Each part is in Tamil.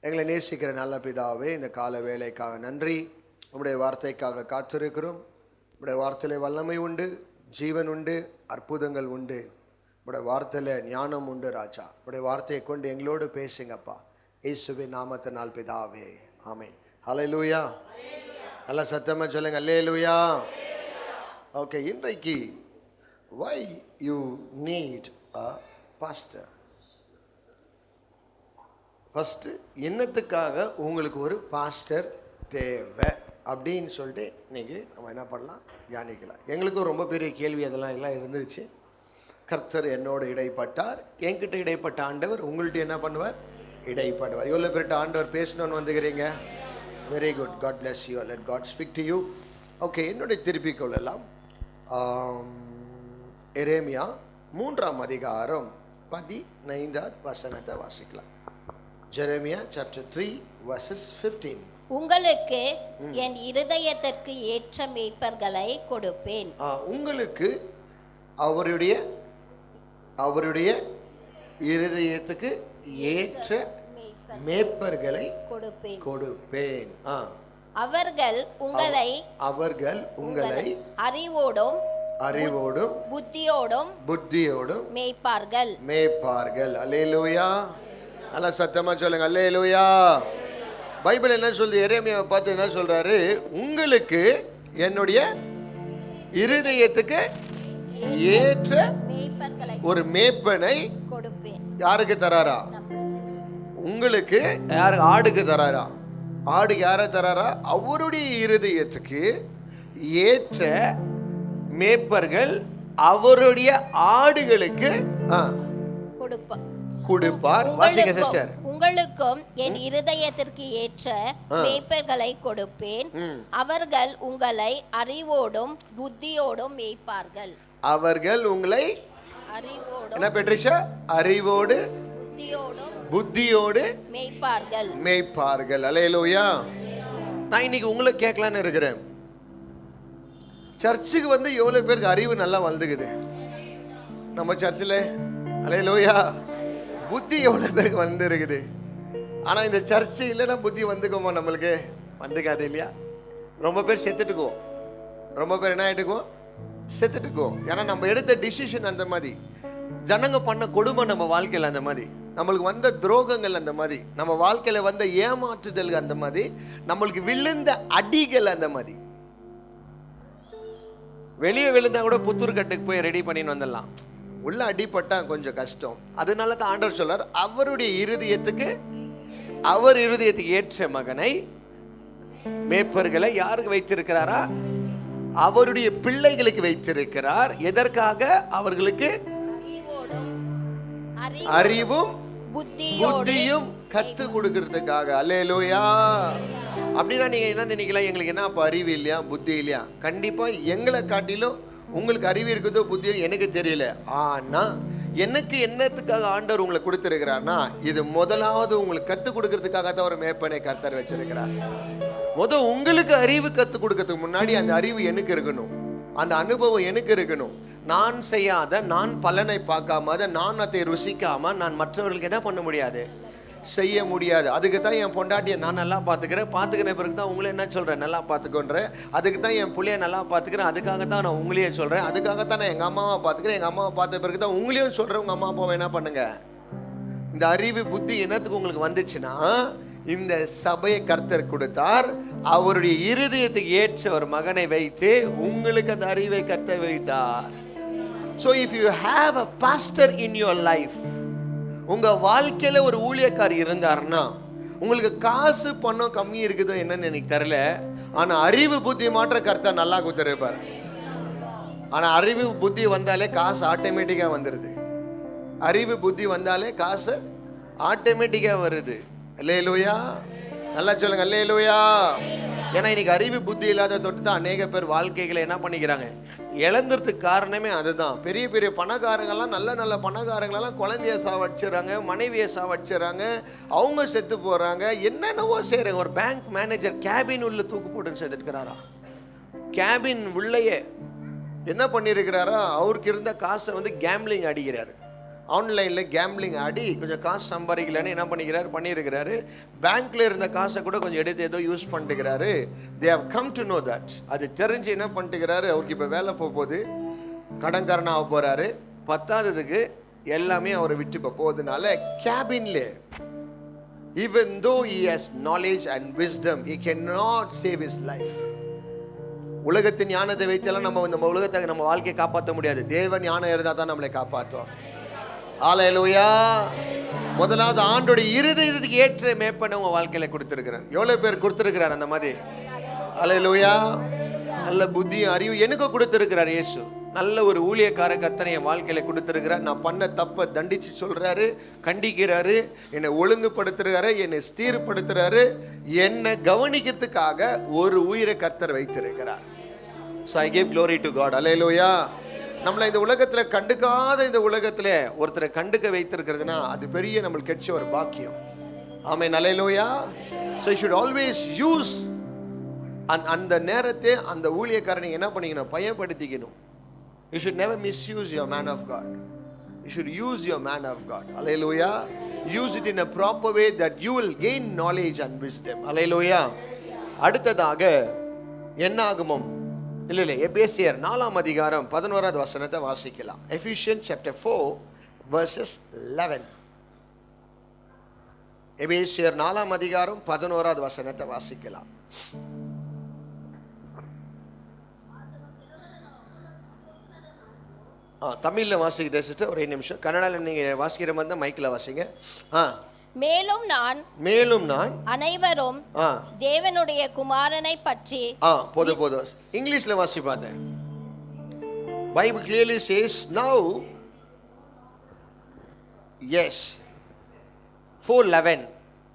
எங்களை நேசிக்கிற நல்ல பிதாவே, இந்த கால வேலைக்காக நன்றி. உம்முடைய வார்த்தைக்காக காத்திருக்கிறோம். உம்முடைய வார்த்தையில வல்லமை உண்டு, ஜீவன் உண்டு, அற்புதங்கள் உண்டு. உம்முடைய வார்த்தையில ஞானம் உண்டு ராஜா. உம்முடைய வார்த்தையை கொண்டு எங்களோடு பேசுங்கப்பா. இயேசுவின் நாமத்தினால் பிதாவே, ஆமென். ஹல்லேலூயா. நல்ல சத்தமா சொல்லுங்க, ஹல்லேலூயா. ஓகே, இன்றைக்கு why you need a pastor. First என்னத்துக்காக உங்களுக்கு ஒரு பாஸ்டர் தேவை அப்படின்னு சொல்லிட்டு இன்றைக்கி நம்ம என்ன பண்ணலாம், தியானிக்கலாம். எங்களுக்கும் ரொம்ப பெரிய கேள்வி எல்லாம் இருந்துச்சு. கர்த்தர் என்னோடு இடைப்பட்டார், என்கிட்ட இடைப்பட்ட ஆண்டவர் உங்கள்கிட்ட என்ன பண்ணுவார், இடைப்படுவார். எவ்வளோ பேர்கிட்ட ஆண்டவர் பேசணுன்னு வந்துக்கிறீங்க? Very good, God bless you, let God speak to you. Okay, என்னுடைய திருப்பிக் கொள்ளலாம். எரேமியா 3ஆம் அதிகாரம் 15வது வசனத்தை வாசிக்கலாம். Jeremiah chapter 3 verses 15. உங்களுக்கு என் இருதயத்திற்கு ஏற்ற மேய்ப்பர்களை கொடுப்பேன். உங்களுக்கு அவருடைய இருதயத்துக்கு ஏற்ற மேய்ப்பர்களை கொடுப்பேன். அவர்கள் உங்களை அறிவோடும் புத்தியோடும் மேய்ப்பார்கள். அல்லேலூயா. நல்லா சத்தமா சொல்லுங்க, அல்லேலூயா. பைபிள் என்ன சொல்லுது? எரேமியாவை பார்த்து என்ன சொல்றாரு? உங்களுக்கு என்னுடைய இருதயத்துக்கு ஏற்ற ஒரு மேய்ப்பனை யாருக்கு தராரா? உங்களுக்கு ஆடுக்கு தராரா? ஆடுக்கு யார தராரா? அவருடைய இருதயத்துக்கு ஏற்ற மேய்ப்பர்கள் அவருடைய ஆடுகளுக்கு கொடுப்பார். வாசிங்க சிஸ்டர். உங்களுக்கும் என் இருதயத்திற்கு ஏற்ற மேய்ப்பர்களை கொடுப்பேன். அவர்கள் உங்களை அறிவோடும் புத்தியோடும் மேய்ப்பார்கள். அவர்கள் உங்களை என்ன பெட்ரிஷா? அறிவோடு புத்தியோடு மேய்ப்பார்கள். அல்லேலூயா. நான் இன்னைக்கு உங்களை கேட்கலான்னு இருக்கிறேன். சர்ச்சுக்கு வந்து எவ்வளவு பேருக்கு அறிவு நல்லா வளர்ந்துக்குது நம்ம சர்ச்சில்? அல்லேலூயா. புத்தி எவ்வளோ பேருக்கு வந்து இருக்குது. ஆனால் இந்த சர்ச்சு இல்லைன்னா புத்தி வந்துக்குமா? நம்மளுக்கு வந்துக்காது இல்லையா? ரொம்ப பேர் செத்துட்டுக்குவோம். ரொம்ப பேர் என்ன ஆகிட்டுக்குவோம்? செத்துட்டுக்குவோம். ஏன்னா நம்ம எடுத்த டிசிஷன் அந்த மாதிரி, ஜனங்க பண்ண கொடுமை நம்ம வாழ்க்கையில் அந்த மாதிரி, நம்மளுக்கு வந்த துரோகங்கள் அந்த மாதிரி, நம்ம வாழ்க்கையில் வந்த ஏமாற்றுதல் அந்த மாதிரி, நம்மளுக்கு விழுந்த அடிகள் அந்த மாதிரி. வெளியே விழுந்தா கூட புத்தூர் கட்டுக்கு போய் ரெடி பண்ணின்னு வந்துடலாம். உள்ள அடிப்பட்டா கொஞ்சம் கஷ்டம். அதனால தான் ஆண்டவர் சொல்றார், அவருடைய இருதயத்துக்கு ஏற்ற மகனை, மேய்ப்பர்களை யாருக்கு வைத்திருக்கிறாரா? அவருடைய பிள்ளைகளுக்கு வைத்திருக்கிறார். எதற்காக? அவர்களுக்கு அறிவும் புத்தியும் கத்து கொடுக்கிறதுக்காக. அல்லேலூயா. அப்படின்னா நீங்க என்ன நினைக்கலாம்? எங்களுக்கு என்ன அப்ப அறிவு இல்லையா, புத்தி இல்லையா? கண்டிப்பா எங்களை காட்டிலும் உங்களுக்கு அறிவு இருக்குதோ புத்தியோ எனக்கு தெரியல. ஆனா எனக்கு என்னத்துக்காக ஆண்டவர் உங்களை கொடுத்திருக்கிறார்னா, இது முதலாவது உங்களுக்கு கற்றுக் கொடுக்கறதுக்காக தான் ஒரு மேய்ப்பனை கர்த்தர் வச்சிருக்கிறார். உங்களுக்கு அறிவு கற்றுக் கொடுக்கறதுக்கு முன்னாடி அந்த அறிவு எனக்கு இருக்கணும், அந்த அனுபவம் எனக்கு இருக்கணும். நான் செய்யாத, நான் பலனை பார்க்காம, நான் அதை ருசிக்காம நான் மற்றவர்களுக்கு என்ன பண்ண முடியாது, செய்ய முடியாது. அதுக்கு தான் என் பொண்டாட்டியை நான் நல்லா பார்த்துக்கிற பிறகு தான் உங்களை என்ன சொல்கிறேன், நல்லா பார்த்துக்கொன்றேன். அதுக்கு தான் என் பிள்ளைய நல்லா பார்த்துக்கிறேன். அதுக்காக தான் நான் உங்களையே சொல்கிறேன். அதுக்காக தான் நான் எங்கள் அம்மாவை பார்த்துக்கிறேன். எங்கள் அம்மாவை பார்த்த பிறகு தான் உங்களையும் சொல்கிறேன், உங்கள் அம்மா அப்பாவை என்ன பண்ணுங்க. இந்த அறிவு புத்தி என்னத்துக்கு உங்களுக்கு வந்துச்சுன்னா, இந்த சபையை கர்த்தர் கொடுத்தார். அவருடைய இருதயத்துக்கு ஏற்ற ஒரு மகனை வைத்து உங்களுக்கு அந்த அறிவை கர்த்தர் வைத்தார். So if you have a pastor in your life, உங்க வாழ்க்கையில ஒரு ஊழியக்காரி இருந்தாருன்னா, உங்களுக்கு காசு பணம் கம்மி இருக்குதோ என்னன்னு எனக்கு தெரியல, ஆனா அறிவு புத்தி மாற்ற கர்த்தர் நல்லா கொடுத்திருப்பார். ஆனா அறிவு புத்தி வந்தாலே காசு ஆட்டோமேட்டிக்கா வந்துடுது. அறிவு புத்தி வந்தாலே காசு ஆட்டோமேட்டிக்கா வருது. அல்லேலூயா. நல்லா சொல்லுங்க, அல்லேலூயா. ஏன்னா இன்னைக்கு அறிவு புத்தி இல்லாத தொட்டு தான் அநேக பேர் வாழ்க்கைகளை என்ன பண்ணிக்கிறாங்க, இழந்துறதுக்கு காரணமே அதுதான். பெரிய பெரிய பணக்காரங்கள்லாம், நல்ல பணக்காரங்களெல்லாம் குழந்தைய சாவடிச்சிடறாங்க, மனைவியை சாவடிச்சிடறாங்க, அவங்க செத்து போகிறாங்க, என்னென்னவோ செய்கிறாங்க. ஒரு பேங்க் மேனேஜர் கேபின் உள்ள தூக்கு போட்டுன்னு செத்துக்கிறாரா? கேபின் உள்ளேயே என்ன பண்ணியிருக்கிறாரா? அவருக்கு இருந்த காசை வந்து கேம்லிங் அடிக்கிறாரு. ஆன்லைனில் கேம்பிளிங் ஆடி கொஞ்சம் காசு சம்பாதிக்கலன்னு என்ன பண்ணியிருக்கிறாரு, பேங்க்கில் இருந்த காசை கூட கொஞ்சம் எடுத்து ஏதோ யூஸ் பண்ணிட்டுக்கிறாரு. They have come to know that. அது தெரிஞ்சு என்ன பண்ணிட்டுக்கிறாரு, அவருக்கு இப்போ வேலை போகுது, கடன்காரனாக போகிறாரு. பத்தாததுக்கு எல்லாமே அவரை விட்டு இப்போ போகுதுனால கேபின்லே, even though he has knowledge and wisdom, he cannot save his life. உலகத்தின் ஞானத்தை வைத்தெல்லாம் நம்ம உலகத்தை நம்ம வாழ்க்கையை காப்பாற்ற முடியாது. தேவன் ஞானம் இருந்தால் தான் நம்மளை காப்பாற்றும். ஹல்லேலூயா. முதலாவது ஆண்டோட இருதயத்துக்கு ஏற்ற மேய்ப்பனை உங்க வாழ்க்கையில கொடுத்திருக்கிறார். எவ்வளவு பேர் கொடுத்திருக்கிறார் அந்த மாதிரி? ஹல்லேலூயா. நல்ல புத்தியும் அறிவு எனக்கு கொடுத்திருக்கிறார் இயேசு. நல்ல ஒரு ஊழியக்கார கர்த்தனை என் வாழ்க்கையில கொடுத்திருக்கிறார். நான் பண்ண தப்பை தண்டிச்சு சொல்றாரு, கண்டிக்கிறாரு, என்னை ஒழுங்குபடுத்துறாரு, என்னை ஸ்திரப்படுத்துறாரு, என்னை கவனிக்கிறதுக்காக ஒரு உயிரை கர்த்தர் வைத்திருக்கிறார். So I give glory to God. ஹல்லேலூயா. நம்மளை இந்த உலகத்துல கண்டுக்காத இந்த உலகத்துல ஒருத்தரை கண்டுக்க வைத்திருக்கிறதுனா அது பெரிய நம்மளுக்கு கிடைச்ச ஒரு பாக்கியம். ஆமென். ஹல்லேலூயா. So you should always use அந்த நேரத்தை அந்த ஊழியக்காரனை என்ன பண்ணிக்கணும், பயன்படுத்திக்கணும். You should never misuse your man of God. You should use your man of God. Hallelujah. Use it in a proper way that you will gain knowledge and wisdom. Hallelujah. அடுத்ததாக என்னாகமம் இல்ல எபேசியர் 4ஆம் அதிகாரம் 11வது வசனத்தை வாசிக்கலாம். Ephesians chapter 4 verses 11. எபேசியர் 4ஆம் அதிகாரம் 11வது வசனத்தை வாசிக்கலாம். தமிழ்ல வாசிக்கிட்டே சிஸ்டர், ஒரே நிமிஷம். கன்னடால நீங்க வாசிக்கிற மாதிரி தான் மைக்ல வாசிங்க. மேலும் நான் அனைவரும் தேவனுடைய குமாரனை பற்றி போதும் இங்கிலீஷ்ல வாசிப்பாத. Bible clearly says now, yes, 4:11.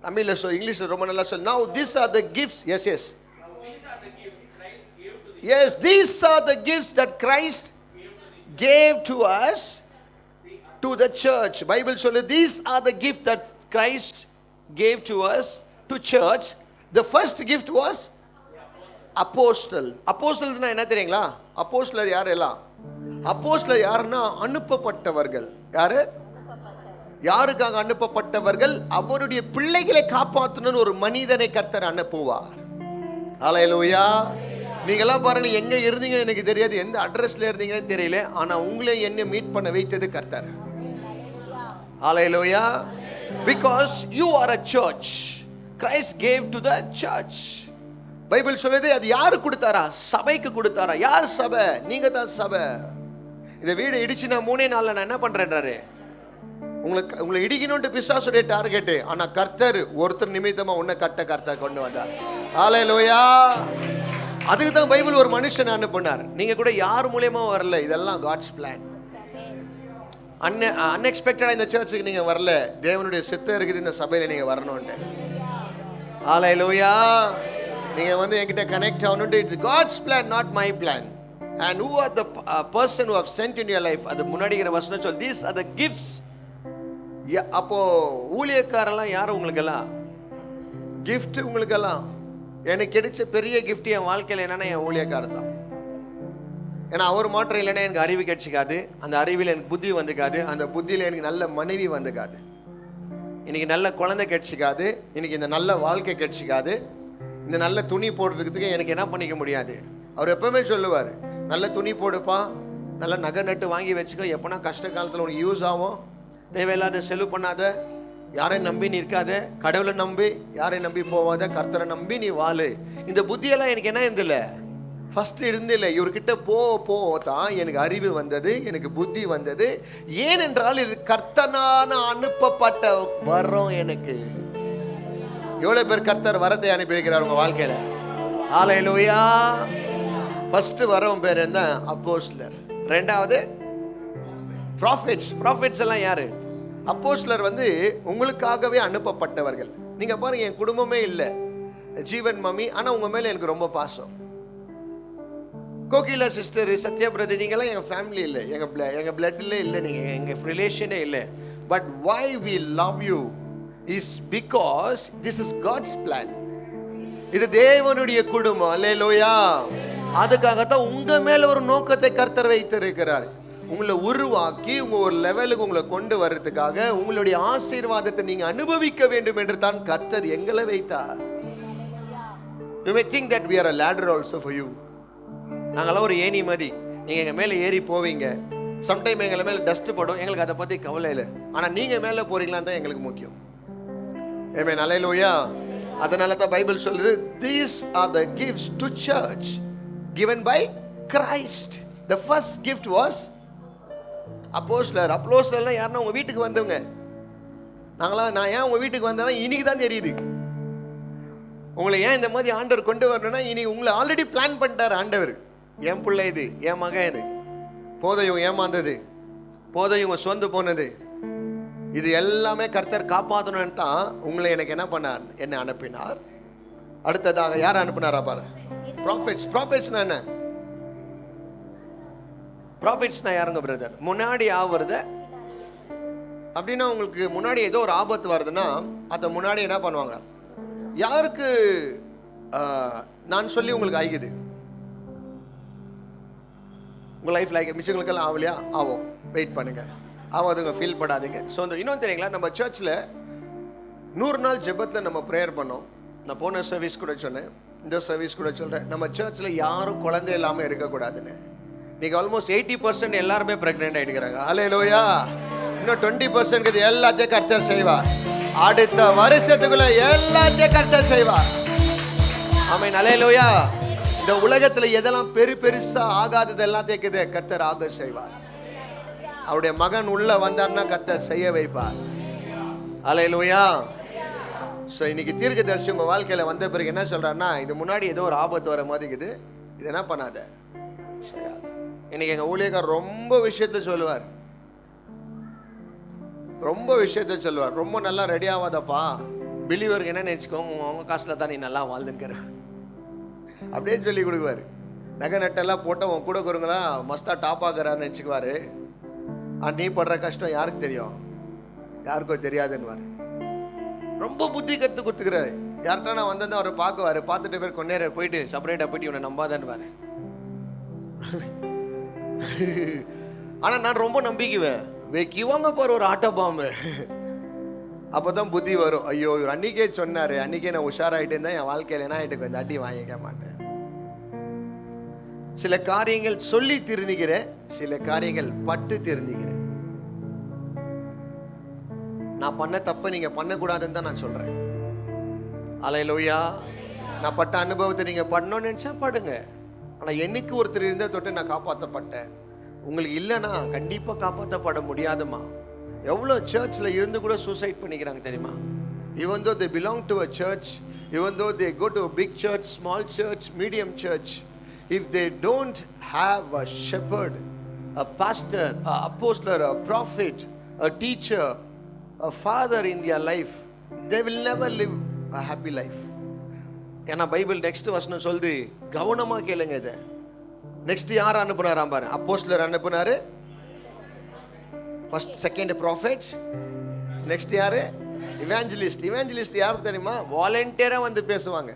தமிழ்ல இங்கிலீஷ்ல ரொம்ப நல்லா சொல். Now these are the gifts. Yes, these are the gifts that Christ gave to us, to the church. Bible சொல்லுது, these are the gifts that Christ gave to us, to church. The first gift was apostle. Apostles-னா என்ன தெரியுங்களா? அப்போஸ்தலர் யார் எல்லாம்? அப்போஸ்தலர் யாருன்னா அனுப்பப்பட்டவர்கள். யாரு? யாருக்காக அனுப்பப்பட்டவர்கள்? அவருடைய பிள்ளைகளை காப்பாற்றணும்னு ஒரு மனிதனை கர்த்தர் அனுப்புவார். ஹல்லேலூயா. நீங்களாம் பாருங்க, எங்க இருந்தீங்க எனக்கு தெரியாது, எந்த அட்ரஸ்ல இருந்தீங்கன்னு தெரியல, ஆனா உங்களை என்ன மீட் பண்ண வைத்தது கர்த்தர். ஹல்லேலூயா. Because you are a church. Christ gave to the church. Bible சொல்லுது, அது யாரு கொடுத்தாரா? சபைக்கு கொடுத்தாரா? யார் சபை? நீங்க தான் சபை. இந்த வீடு இடிச்சு நான் 3 நாள்ல நான் என்ன பண்றேன்றாரு, உங்களை இடிக்கணும்னு பிசாசுடைய டார்கெட். ஆனா கர்த்தர் ஒருத்தர் நிமித்தமா உன்னை கர்த்தர் கொண்டு வந்தார். ஹல்லேலூயா. அதுக்கு தான் பைபிள் ஒரு மனுஷன் அனுப்புனார். நீங்க கூட யார் மூலமா வரல, இதெல்லாம் காட்ஸ் பிளான். அன்எக்ஸ்பெக்டடா இந்த சர்ச்சுக்கு நீங்க வரல, தேவனுடைய சித்தம் இருக்குது இந்த சபையில நீங்க வரணும்னு. ஹல்லேலூயா. நீங்க என்கிட்ட கனெக்ட் ஆகணும்னு. It's God's plan, not my plan. And who are the person who have sent in your life? அது முன்னாடிங்கிற வசனம் சொல். These are the gifts. அப்போ ஊழியக்காரெல்லாம் யார் உங்களுக்கெல்லாம்? கிஃப்ட் உங்களுக்கெல்லாம். எனக்கு கிடைச்ச பெரிய கிஃப்ட் என் வாழ்க்கையில் என்னன்னா என் ஊழியக்காரர் தான். ஏன்னா அவர் மாற்றம் இல்லைன்னா எனக்கு அறிவு கிடைச்சிக்காது, அந்த அறிவில் எனக்கு புத்தி வந்துக்காது, அந்த புத்தியில் எனக்கு நல்ல மனைவி வந்துக்காது, இன்னைக்கு நல்ல குழந்தை கிடைச்சிக்காது, இன்னைக்கு இந்த நல்ல வாழ்க்கை கிடைச்சிக்காது, இந்த நல்ல துணி போடுறதுக்கு எனக்கு என்ன பண்ணிக்க முடியாது. அவர் எப்பவுமே சொல்லுவார், நல்ல துணி போடுப்பா, நல்ல நகை நட்டு வாங்கி வச்சுக்கோ, எப்போனா கஷ்ட காலத்தில் உனக்கு யூஸ் ஆகும், தேவையில்லாத செலவு பண்ணாத, யாரையும் நம்பி நிற்காத, கடவுளை நம்பி யாரையும் நம்பி போவாத, கர்த்தரை நம்பி நீ வாழு. இந்த புத்தியெல்லாம் எனக்கு என்ன இருந்தில்ல, ஃபர்ஸ்ட் இருந்தில்லை. இவர்கிட்ட போ தான் எனக்கு அறிவு வந்தது, எனக்கு புத்தி வந்தது. ஏனென்றால் இது கர்த்தனான அனுப்பப்பட்ட வரம். எனக்கு எவ்வளவு பேர் கர்த்தர் வரத்தை அனுப்பியிருக்கிறார் உங்க வாழ்க்கையில? ஹல்லேலூயா. ஃபர்ஸ்ட் வரம் பேர் என்ன? அப்போஸ்தலர். ரெண்டாவது ப்ராஃபிட்ஸ். ப்ராஃபிட்ஸ் எல்லாம் யாரு? அப்போஸ்தலர் உங்களுக்காகவே அனுப்பப்பட்டவர்கள். நீங்க பாருங்க, என் குடும்பமே இல்லை, ஜீவன் மம்மி, ஆனா உங்க மேல எனக்கு ரொம்ப பாசம். கோகிலா சிஸ்டர், சத்யா பிரதர், நீங்களாம் எங்க ஃபேமிலி இல்லை, எங்க பிளட்ல இல்லை, நீங்க எங்க ரிலேஷனே இல்லை. But why we love you is because this is God's plan. இது தேவனுடைய குடும்பம். அல்லேலூயா. அதுக்காகத்தான் உங்க மேல ஒரு நோக்கத்தை கர்த்தர் வைத்திருக்கிறார். உங்களை உருவாக்கி உங்க ஒரு லெவலுக்கு உங்களை கொண்டு வர்றதுக்காக உங்களுடைய ஆசீர்வாதத்தை நீங்க அனுபவிக்க வேண்டும் என்று தான் கர்த்தர் எங்களை வைத்தார். You may think that we are a ladder also for you. நாங்களாம் ஒரு ஏணி மாதிரி, நீங்க எங்க மேல ஏறி போவீங்க. சம்டைம் எங்களை மேல டஸ்ட் படும், எங்களுக்கு அதை பத்தி கவலை இல்லை. ஆனா நீங்க மேல போறீங்களான்னு தான் எங்களுக்கு முக்கியம். ஆமென், அல்லேலூயா. அதனால தான் பைபிள் சொல்லுது, these are the gifts to church given by Christ. The first gift was அப்போஸ்தலர். அப்போஸ்தலர்னா யாருன்னா உங்க வீட்டுக்கு வந்தவங்க. நான் ஏன் உங்க வீட்டுக்கு வந்தேன்னா இன்னைக்கு தான் தெரியுது. உங்களை ஏன் இந்த மாதிரி ஆண்டவர் கொண்டு வரணும்னா இன்னைக்கு உங்களை ஆல்ரெடி பிளான் பண்ணிட்டார் ஆண்டவர். என் பிள்ளை இது, என் மகன் இது, போதையும் ஏமாந்தது, போதையும் சோர்ந்து போனது, இது எல்லாமே கர்த்தர் காப்பாற்றணும்னு தான் உங்களை எனக்கு என்ன பண்ணார், என்ன அனுப்பினார். அடுத்ததாக யார் அனுப்பினாரா பாரு, ப்ராஃபிட்ஸ். ப்ராஃபிட்ஸ்னா என்ன? ப்ராஃபிட்ஸ்னா யாருங்க பிரதர்? முன்னாடி ஆவறத அப்படின்னா உங்களுக்கு முன்னாடி ஏதோ ஒரு ஆபத்து வருதுன்னா அதை முன்னாடி என்ன பண்ணுவாங்க, யாருக்கு நான் சொல்லி உங்களுக்கு ஆகிக்குது, உங்கள் லைஃப் லைக் மிச்சங்களுக்கெல்லாம் ஆகலையா? ஆகும், வெயிட் பண்ணுங்க, ஆகாதுங்க, ஃபீல் படாதீங்க. ஸோ இந்த இன்னொன்று தெரியுங்களா, நம்ம சர்ச்சில் 100 நாள் ஜெபத்தில் நம்ம ப்ரேயர் பண்ணோம். நான் போன சர்வீஸ் கூட சொன்னேன், இந்த சர்வீஸ் கூட சொல்கிறேன், நம்ம சர்ச்சில் யாரும் குழந்தை இல்லாமல் இருக்கக்கூடாதுன்னு. நீங்கள் ஆல்மோஸ்ட் 80% எல்லாருமே ப்ரெக்னென்ட் ஆகிடுக்கிறாங்க. அல்லேலூயா. இன்னும் 20% எல்லாத்தையும் கர்த்தர் செய்வார். அடுத்த வருஷத்துக்குள்ள எல்லாத்தையும் கர்த்தர் செய்வார். ஆமென், அல்லேலூயா. இந்த உலகத்தில் எதெல்லாம் பெருசா ஆகாதது எல்லாத்தையும் கர்த்தர் ஆக செய்வார். அவருடைய மகன் உள்ள வந்தார்னா கர்த்தர் செய்ய வைப்பார். அல்லேலூயா. ஸோ இன்னைக்கு தீர்க்கதரிசி உங்கள் வாழ்க்கையில் வந்த பிறகு என்ன சொல்கிறாருன்னா, இது முன்னாடி ஏதோ ஒரு ஆபத்து வர மாதிரி இருக்குது, இது என்ன பண்ணாத. இன்னைக்கு எங்கள் ஊழியக்கார் ரொம்ப விஷயத்த சொல்லுவார், ரொம்ப விஷயத்த சொல்லுவார். ரொம்ப நல்லா ரெடி ஆகாதப்பா, பிலீவருக்கு என்ன நினச்சிக்கோங்க, அவங்க காசில் தான் நீ நல்லா வாழ்ந்துக்கிற அப்படியே சொல்லி கொடுக்குவார். நகை நட்டெல்லாம் போட்டு உன் கூட குறுங்களா மஸ்தா டாப் ஆகிறான்னு நினச்சிக்குவார். நீ படுற கஷ்டம் யாருக்கு தெரியும், யாருக்கோ தெரியாதுன்னு ரொம்ப புத்தி கற்று கொடுத்துக்கிறாரு. யார்கிட்ட நான் வந்தேன் அவரை பார்க்குவார், பார்த்துட்டு பேர் கொஞ்ச நேரம் போயிட்டு செப்பரேட்டாக போயிட்டு இவனை நம்பாதான்னு. ஆனால் நான் ரொம்ப நம்பிக்குவேன், வைக்குவாங்க போகிற ஒரு ஆட்டோ பாம்பு, அப்போ தான் புத்தி வரும். ஐயோ இவர் அன்றைக்கே சொன்னார், அன்றைக்கே நான் உஷாராகிட்டு இருந்தேன், என் வாழ்க்கையில் என்ன ஆகிட்டு கொஞ்சம் அடி வாங்கிக்க மாட்டேன். சில காரியங்கள் சொல்லி திருந்திக்கிறேன், சில காரியங்கள் பட்டு திருந்திக்கிறேன். நான் பண்ண தப்ப நீங்க பண்ணக்கூடாதுன்னு தான் நான் சொல்றேன். அல்லேலூயா. நான் பட்ட அனுபவத்தை நீங்க பண்ணணும்னு நினைச்சா படுங்க. ஆனா என்னைக்கு ஒருத்தர் இருந்த தொட்டு நான் காப்பாற்றப்பட்டேன், உங்களுக்கு இல்லைன்னா கண்டிப்பா காப்பாற்றப்பட முடியாதுமா. எவ்வளோ சர்ச்சில் இருந்து கூட சூசைட் பண்ணிக்கிறாங்க தெரியுமா? even though they belong to a church, even though they go to a big church, small church, medium church, if they don't have a shepherd, a pastor, a apostle, a prophet, a teacher, a father in their life, they will never live a happy life. ஏன்னா பைபிள் நெக்ஸ்ட் வசனம் சொல்லுது, கவனமா கேளுங்க இதை. நெக்ஸ்ட் யார் அனுப்புனாராம் பாரு, அப்போஸ்தலர் அனுப்புனாரு. ஃபர்ஸ்ட் செகண்ட் ப்ராஃபெட்ஸ், நெக்ஸ்ட் யாரு, இவாஞ்சலிஸ்ட். இவாஞ்சலிஸ்ட் யார் தெரியுமா? வாலண்டியரா வந்து பேசுவாங்க.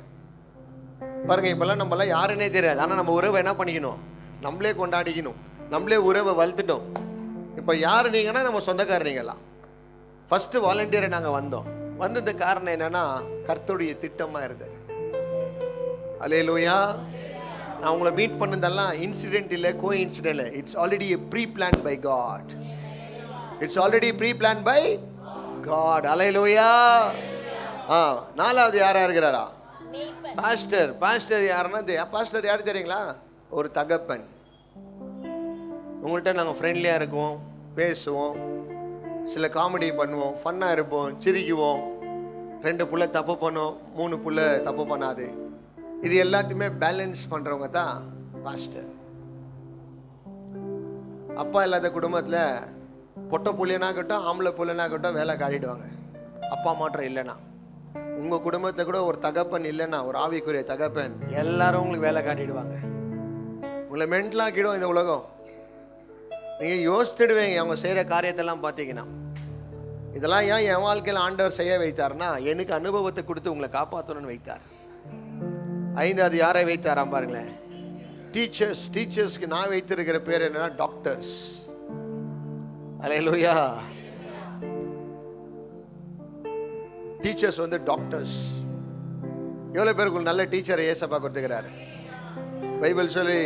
பாருங்க, இப்பெல்லாம் நம்மளாம் யாருன்னே தெரியாது, ஆனால் நம்ம உறவை என்ன பண்ணிக்கணும், நம்மளே கொண்டாடிக்கணும், நம்மளே உறவை வளர்த்துட்டோம். இப்போ யார் நீங்கன்னா நம்ம சொந்தக்காரனீங்களாம். ஃபர்ஸ்ட் வாலண்டியரை நாங்கள் வந்தோம். வந்தது காரணம் என்னன்னா கர்த்தருடைய திட்டமாக இருந்தது. அல்லேலூயா. நான் உங்களை மீட் பண்ணதெல்லாம் இன்சிடென்ட் இல்லை, கோ இன்சிடென்ட் இல்லை. It's already pre plan by God. It's already pre plan by God. Hallelujah. நாலாவது யாரா இருக்கிறாரா? பாஸ்டர். பாஸ்டர் யாருன்னா, பாஸ்டர் யார் தெரியுங்களா? ஒரு தகப்பன். உங்கள்கிட்ட நாங்கள் ஃப்ரெண்ட்லியாக இருக்குவோம், பேசுவோம், சில காமெடி பண்ணுவோம், ஃபன்னாக இருப்போம், சிரிக்குவோம். 2 புள்ள தப்பு பண்ணுவோம், 3 புள்ள தப்பு பண்ணாது. இது எல்லாத்தையுமே பேலன்ஸ் பண்ணுறவங்க தான் பாஸ்டர். அப்பா இல்லாத குடும்பத்தில் பொட்டை புள்ளைனாகட்டும் ஆம்பளை புள்ளைனாகட்டும் வேலை காட்டிடுவாங்க. அப்பா மாற்றம் இல்லைன்னா, உங்கள் குடும்பத்தில் கூட ஒரு தகப்பன் இல்லைன்னா, ஒரு ஆவிக்குரிய தகப்பன், எல்லாரும் உங்களுக்கு வேலை காட்டிடுவாங்க. உங்களை மென்டலாக்கிடும் இந்த உலகம். நீங்கள் யோசித்துடுவீங்க அவங்க செய்கிற காரியத்தெல்லாம் பார்த்தீங்கன்னா. இதெல்லாம் ஏன் என் வாழ்க்கையில் ஆண்டவர் செய்ய வைத்தார்னா, எனக்கு அனுபவத்தை கொடுத்து உங்களை காப்பாற்றணும்னு வைத்தார். 5வது யாரை வைத்தாராம் பாருங்களேன், டீச்சர்ஸ். டீச்சர்ஸ்க்கு நான் வைத்திருக்கிற பேர் என்னன்னா டாக்டர்ஸ். அல்லேலூயா. டீச்சர்ஸ் வந்து டாக்டர்ஸ். எவ்வளவு பேருக்கு நல்ல டீச்சரை ஏசப்பா கொடுத்துக்கிறாரு. பைபிள் சொல்லி,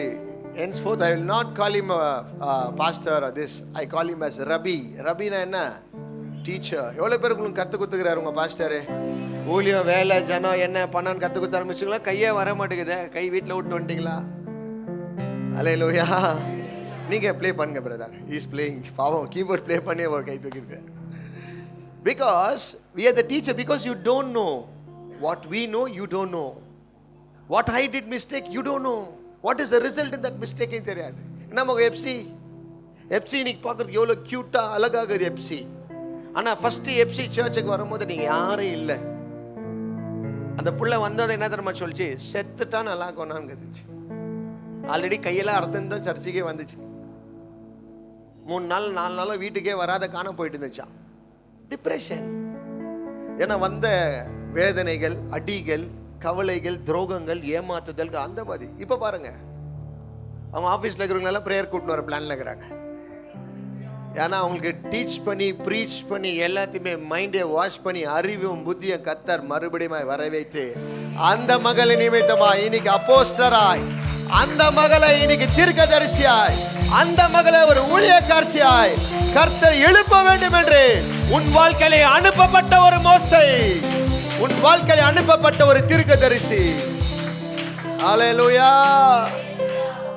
henceforth I will not call him pastor or this, I call him as Rabbi. ரபினா என்ன? டீச்சர். எவ்வளவு பேருக்கு உங்களுக்கு கத்து கொடுத்துக்கிறாரு உங்க பாஸ்டரு? ஊழியம், வேலை, ஜனம் என்ன பண்ணான்னு கத்து கொடுத்து ஆரம்பிச்சுங்களா? கையே வர மாட்டேங்குது. கை வீட்டில் விட்டு வந்துட்டீங்களா? அல்லேலூயா. நீங்க ப்ளே பண்ணுங்க பிரதர். Is playing. பாவம் கீபோர்ட் ப்ளே பண்ணி ஒரு கை தூக்கிருக்காரு. Because we are the teacher, because you don't know what we know, you don't know what I did mistake, you don't know what is the result in that mistake. தெரியாது. நம்ம எப்சி இன்னைக்கு பார்க்கறதுக்கு எவ்வளோ க்யூட்டா அழகாகுது எப்சி. ஆனால் ஃபர்ஸ்ட் எப்சி சர்ச்சுக்கு வரும்போது நீங்கள் யாரும் இல்லை. அந்த புள்ள வந்ததை என்ன தெரியுமா சொல்லிச்சு? செத்துட்டா நல்லா கொண்டான்னு கத்துச்சு. ஆல்ரெடி கையெல்லாம் அர்த்தம் தான் சர்ச்சுக்கே வந்துச்சு. 3 நாள் 4 நாள் வீட்டுக்கே வராத காண போயிட்டு இருந்துச்சான். டிப்ரெஷன். ஏன்னா வந்த வேதனைகள், அடிகள், கவலைகள், துரோகங்கள், ஏமாத்துதல், அந்த மாதிரி. இப்போ பாருங்க, அவங்க ஆஃபீஸில் இருக்கிறவங்களெல்லாம் ப்ரேயர் கூட்டின்னு வர பிளான்ல இருக்கிறாங்க. ஏன்னா அவங்களுக்கு டீச் பண்ணி ப்ரீச் பண்ணி எல்லாத்தையுமே மைண்டை வாஷ் பண்ணி அறிவும் புத்தியை கத்தர் மறுபடியும் வர வைத்து அந்த மகளை நிமித்தமாய் இன்னைக்கு அப்போஸ்தலராய், அந்த மகளை இன்னைக்கு தீர்க்கதரிசியாய், அந்த மகளை ஒரு ஊழியக்காரசியாய் கர்த்தர் எழுப்ப வேண்டும் என்று உன் வாழ்க்கையிலே அனுப்பப்பட்ட ஒரு மோசே, உன் வாழ்க்கையிலே அனுப்பப்பட்ட ஒரு தீர்க்கதரிசி. ஹல்லேலூயா.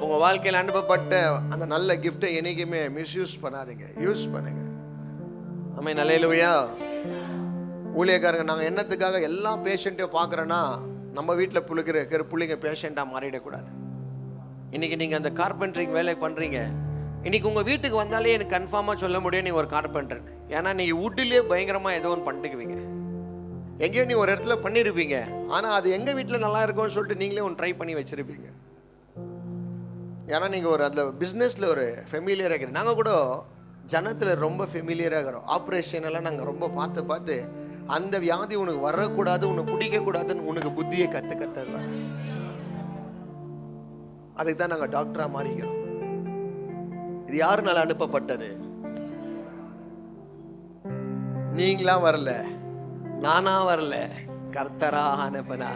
உங்க வாழ்க்கையில் அனுப்பப்பட்ட அந்த நல்ல கிஃப்டை என்னைக்குமே மிஸ்யூஸ் பண்ணாதீங்க, யூஸ் பண்ணுங்க. ஆமென். ஹல்லேலூயா. ஊழியக்காரங்க, நாங்கள் என்னத்துக்காக எல்லா பேஷண்ட்டையும் பார்க்குறோன்னா, நம்ம வீட்டில் பிள்ளைங்க பேஷண்ட்டாக மாறிடக்கூடாது. இன்னைக்கு நீங்கள் அந்த கார்பெண்டரிங் வேலை பண்ணுறீங்க, இன்னைக்கு உங்கள் வீட்டுக்கு வந்தாலே எனக்கு கன்ஃபார்மாக சொல்ல முடியும் நீங்கள் ஒரு கார்பெண்டர். ஏன்னா நீங்கள் வுட்டிலே பயங்கரமாக ஏதோ ஒன்று பண்ணிட்டுக்குவீங்க. எங்கேயோ நீ ஒரு இடத்துல பண்ணியிருப்பீங்க, ஆனால் அது எங்கள் வீட்டில் நல்லா இருக்கும்னு சொல்லிட்டு நீங்களே ஒன்று ட்ரை பண்ணி வச்சுருப்பீங்க. ஏன்னா நீங்கள் ஒரு அதில் பிஸ்னஸில் ஒரு ஃபெமிலியராக இருக்கிறீங்க. நாங்கள் கூட ஜனத்தில் ரொம்ப ஃபெமிலியராக இருக்கிறோம். ஆப்ரேஷன் எல்லாம் நாங்கள் ரொம்ப பார்த்து அந்த வியாதி உனக்கு வரக்கூடாது, உனக்கு பிடிக்கக்கூடாதுன்னு உனக்கு புத்தியை கற்றுக்கத்தருவார். அதுக்கு தான் நாங்கள் டாக்டராக மாறிக்கிறோம். இது யாருனால அனுப்பப்பட்டது? நீங்களா வரல, நானா வரல, கர்த்தரா அனுப்பினா.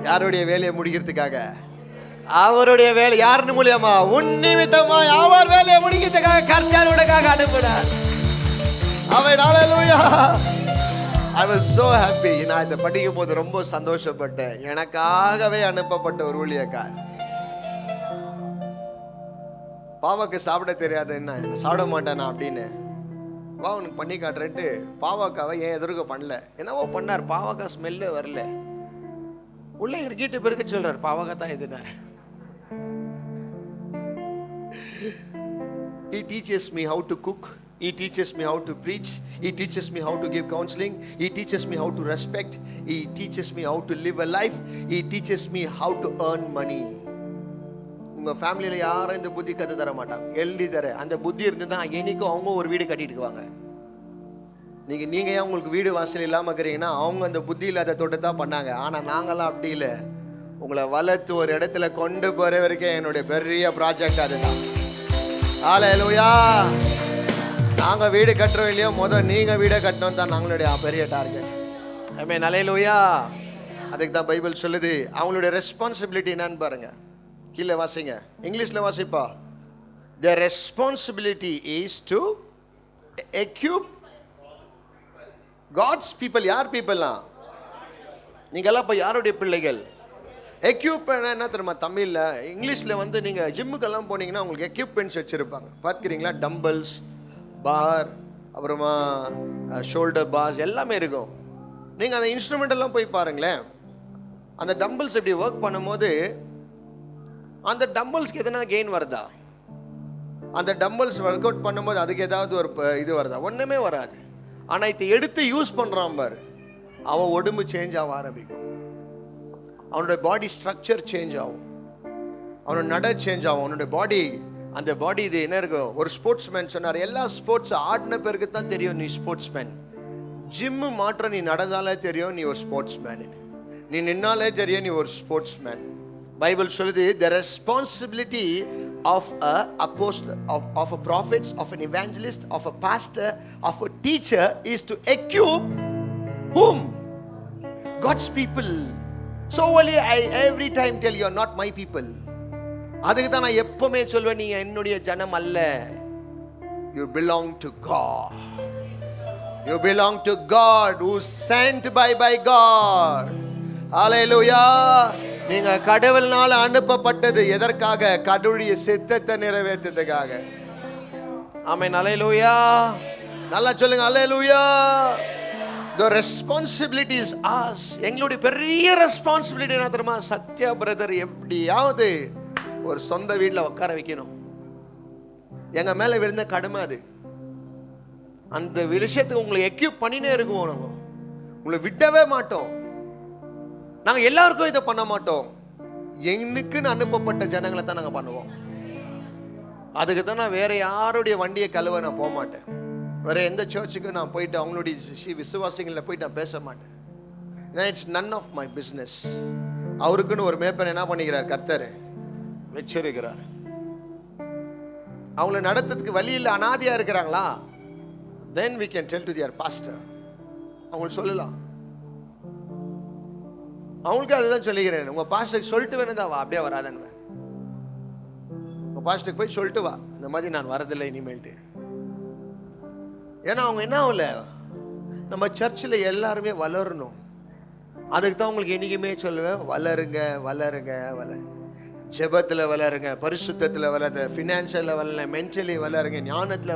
யாருடைய வேலையை முடிக்கிறதுக்காக? அவருடைய வேலை. யாருன்னு மூலியமா? உன் நிமித்தமாய் அவர் வேலையை முடிக்கிறதுக்காக கர்த்தருடையக்காக அனுப்பினார். அவன் ஹல்லேலூயா. I was so happy. நான் இதை படிக்கும் போது ரொம்ப சந்தோஷப்பட்டேன். எனக்காகவே அனுப்பப்பட்ட ஒரு ஊழியக்கார். பாவாக்கு சாப்பிட தெரியாது, என்ன சாப்பிட மாட்டானா அப்படின்னு வா உனக்கு பண்ணி காட்டுறேன்ட்டு பாவாக்காவை ஏன் எதிர்க்க பண்ணல. என்னவோ பண்ணார், பாவாக்கா ஸ்மெல்லே வரல. உள்ள இருக்கிட்டு பெருக்க சொல்றார், பாவாக்கா தான் எதுனார். He teaches me how to cook. He teaches me how to preach. He teaches me how to give counseling. He teaches me how to respect. He teaches me how to live a life. He teaches me how to earn money. உங்க ஃபேமிலியில யாரும் இந்த புத்தி கத்து தர மாட்டாங்க, எழுதி தர. அந்த புத்தி இருந்துதான் என்னைக்கும் அவங்க ஒரு வீடு கட்டிட்டுக்குவாங்க. நீங்க ஏன் உங்களுக்கு வீடு வாசல் இல்லாம இருக்கிறீங்கன்னா அவங்க அந்த புத்தி இல்லாத தொட்டத்தான் பண்ணாங்க. ஆனா நாங்களாம் அப்படி இல்லை. உங்களை வளர்த்து ஒரு இடத்துல கொண்டு போற வரைக்கும் என்னுடைய பெரிய ப்ராஜெக்ட் அதுதான். ஹல்லேலூயா. நாங்க வீடு கட்டுறோம் இல்லையோ, முதல் நீங்க வீடை கட்டணும் தான் நாங்களுடைய பெரிய டார்கெட். ஆமென். ஹல்லேலூயா. அதுக்கு தான் பைபிள் சொல்லுது அவங்களுடைய ரெஸ்பான்சிபிலிட்டி என்னன்னு பாருங்க. கீழே வாசிங்க, இங்கிலீஷ்ல வாசிப்பா. The responsibility is to equip God's people. யார் பீப்பிள்லாம்? நீங்கெல்லாம் இப்போ யாருடைய பிள்ளைகள்? எக்யூப்மெண்ட் என்ன தெரியுமா தமிழில்? இங்கிலீஷில் வந்து நீங்கள் ஜிம்முக்கெல்லாம் போனீங்கன்னா உங்களுக்கு எக்யூப்மெண்ட்ஸ் வச்சுருப்பாங்க, பார்த்துக்கிறீங்களா? டம்பிள்ஸ், பார், அப்புறமா ஷோல்டர் பார்ஸ் எல்லாமே இருக்கும். நீங்கள் அந்த இன்ஸ்ட்ருமெண்ட் எல்லாம் போய் பாருங்களேன். அந்த டம்பிள்ஸ் இப்படி ஒர்க் பண்ணும்போது அந்த டம்பிள்ஸ்க்கு எதனா கெயின் வருதா? அந்த டம்பிள்ஸ் ஒர்க் அவுட் பண்ணும்போது அதுக்கு ஏதாவது ஒரு இது வருதா? ஒன்றுமே வராது. ஆனால் இதை எடுத்து யூஸ் பண்ணுறான் பாரு, அவன் உடம்பு சேஞ்ச் ஆக ஆரம்பிக்கும். அவனோட பாடி ஸ்ட்ரக்சர் சேஞ்ச் ஆகும், அவனோட நட சேஞ்ச் ஆகும், அவனோட பாடி, அந்த பாடி இது என்ன இருக்கும்? ஒரு ஸ்போர்ட்ஸ் மேன் சொன்னார், எல்லா ஸ்போர்ட்ஸ் ஆடின பேருக்கு தான் தெரியும் நீ ஸ்போர்ட்ஸ் மேன். ஜிம்மு மாற்றம் நீ நடந்தாலே தெரியும் நீ ஒரு ஸ்போர்ட்ஸ் மேன், நீ நின்னாலே தெரியும் நீ ஒரு ஸ்போர்ட்ஸ் மேன். பைபிள் சொல்லுது the responsibility of a apostle, of a prophet, of an evangelist, of a pastor, of a teacher is to equip whom? God's people. So only I every time tell you are not my people. அதுக்கு தான் நான் எப்பவுமே சொல்வேன், நீங்க என்னுடைய ஜனம் அல்ல. You belong to God. You belong to God who sent by God. Hallelujah. நீங்க கடவுளினால் அனுப்பப்பட்டது எதற்காக? கடவுளுடைய சித்தத்தை நிறைவேற்றுறதுக்காக. ஆமென். ஹalleluya. நல்லா சொல்லுங்க ஹalleluya. The responsibility is us. எங்களுடைய பெரிய ரெஸ்பான்சிபிலிட்டி என்ன தெரியுமா? சத்யா பிரதர் எப்படியாவது ஒரு சொந்த வீட்டில் உட்கார வைக்கணும். எங்க மேல விழுந்த கடமை அது. அந்த விஷயத்துக்கு உங்களை எக்யூப் பண்ணினே இருக்குவோம். நாங்கள் உங்களை விடவே மாட்டோம். நாங்கள் எல்லாருக்கும் இதை பண்ண மாட்டோம். எங்களுக்குன்னு அனுப்பப்பட்ட ஜனங்களை தான் நாங்கள் பண்ணுவோம். அதுக்கு தான் நான் வேற யாருடைய வண்டியை கழுவ நான் போக மாட்டேன். வேற எந்த சர்ச்சுக்கு நான் போயிட்டு அவங்களுடைய விசுவாசிகளில் போயிட்டு நான் பேச மாட்டேன். ஏன்னா it's none of my business. அவருக்குன்னு ஒரு மேப்பர் என்ன பண்ணிக்கிறார்? கர்த்தர் வச்சிருக்கிறார். அவங்களை நடத்துறதுக்கு வழி இல்லை, அனாதையா இருக்கிறாங்களா? then we can tell to their pastor. அவங்களுக்கு சொல்லலாம். அவங்களுக்கு அதுதான் சொல்லிக்கிறேன். உங்க பாஸ்டருக்கு சொல்லிட்டு வேணுதா வா, அப்படியே வராதன்னு. உங்க பாஸ்டருக்கு போய் சொல்லிட்டு வா, இந்த மாதிரி நான் வரதில்லை இனிமேல்ட்டு. ஏன்னா அவங்க என்ன ஆகல, நம்ம சர்ச்சில் எல்லாருமே வளரணும். அதுக்கு தான் உங்களுக்கு என்னைக்குமே சொல்லுவேன், வளருங்க வளருங்க வளருங்க. ஜெபத்தில் வளருங்க, பரிசுத்தத்தில் வளருங்க, ஃபினான்ஷியலில் வளருங்க, மென்டலி வளருங்க, ஞானத்தில்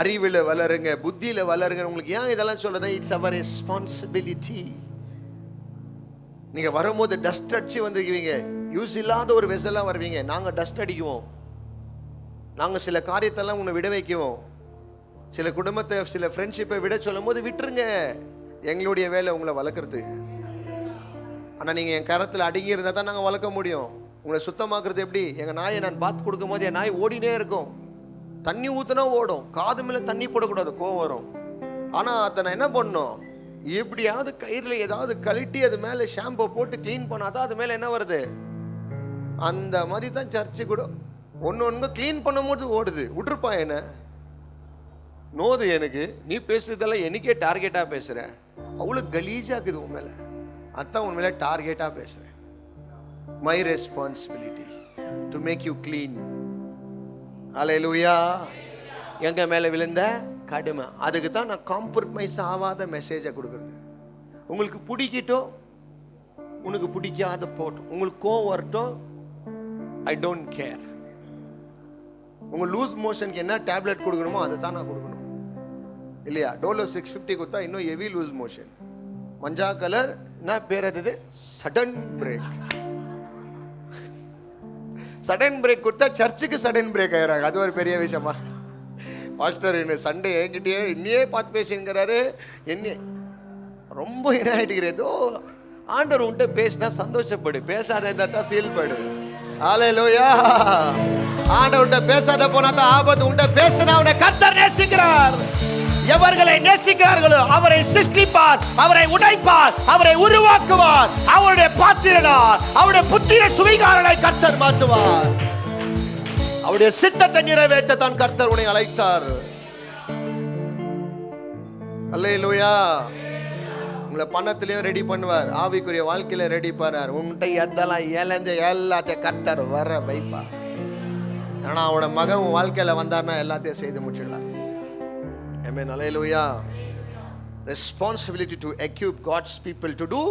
அறிவில் வளருங்க, புத்தியில் வளருங்க. உங்களுக்கு ஏன் இதெல்லாம் சொல்லுறது? It's our responsibility. நீங்கள் வரும்போது டஸ்ட் அடிச்சு வந்துக்குவீங்க. யூஸ் இல்லாத ஒரு வெசலாக வருவீங்க. நாங்கள் டஸ்ட் அடிக்குவோம். நாங்கள் சில காரியத்தெல்லாம் உன்னை விட வைக்குவோம். சில குடும்பத்தை, சில ஃப்ரெண்ட்ஷிப்பை விட சொல்லும் போது விட்டுருங்க. எங்களுடைய வேலை உங்களை வளர்க்குறது. ஆனால் நீங்கள் என் கரத்தில் அடங்கி இருந்தால் தான் நாங்கள் வளர்க்க முடியும். உங்களை சுத்தமாக்குறது எப்படி? எங்கள் நாயை நான் பார்த்து கொடுக்கும் போது என் நாய் ஓடினே இருக்கும். தண்ணி ஊற்றினா ஓடும். காது மேலே தண்ணி போடக்கூடாது, கோவம் வரும். ஆனால் அதை நான் என்ன பண்ணணும்? எப்படியாவது கயிறில் ஏதாவது கழட்டி அது மேலே ஷாம்பு போட்டு க்ளீன் பண்ணாதான் அது மேலே என்ன வருது? அந்த மாதிரி தான் சர்ச்சு கூட ஒன்று க்ளீன் பண்ணும்போது ஓடுது. விட்டுருப்பா என்ன நோது எனக்கு, நீ பேசுறதெல்லாம் எனக்கே டார்கெட்டாக பேசுகிற. அவ்வளோ கலீஜாக்குது உன் மேலே. அதான் உன் மேலே டார்கெட்டாக பேசுகிறேன். My responsibility to make you clean. Hallelujah. எங்க மேலே விழுந்த கடமை. அதுக்கு தான் நான் காம்ப்ரமைஸ் ஆகாத மெசேஜை கொடுக்குறது. உங்களுக்கு பிடிக்கட்டும், உனக்கு பிடிக்காத போட்டோம், உங்களுக்கு கோவம் வரட்டும், ஐ டோன்ட் கேர். உங்க லூஸ் மோஷனுக்கு என்ன டேப்லெட் கொடுக்கணுமோ அதை தான் நான் கொடுக்கணும், இல்லையா? டோலோ 650 கொடுத்தா இன்னும் ஹெவி லூஸ் மோஷன். மஞ்சா கலர் என்ன பேர்? அது சடன் பிரேக். சடன் பிரேக் கொடுத்தா சர்ச்சுக்கு சடன் பிரேக் ஆயிடுறாங்க. அது ஒரு பெரிய விஷயமா? பாஸ்டர் என்ன சண்டே என்கிட்டயே இன்னையே பார்த்து பேசுங்கிறாரு. என்ன ரொம்ப என்ன ஆகிட்டுக்கிறேன். ஏதோ ஆண்டவர் உன்கிட்ட பேசினா சந்தோஷப்படு, பேசாத இருந்தா தான் ஃபீல் படு. ஹல்லேலூயா. ஆண்டவர்கிட்ட பேசாத போனா தான் ஆபத்து. உன்கிட்ட பேசினா அவனை கர்த்தர் நேசிக்கிறார். எவர்களை நேசிக்கிறார்களோ அவரை சிருஷ்டிப்பார், அவரை உடைப்பார், அவரை உருவாக்குவார், அவருடைய பாத்திரனார், அவருடைய புத்திர சுவிகாரனை கர்த்தர் மாற்றுவார். அவருடைய சித்தத்தை நிறைவேற்ற தான் கர்த்தர் உன்னை அழைத்தார். அல்லேலூயா. உங்களை பணத்திலையும் ரெடி பண்ணுவார், ஆவிக்குரிய வாழ்க்கையில ரெடி பண்ணார். உன்கிட்ட எதெல்லாம் இழந்த எல்லாத்தையும் கர்த்தர் வர வைப்பார். ஆனா அவனோட மகன் உன் வாழ்க்கையில வந்தார்னா எல்லாத்தையும் செய்து முடிச்சிடலாம். Amen. Hallelujah. Responsibility to equip God's people to do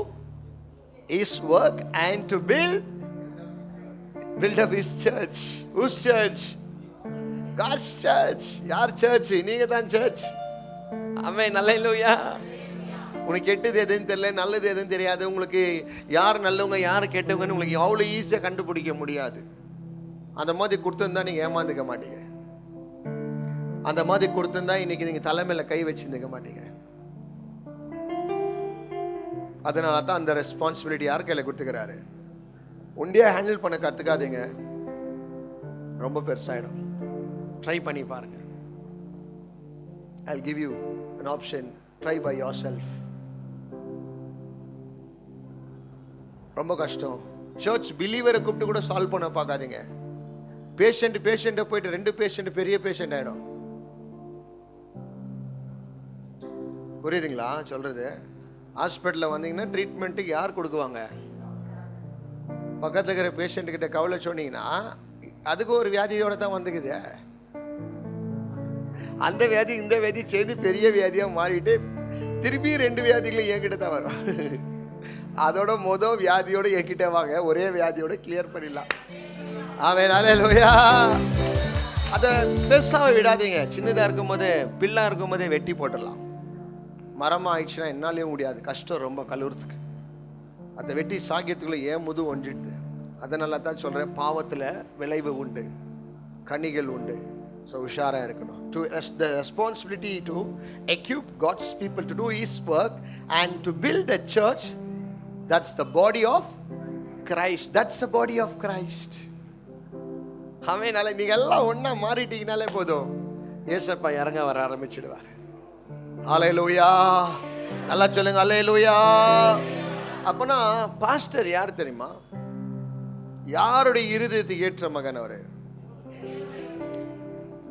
His work and to build up His church. Whose church? God's church. Your church. நீங்க தான் church. Amen. Hallelujah. உனக்கு கெட்டது எதுன்னு தெரியல, நல்லது எதுன்னு தெரியாது. உங்களுக்கு யார் நல்லவங்க யார் கெட்டவங்கன்னு உங்களுக்கு அவ்வளோ ஈஸியாக கண்டுபிடிக்க முடியாது. அந்த மாதிரி கொடுத்துருந்தா நீங்கள் ஏமாந்துக்க மாட்டீங்க. அந்த மாதிரி கொடுத்துருந்தா இன்னைக்கு நீங்கள் தலைமையில கை வச்சுருந்துக்க மாட்டீங்க. அதனால தான் அந்த ரெஸ்பான்சிபிலிட்டி யார் கையில் கொடுத்துக்கிறாரு. ஒண்டியாக ஹேண்டில் பண்ண கற்றுக்காதீங்க, ரொம்ப பெருசாயிடும். ட்ரை பண்ணி பாருங்க. I'll give you an option. Try by yourself. ரொம்ப கஷ்டம். சர்ச் பிலீவரை கூப்பிட்டு கூட சால்வ் பண்ண பார்க்காதீங்க. பேஷண்ட்டை போயிட்டு 2 பேஷண்ட் பெரிய பேஷண்ட் ஆயிடும். புரியுதுங்களா சொல்றது? ஹாஸ்பிட்டலில் வந்தீங்கன்னா ட்ரீட்மெண்ட்டுக்கு யார் கொடுக்குவாங்க? பக்கத்தில் இருக்கிற பேஷண்ட் கிட்ட கவலை சொன்னீங்கன்னா அதுக்கு ஒரு வியாதியோட தான் வந்துக்குது. அந்த வியாதி இந்த வியாதி சேர்ந்து பெரிய வியாதியாக மாறிட்டு திருப்பி 2 வியாதிகளும் என்கிட்ட தான் வரும். அதோட வியாதியோட என்கிட்ட வாங்க, ஒரே வியாதியோட கிளியர் பண்ணிடலாம். ஆமென், ஹல்லேலூயா. அதை பெருசாக விடாதீங்க. சின்னதாக இருக்கும்போது பிள்ளை இருக்கும்போதே வெட்டி போட்டுடலாம். மரமாக ஆயிடுச்சுன்னா என்னாலேயும் முடியாது, கஷ்டம் ரொம்ப கழுவுறதுக்கு. அதை வெட்டி சாகியத்துக்குள்ளே ஏன் ஒஞ்சிட்டு. அதனால தான் சொல்கிறேன், பாவத்தில் விளைவு உண்டு, கனிகள் உண்டு. ஸோ உஷாராக இருக்கணும். To the responsibility to equip God's people to do His work and to build the church. That's the body of Christ. That's the body of Christ. ஆமென். நீங்க எல்லாம் ஒண்ணா மாறிட்டீங்கனாலே போதும், ஏசப்பா இறங்க வர ஆரம்பிச்சிடுவார். ஹல்லேலூயா. நல்லா சொல்லுங்க, ஹல்லேலூயா. அப்பனா பாஸ்டர் யார் தெரியுமா? யாருடைய இருதயத்துக்கு ஏற்ற மகன் அவரு?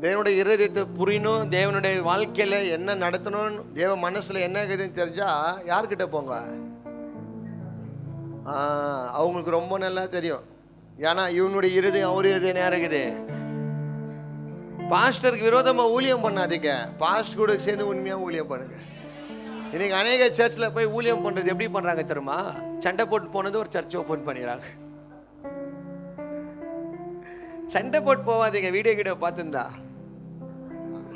தேவனுடைய இருதயத்தை புரியணும், தேவனுடைய வாழ்க்கையில என்ன நடத்தணும், தேவ மனசுல என்ன இருக்குதுன்னு தெரிஞ்சா யார்கிட்ட போங்க? அவங்களுக்கு ரொம்ப நல்லா தெரியும். ஏன்னா இவனுடைய இருதயம் அவர் இருதயம் நேரம் இருக்குது. பாஸ்டருக்கு விரோதமாக ஊழியம் பண்ணாதீங்க, பாஸ்டர் கூட சேர்ந்து உண்மையாக ஊழியம் பண்ணுங்க. இன்னைக்கு அநேக சர்ச்சில் போய் ஊழியம் பண்ணுறது எப்படி பண்ணுறாங்க தெரியுமா? சண்டை போட்டு போனது ஒரு சர்ச் ஓப்பன் பண்ணிடுறாங்க. சண்டை போட்டு போவாதீங்க, வீடியோ பார்த்துருந்தா.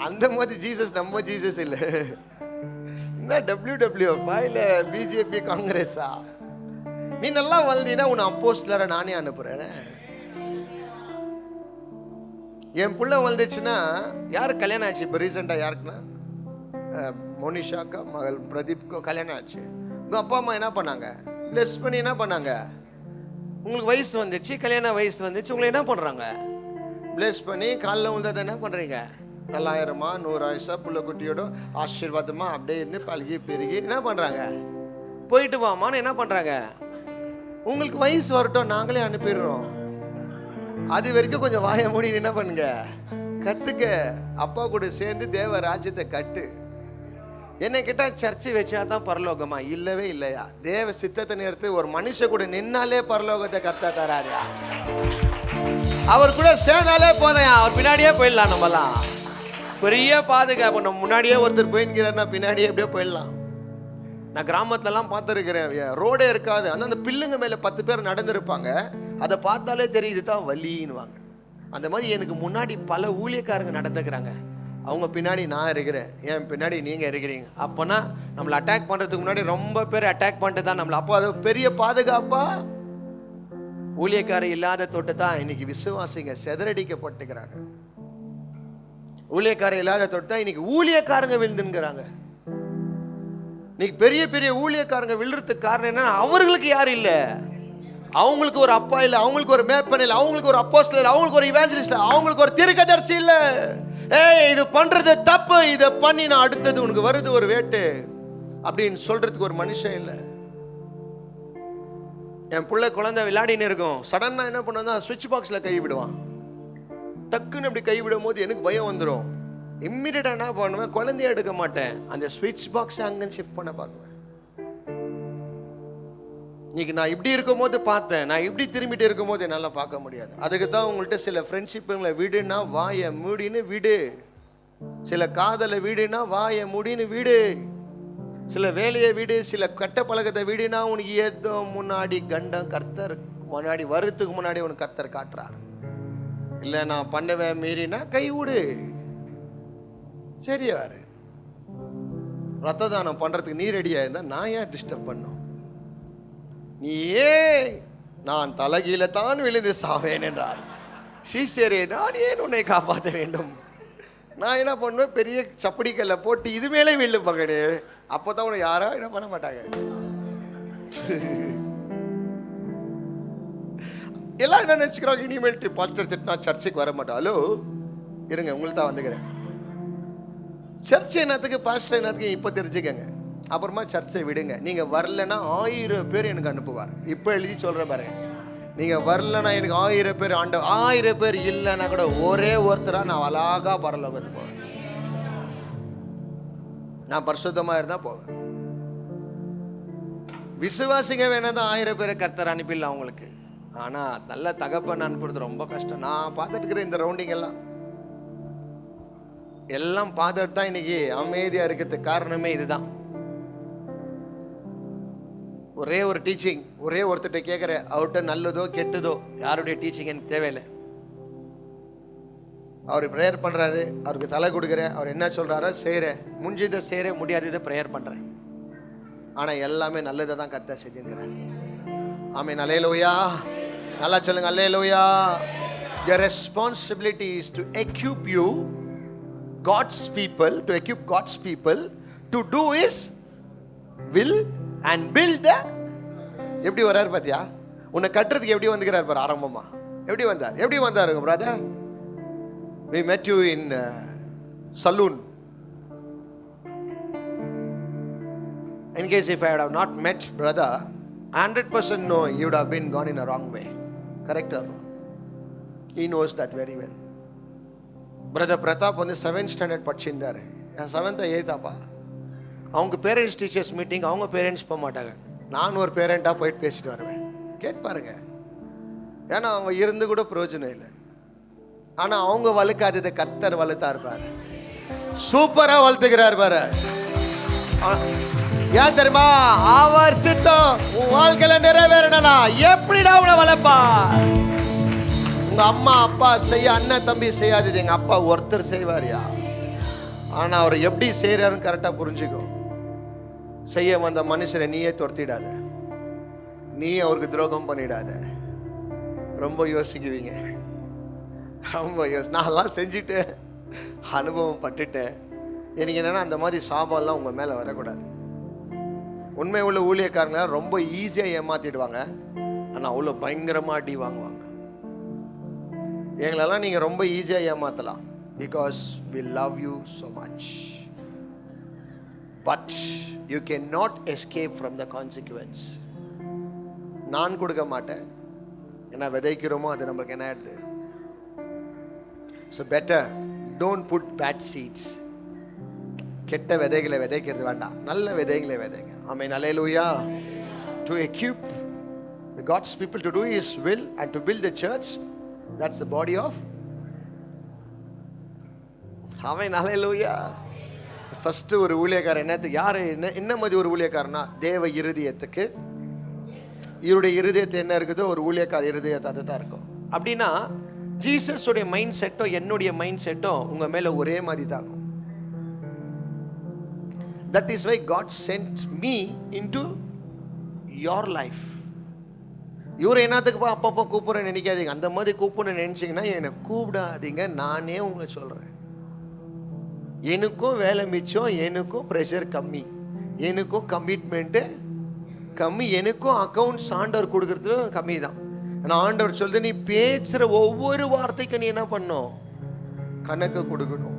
அந்த மாதிரி ஜீசஸ் நம்ம ஜீசஸ் இல்லை. என்ன WWF இல்லை பிஜேபி காங்கிரஸா? நீ நல்லா வளர்ந்தீங்கன்னா உன்னை அப்போஸ்தலரை நானே அனுப்புறேன். என் பிள்ளை வளர்ந்துச்சுன்னா யாரு கல்யாணம் ஆச்சு? இப்போ ரீசெண்டாக யாருக்குன்னா மோனிஷாக்கா மகள் பிரதீப்கோ கல்யாணம் ஆச்சு. உங்கள் அப்பா அம்மா என்ன பண்ணாங்க? பிளஸ் பண்ணி என்ன பண்ணாங்க? உங்களுக்கு வயசு வந்துச்சு, கல்யாண வயசு வந்துச்சு, உங்களை என்ன பண்ணுறாங்க? பிளஸ் பண்ணி காலைல வந்ததை என்ன பண்ணுறீங்க? 9,000 100 ஆயிஷா புள்ள குட்டியோட ஆசீர்வாதமா அப்படியே இருந்து பழகி பெருகி என்ன பண்ணுறாங்க? போயிட்டு வாமான்னு என்ன பண்ணுறாங்க? உங்களுக்கு வயசு வரட்டும், நாங்களே அனுப்பிடுறோம். அது வரைக்கும் கொஞ்சம் வாய மூடி என்ன பண்ணுங்க, கற்றுக்க. அப்பா கூட சேர்ந்து தேவ ராஜ்யத்தை கட்டு. என்ன கேட்டால் சர்ச்சை வச்சா தான் பரலோகமா? இல்லவே இல்லையா. தேவ சித்தத்தை நேரத்து ஒரு மனுஷ கூட நின்னாலே பரலோகத்தை கர்த்தா தராரியா. அவர் கூட சேர்ந்தாலே போதையா, அவர் பின்னாடியே போயிடலாம். நம்மலாம் பெரிய பாதுகாப்பு. நம்ம முன்னாடியே ஒருத்தர் போயின்கிறாருன்னா பின்னாடியே எப்படியோ போயிடலாம். நான் கிராமத்துலலாம் பார்த்துருக்கிறேன், ரோடே இருக்காது. ஆனால் அந்த பில்லுங்க மேலே 10 பேர் நடந்துருப்பாங்க. அதை பார்த்தாலே தெரியுது தான் வலின்னுவாங்க. அந்த மாதிரி எனக்கு முன்னாடி பல ஊழியக்காரங்க நடந்துக்கிறாங்க. அவங்க பின்னாடி நான் இருக்கிறேன், என் பின்னாடி நீங்கள் இருக்கிறீங்க. அப்போனா நம்மளை அட்டாக் பண்ணுறதுக்கு முன்னாடி ரொம்ப பேர் அட்டாக் பண்ணிட்டு தான் நம்மளை. அப்போ அது பெரிய பாதுகாப்பா? ஊழியக்காரர் இல்லாத தொட்டு தான் இன்னைக்கு விசுவாசிங்க செதறடிக்கப்பட்டுக்கிறாங்க. ஊழியக்காரர் இல்லாத தொட்டு தான் இன்னைக்கு ஊழியக்காரங்க விழுந்துங்கிறாங்க. இன்னைக்கு பெரிய பெரிய ஊழியக்காரங்க விழுறதுக்கு காரணம் என்ன? அவர்களுக்கு யாரும் இல்லை, அவங்களுக்கு ஒரு அப்பா இல்லை, அவங்களுக்கு ஒரு மேப்பன் இல்லை, அவங்களுக்கு ஒரு அப்போஸ்தலர், அவங்களுக்கு ஒரு இவாஞ்சலிஸ்ட், அவங்களுக்கு ஒரு தீர்க்கதரிசி இல்லை. ஏய், இது பண்றது தப்பு, இதை பண்ணி நான் அடுத்தது உனக்கு வருது ஒரு வேட்டு அப்படின்னு சொல்றதுக்கு ஒரு மனுஷன் இல்லை. என் பிள்ளை குழந்தை விளையாடின்னு இருக்கும், சடனா என்ன பண்ணா சுவிட்ச் பாக்ஸ்ல கை விடுவான். டக்குன்னு அப்படி கை விடும் போது எனக்கு பயம் வந்துடும். இம்மிடியட்டா என்ன பண்ணுவேன், குழந்தைய எடுக்க மாட்டேன், அந்த சுவிட்ச் பாக்ஸ் அங்கே ஷிஃப்ட் பண்ண பார்க்குவேன். இன்னைக்கு நான் இப்படி இருக்கும் போது பார்த்தேன், நான் இப்படி திரும்பிட்டு இருக்கும் போது என்னால் பார்க்க முடியாது. அதுக்கு தான் உங்கள்கிட்ட சில ஃப்ரெண்ட்ஷிப்புங்களை விடுனா வாயை மூடின்னு விடு, சில காதலை விடுனா வாயை மூடின்னு விடு, சில வேலையை விடு, சில கட்ட பழக்கத்தை விடுனா உனக்கு ஏதோ முன்னாடி கண்டம் கர்த்தர் முன்னாடி வருத்துக்கு முன்னாடி உனக்கு கர்த்தர் காட்டுறார். இல்லை நான் பண்ணுவேன் மீறினா கை விடு, சரியாரு. ரத்த தானம் பண்றதுக்கு நீ ரெடியா இருந்தா நான் ஏன் டிஸ்டர்ப் பண்ணும்? நீயே நான் தலகீழ தான் விழுந்து சாவேன் என்றார். சீசரே, நான் ஏன் உன்னை காப்பாற்ற வேண்டும்? நான் என்ன பண்ணுவேன், பெரிய சப்படிக்கல்ல போட்டு இது மேலே வில்லு மகனே, அப்போதான் உன்னை யாரும் என்ன பண்ண மாட்டாங்க. எல்லாம் என்ன நினைச்சுக்கிறாங்க, இனிமேல் பாஸ்டர் திட்டினா சர்ச்சுக்கு வர மாட்டோம். ஹலோ இருங்க, உங்களுக்கு தான் வந்துக்கிறேன். சர்ச்சை என்னத்துக்கு, பாஸ்டர் என்னத்துக்கு இப்போ தெரிஞ்சுக்கங்க. அப்புறமா சர்ச்சை விடுங்க. நீங்க வரலன்னா 1000 பேர் எனக்கு அனுப்புவார். இப்போ எழுதி சொல்ற பாருங்க, நீங்க வரலன்னா எனக்கு 1000 பேர் ஆண்டவர், 1000 பேர் இல்லைன்னா கூட ஒரே ஒருத்தரா நான் அழகா பரலோகத்துக்கு போவேன். நான் பரிசுத்தமா இருந்தா போவேன். விசுவாசிங்க வேணாதான் 1000 பேரை கர்த்தர் அனுப்பிடலாம் உங்களுக்கு. ஆனா நல்ல தகப்பன் அனுப்புறது ரொம்ப கஷ்டம். நான் பார்த்துட்டு இருக்கிற இந்த ரவுண்டிங் எல்லாம் பார்த்துட்டு தான் இன்னைக்கு அமைதியா இருக்கிறதுக்கு காரணமே இதுதான். ஒரே ஒரு டீச்சிங், ஒரே ஒருத்தர்கிட்ட கேட்குற, அவர்கிட்ட நல்லதோ கெட்டதோ யாருடைய டீச்சிங் எனக்கு தேவையில்லை. அவர் ப்ரேயர் பண்ணுறாரு, அவருக்கு தலை கொடுக்குறேன், அவர் என்ன சொல்கிறாரோ செய்கிறேன், முடிஞ்சதை செய்கிறேன், முடியாததை ப்ரேயர் பண்ணுறேன். ஆனால் எல்லாமே நல்லதை தான் கர்த்தர் செஞ்சுருக்கிறார். ஆமென், அல்லேலூயா. நல்லா சொல்லுங்க, அல்லேலூயா. The responsibility is to equip you, God's people, to equip God's people to do His will and build the. எப்படி வர்றாரு பாத்தியா? உன்னை கட்டுறதுக்கு எப்படி வந்துக்கிறார் பாரு. ஆரம்பமா எப்படி வந்தாருங்க brother? We met you in saloon. In case if I had not met brother, 100% no, you would have been gone in a wrong way. Correct or no? He knows that very well. Brother Pratap வந்து 7th standard படிச்சிருந்தாரு. 7th 8th அப்பா. அவங்க பேரண்ட்ஸ் டீச்சர்ஸ் மீட்டிங், அவங்க பேரண்ட்ஸ் போக மாட்டாங்க. நான் ஒரு பேரண்டாக போயிட்டு பேசிட்டு வருவேன். கேட்பாருங்க. ஏன்னா அவங்க இருந்து கூட பிரயோஜனம் இல்லை. ஆனால் அவங்க வளர்க்காததை கர்த்தர் வளர்த்தா இருப்பார். சூப்பராக வளர்த்துக்கிறார் பாரு. ஏன் தெரியுமா? அவர் சித்தம் உன் வாழ்க்கையில நிறைவேறனா எப்படிடா உன வளர்ப்பா? உங்க அம்மா அப்பா செய்ய, அண்ணன் தம்பி செய்யாதது எங்க அப்பா ஒருத்தர் செய்வாரியா? ஆனா அவர் எப்படி செய்யறாருன்னு கரெக்டா புரிஞ்சுக்கோ. செய்ய வந்த மனுஷரை நீயே துரத்திடாத, நீ அவருக்கு துரோகம் பண்ணிடாத. ரொம்ப யோசிக்குவீங்க, ரொம்ப நான்லாம் செஞ்சுட்டு அனுபவம் பட்டுட்டேன். எனக்கு என்னன்னா அந்த மாதிரி சாபம்லாம் உங்க மேல வரக்கூடாது. உண்மை உள்ள ஊழியக்காரங்கள ரொம்ப ஈஸியாக ஏமாத்திடுவாங்க, ஆனால் அவ்வளோ பயங்கரமாக அடி வாங்குவாங்க. எங்களெல்லாம் நீங்கள் ரொம்ப ஈஸியாக ஏமாற்றலாம், because we love you so much. But you can not escape from the consequence. நான் கொடுக்க மாட்டேன், என்ன விதைக்கிறோமோ அது நமக்கு என்ன ஆயிடுது. So better don't put bad seeds. கெட்ட விதைகளை விதைக்கிறது வேண்டாம், நல்ல விதைகளை விதைங்க. Amen, hallelujah. To equip the God's people to do His will and to build the church, that's the body of. Amen, hallelujah. First ஒரு ஊழியக்காரர் என்னத்துக்கு, யாரு என்ன மாதிரி ஒரு ஊழியக்காரனா? தேவ இருதயத்துக்கு, இவருடைய இருதயத்தை என்ன இருக்குதோ ஒரு ஊழியக்கார இருதயத்தை அதுதான் இருக்கும். அப்படின்னா ஜீசஸுடைய மைண்ட் செட்டோ என்னுடைய மைண்ட் செட்டோ உங்க மேல ஒரே மாதிரி தான் இருக்கும். That is why God sent me into your life. இவர் என்னத்துக்கு அப்பப்போ கூப்பிடுறேன்னு நினைக்காதீங்க. அந்த மாதிரி கூப்பிடணும்னு நினைச்சீங்கன்னா என்னை கூப்பிடாதீங்க. நானே உங்களுக்கு சொல்றேன், எனக்கும் வேலை மிச்சம், எனக்கும் ப்ரெஷர் கம்மி, எனக்கும் கமிட்மெண்ட்டு கம்மி, எனக்கும் அக்கௌண்ட்ஸ் ஆண்டவர் கொடுக்கறது கம்மி தான். ஆனால் ஆண்டவர் சொல்லுது, நீ பேசுகிற ஒவ்வொரு வார்த்தைக்கும் நீ என்ன பண்ணணும்? கணக்கு கொடுக்கணும்.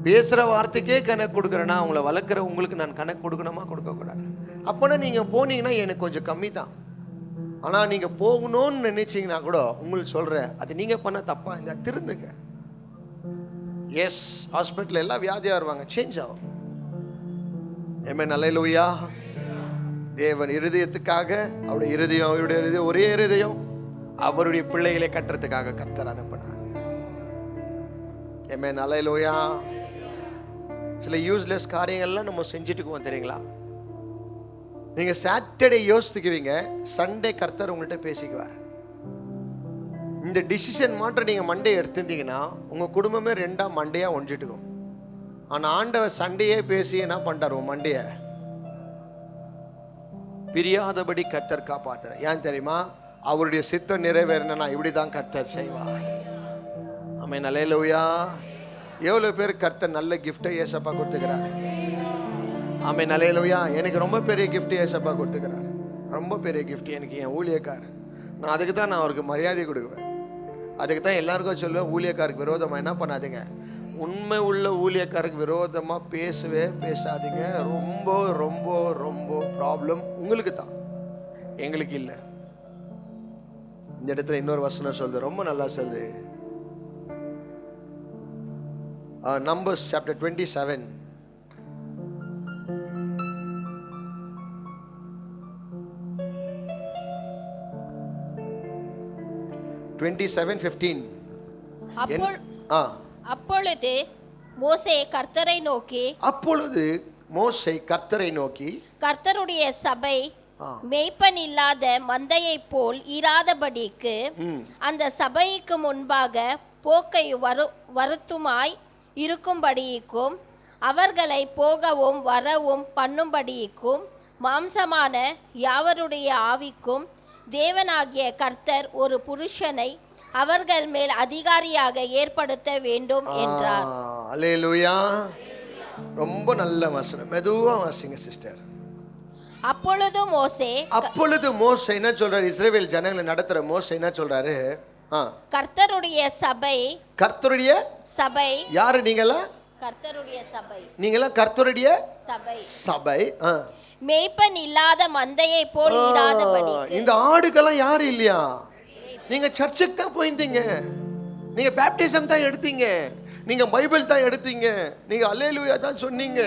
பேசுகிற வார்த்தைக்கே கணக்கு கொடுக்குறேன்னா அவங்கள வளர்க்குற உங்களுக்கு நான் கணக்கு கொடுக்கணுமா? கொடுக்கக்கூடாது. அப்போனா நீங்கள் போனீங்கன்னா எனக்கு கொஞ்சம் கம்மி தான். ஆனால் நீங்கள் போகணும்னு நினைச்சிங்கன்னா கூட உங்களுக்கு சொல்கிறேன், அது நீங்கள் பண்ண தப்பா இந்த திருந்துங்க. எஸ், ஹாஸ்பிட்டலில் எல்லாம் வியாதியாக வருவாங்க, சேஞ்ச் ஆகும். ஆமென், அல்லேலூயா. தேவன் இருதயத்துக்காக, அவருடைய இருதயம் ஒரே இருதயம், அவருடைய பிள்ளைகளை கட்டுறதுக்காக கர்த்தர் அனுப்பினார். ஆமென், அல்லேலூயா. சில யூஸ்லெஸ் காரியங்கள்லாம் நம்ம செஞ்சுட்டுக்குவோம் தெரியுங்களா? நீங்கள் சாட்டர்டே யோசித்துக்குவீங்க, சண்டே கர்த்தர் உங்கள்கிட்ட பேசிக்குவார். இந்த டிசிஷன் மாற்ற நீங்கள் மண்டே எடுத்திருந்தீங்கன்னா உங்கள் குடும்பமே ரெண்டாக மண்டையாக ஒழிஞ்சிட்டுக்கும். ஆனால் ஆண்டவர் சண்டையே பேசி என்ன பண்ணிட்டார்? உன் மண்டையை பிரியாதபடி கர்த்தர் காப்பாத்துற. ஏன் தெரியுமா? அவருடைய சித்தம் நிறைவேறனா இப்படி தான் கர்த்தர் செய்வார். ஆமென், அல்லேலூயா. எவ்வளோ பேர் கர்த்தர் நல்ல கிஃப்டை ஏசப்பா கொடுத்துக்கிறார். ஆமென், அல்லேலூயா. எனக்கு ரொம்ப பெரிய கிஃப்ட் ஏசப்பா கொடுத்துக்கிறார், ரொம்ப பெரிய கிஃப்ட் எனக்கு என் ஊழியக்கார். நான் அதுக்கு தான் நான் அவருக்கு மரியாதை கொடுக்குவேன். அதுக்கு தான் எல்லாருக்கும் சொல்லுவேன், ஊழியக்காருக்கு விரோதமாக என்ன பண்ணாதீங்க, உண்மை உள்ள ஊழியக்காருக்கு விரோதமாக பேசவே பேசாதீங்க. ரொம்ப ரொம்ப ரொம்ப ப்ராப்ளம் உங்களுக்கு தான், எங்களுக்கு இல்லை. இந்த இடத்துல இன்னொரு வசனம் சொல்லுது, ரொம்ப நல்லா சொல்லுது. Numbers chapter 27. அப்பொழுது மோசே கர்த்தரை நோக்கி, கர்த்தருடைய சபை மேய்ப்பன் இல்லாத மந்தையை போல் இராதபடிக்கு அந்த சபைக்கு முன்பாக போக்கை வருத்துமாய் இருக்கும்படிக்கும் அவர்களை போகவும் வரவும் பண்ணும்படிக்கும் மாம்சமான யாவருடைய ஆவிக்கும் தேவனாகிய கர்த்தர் ஒரு புருஷனை அவர்கள் மேல் அதிகாரியாக ஏற்படுத்த வேண்டும் என்றார். அல்லேலூயா. ரொம்ப நல்ல வசனம், மெதுவா வாசிங்க சிஸ்டர். அப்பொழுது மோசே என்ன சொல்றாரு? இஸ்ரவேல் ஜனங்களை நடத்துற மோசே என்ன சொல்றாரு? கர்த்தருடைய சபை யாரு? நீங்களா கர்த்தருடைய சபை மேய்ப்பன் இல்லாத மந்தையை போல் இராதபடி. இந்த ஆடுகள்லாம் யாரு இல்லையா? நீங்க சர்ச்சுக்கு தான் போயிருந்தீங்க, நீங்க பேப்டிசம் தான் எடுத்தீங்க, நீங்க பைபிள் தான் எடுத்தீங்க, நீங்க அல்லேலூயா தான் சொன்னீங்க,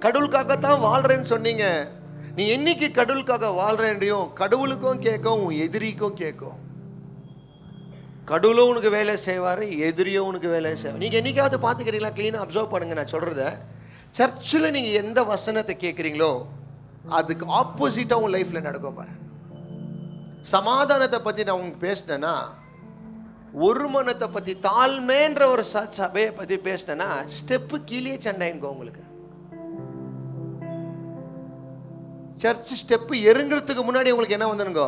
கடவுளுக்காக தான் வாழ்றேன்னு சொன்னீங்க. நீ என்னைக்கு கடவுளுக்காக வாழ்றேன்றியோ கடவுளுக்கும் கேட்கும், உன் எதிரிக்கும் கேட்கும். கடவுளும் உனக்கு வேலை செய்வார், எதிரியும் உனக்கு வேலை செய்வார். நீங்கள் என்னைக்காவது பார்த்துக்கிறீங்களா? க்ளீனாக அப்சர்வ் பண்ணுங்க. நான் சொல்கிறத சர்ச்சில் நீங்கள் எந்த வசனத்தை கேட்குறீங்களோ அதுக்கு ஆப்போசிட்டாக உங்கள் லைஃப்பில் நடக்கும் பாரு. சமாதானத்தை பற்றி நான் உங்களுக்கு பேசினேன்னா, ஒருமனத்தை பற்றி, தாழ்மைன்ற ஒரு சபையை பற்றி பேசினேன்னா ஸ்டெப்பு கீழே சண்டைங்க உங்களுக்கு. சர்ச் ஸ்டெப்பு எருங்கிறதுக்கு முன்னாடி உங்களுக்கு என்ன வந்துருங்க?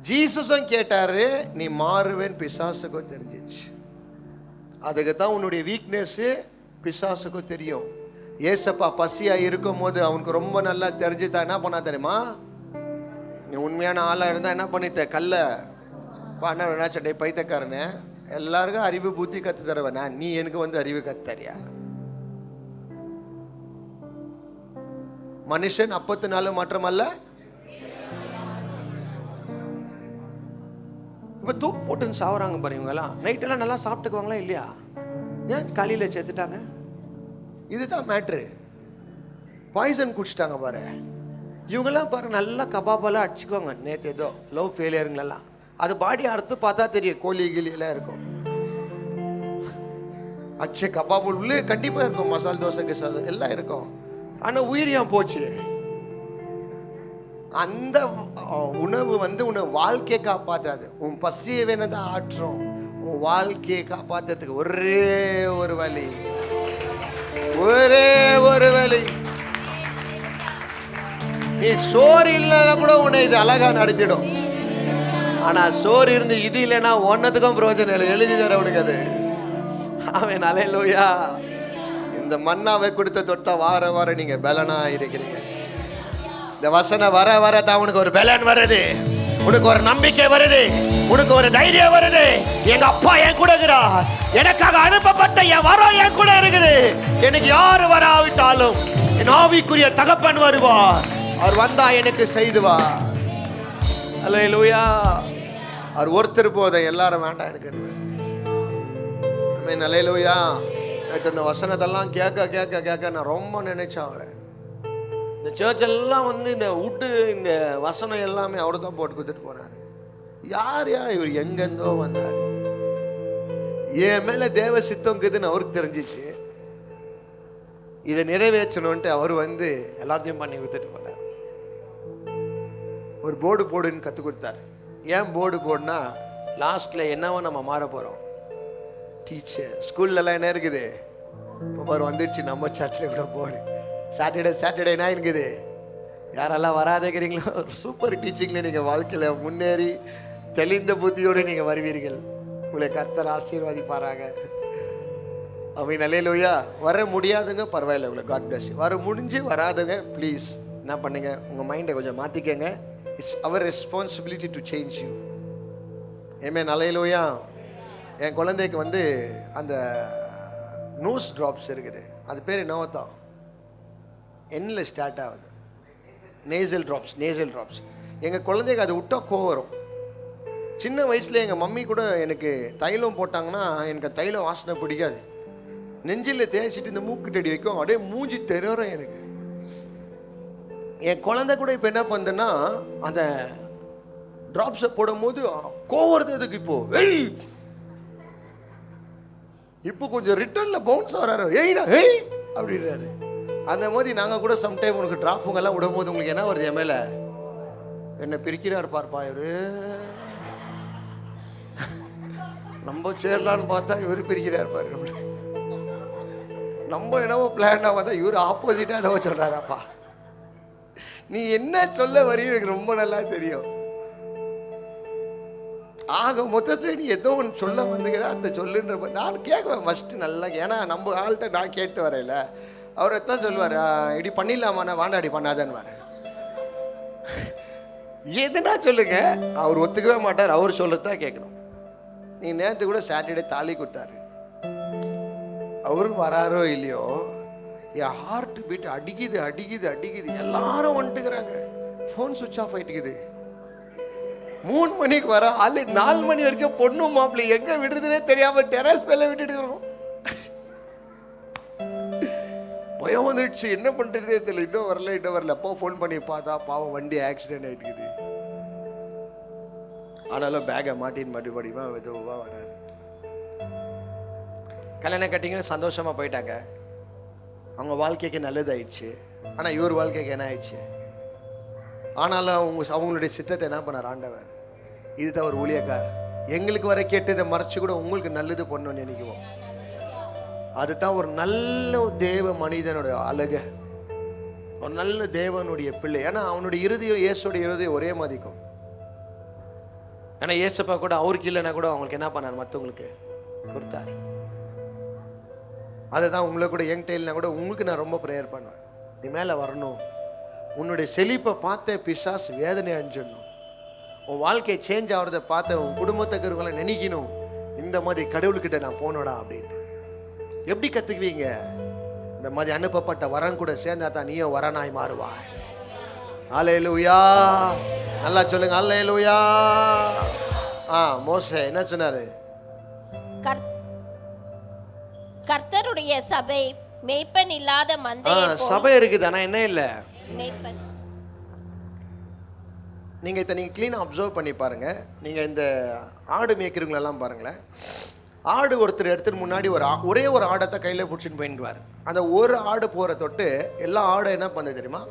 ஜீசஸும் கேட்டாரு, நீ மாறுவேன்னு பிசாசுக்கும் தெரிஞ்சிச்சு. அதுக்கு தான் உன்னுடைய வீக்னஸ்ஸு பிசாசுக்கும் தெரியும். ஏசப்பா பசியாக இருக்கும் போது அவனுக்கு ரொம்ப நல்லா தெரிஞ்சுதான் என்ன பண்ணா தெரியுமா? நீ உண்மையான ஆளாக இருந்தால் என்ன பண்ணித்த? கல்ல பண்ண சட்டை பைத்தக்காரனே, எல்லாருக்கும் அறிவு புத்தி கற்று தருவேன் நான், நீ எனக்கு வந்து அறிவு கற்று தரியா? மனுஷன் 40 மாற்றமல்ல. இப்போ தூக்கு போட்டுன்னு சாவுறாங்க பாரு இவங்கெல்லாம். நைட்டெல்லாம் நல்லா சாப்பிட்டுக்குவாங்களா இல்லையா? ஏன் காலையில் சேர்த்துட்டாங்க? இதுதான் மேட்ரு. பாய்சன் குடிச்சிட்டாங்க பாரு இவங்கெல்லாம் பாரு. நல்லா கபாபெல்லாம் அடிச்சுக்குவாங்க. நேற்று ஏதோ லவ் ஃபெயிலியருங்களெல்லாம் அது பாடி அறுத்து பார்த்தா தெரியும், கோழி கிளியெல்லாம் இருக்கும். அச்சே கபாபு உள்ளே கண்டிப்பாக இருக்கும், மசால் தோசை கிசால் எல்லாம் இருக்கும். ஆனால் உயிரியா போச்சு. அந்த உணவு வந்து உன்னை வாழ்க்கையை காப்பாற்றாது. உன் பசியை வேணதான் ஆற்றும். உன் வாழ்க்கையை காப்பாற்றுறதுக்கு ஒரே ஒரு வழி, நீ சோறு இல்லைன்னா கூட உன்னை இது அழகா நடத்திடும். ஆனா சோறு இருந்து இது இல்லைன்னா ஒன்னதுக்கும் பிரயோஜனம் இல்லை. எழுதி தர உனக்கு அது. அவன் அல்லேலூயா. இந்த மன்னாவை கொடுத்த தொட்டா வார வாரம் நீங்க பலனா இருக்கிறீங்க. இந்த வசனம் வர வர தான் உனக்கு ஒரு பலன் வருது, உனக்கு ஒரு நம்பிக்கை வருது, உனக்கு ஒரு தைரியம் வருது. எங்க அப்பா என் கூட இருக்கிறார், எனக்காக அனுப்பப்பட்ட என் வரம் என் கூட இருக்குது. எனக்கு யாரு வராவிட்டாலும் என் ஆவிக்குரிய தகப்பன் வருவார். அவர் வந்தா எனக்கு செய்துவார். அல்லேலூயா. அவர் ஒருத்தர் போதும், எல்லாரும் வேண்டாம் எனக்கு. ஆமென். அல்லேலூயா. எனக்கு இந்த வசனத்தெல்லாம் கேட்க கேட்க கேட்க நான் ரொம்ப நினைச்சேன் அவரை. இந்த சர்ச் எல்லாம் வந்து இந்த விட்டு இந்த வசனம் எல்லாமே அவரு தான் போட்டு கொடுத்துட்டு போனார். யார் இவர் எங்கெந்தோ வந்தார். என் மேல தேவ சித்தம்க்குதுன்னு அவருக்கு தெரிஞ்சிச்சு. இதை நிறைவேற்றணும்ட்டு அவர் வந்து எல்லாத்தையும் பண்ணி கொடுத்துட்டு போனார். ஒரு போர்டு போடுன்னு கற்றுக் கொடுத்தாரு. ஏன் போர்டு போடுனா, லாஸ்ட்ல என்னவோ நம்ம மாற போறோம். டீச்சர் ஸ்கூல்லலாம் என்ன இருக்குது இப்போ வந்துடுச்சு. நம்ம சர்ச்சில் கூட போடு சாட்டர்டேனா இருக்குது. யாரெல்லாம் வராதேங்கிறீங்களோ சூப்பர் டீச்சிங்கில் நீங்கள் வாழ்க்கையில் முன்னேறி தெளிந்த புத்தியோடு நீங்கள் வருவீர்கள். உங்களை கர்த்தர் ஆசீர்வதிப்பாராங்க. அவங்க அல்லேலூயா. வர முடியாதுங்க பரவாயில்ல, உங்களை காட் பிளஸ். வர முடிஞ்சு வராதுங்க ப்ளீஸ் என்ன பண்ணுங்க, உங்கள் மைண்டை கொஞ்சம் மாற்றிக்கங்க. It's our responsibility to change you. Amen. Hallelujah. என் குழந்தைக்கு வந்து அந்த நோஸ் ட்ராப்ஸ் இருக்குது. அது பேர் என்னவோ தான், எண்ணில் ஸ்டார்ட் ஆகுது. Nasal drops. எங்கள் குழந்தைக்கு அது விட்டா கோவம் வரும். சின்ன வயசுல எங்கள் மம்மி கூட எனக்கு தைலம் போட்டாங்கன்னா எனக்கு தைலம் வாசனை பிடிக்காது. நெஞ்சில் தேய்ச்சிட்டு இந்த மூக்குட்டடி வைக்கும், அப்படியே மூஞ்சி தெரியறேன் எனக்கு. என் குழந்தை கூட இப்போ என்ன பண்ணுதுன்னா அந்த ட்ராப்ஸை போடும் போது கோவறதுக்கு இப்போ கொஞ்சம் ரிட்டர்னில் பவுன்ஸ் வராரு, ஏய்டா ஏய் அப்படின்றாரு. அந்த மாதிரி நாங்கள் கூட சம்டைம் உனக்கு ட்ராப்புங்கெல்லாம் விடும்போது உங்களுக்கு என்ன வருது, என் மேலே என்ன பிரிக்கிறார் பார்ப்பா இவரு. நம்ம சேரலான்னு பார்த்தா இவரு பிரிக்கிறார் பாரு. நம்ம என்னவோ பிளான்னா பார்த்தா இவர் ஆப்போசிட்டாக ஏதோ சொல்கிறாராப்பா. நீ என்ன சொல்ல வரையும் எனக்கு ரொம்ப நல்லா தெரியும். ஆக மொத்தத்தில் நீ ஏதோ ஒன்று சொல்ல வந்துக்கிற அந்த சொல்லுன்ற நான் கேட்குவேன் ஃபஸ்ட்டு நல்லா. ஏன்னா நம்ம ஆள்கிட்ட நான் கேட்டு வரையில அவர் எத்தான் சொல்லுவார், இப்படி பண்ணிடலாமாண்ணா, வாண்டாடி பண்ணாதேன்னு. எதுனா சொல்லுங்க, அவர் ஒத்துக்கவே மாட்டார், அவர் சொல்றதான் கேட்கணும். நீ நேற்று கூட சாட்டர்டே தாலி கொடுத்தாரு, அவரு வராரோ இல்லையோ என் ஹார்ட் பீட் அடிக்குது அடிக்குது அடிக்குது. எல்லாரும் வந்துட்டுக்கிறாங்க, ஃபோன் சுவிட்ச் ஆஃப் ஆயிட்டுக்குது. 3 மணிக்கு வர ஆளு 4 மணி வரைக்கும் பொண்ணு மாப்பிள்ளை எங்க விடுறதுனே தெரியாம டெரஸ் மேல விட்டுட்டு இருக்கோம். பயம் வந்துடுச்சு, என்ன பண்றதே தெரியல. இன்னும் வரல. அப்போ ஃபோன் பண்ணி பார்த்தா பாவம் வண்டி ஆக்சிடென்ட் ஆயிட்டுக்குது. ஆனாலும் பேக்கை மாட்டின்னு மறுபடியுமா மெதுவா வராரு. கல்யாணம் கட்டிங்கன்னு சந்தோஷமா போயிட்டாங்க, அவங்க வாழ்க்கைக்கு நல்லதாயிடுச்சு. ஆனால் இவர் வாழ்க்கைக்கு என்ன ஆயிடுச்சு? ஆனாலும் அவங்களுடைய சித்தத்தை என்ன பண்ணார் ஆண்டவர்? இதுதான் ஒரு ஊழியக்காரர். எங்களுக்கு வர கேட்டதை மறைச்சு கூட உங்களுக்கு நல்லது பண்ணணும்னு நினைக்குவோம். அதுதான் ஒரு நல்ல தேவ மனிதனுடைய அழகு, ஒரு நல்ல தேவனுடைய பிள்ளை. ஏன்னா அவனுடைய இறுதியும் இயேசுடைய இறுதியும் ஒரே மாதிரிக்கும். ஏன்னா இயேசப்பா கூட அவருக்கு இல்லைன்னா கூட அவங்களுக்கு என்ன பண்ணார், மற்றவங்களுக்கு கொடுத்தாரு. அதுதான் உங்களை கூட என்கிட்ட இல்லைனா கூட உங்களுக்கு நான் ரொம்ப ப்ரேயர் பண்ணுவேன். நீ மேலே வரணும், உன்னுடைய செழிப்பை பார்த்த பிசாசு வேதனை அடைஞ்சிடணும், உன் வாழ்க்கையை சேஞ்ச் ஆகிறத பார்த்த உன் குடும்பத்துக்கிறவங்களை நினைக்கணும், இந்த மாதிரி கடவுள்கிட்ட நான் போனோடா அப்படின்ட்டு. எப்படி கற்றுக்குவீங்க? இந்த மாதிரி அனுப்பப்பட்ட வரன் கூட சேர்ந்தா தான் நீயும் வரனாய் மாறுவாய். அல்லேலூயா, நல்லா சொல்லுங்க அல்லேலூயா. மோசே என்ன சொன்னாரு? கர்த்தருடைய சபை மேய்ப்பன் இல்லாத மந்தையை போல். சபை இருக்குது, ஆனா என்ன இல்ல மேய்ப்பன். நீங்க இதை நீங்க கிளீனா அப்சர்வ் பண்ணி பாருங்க. நீங்க இந்த ஆடு மேய்க்கிறவங்க எல்லாம் பாருங்களேன். ஆடு ஒருத்தர் எடுத்துட்டு முன்னாடி ஒரே ஒரு ஆடத்தை கையில பிடிச்சின்னு போயிடுவார். அந்த ஒரு ஆடு போற தொட்டு எல்லா ஆடும் என்ன பண்ணுது தெரியுமா?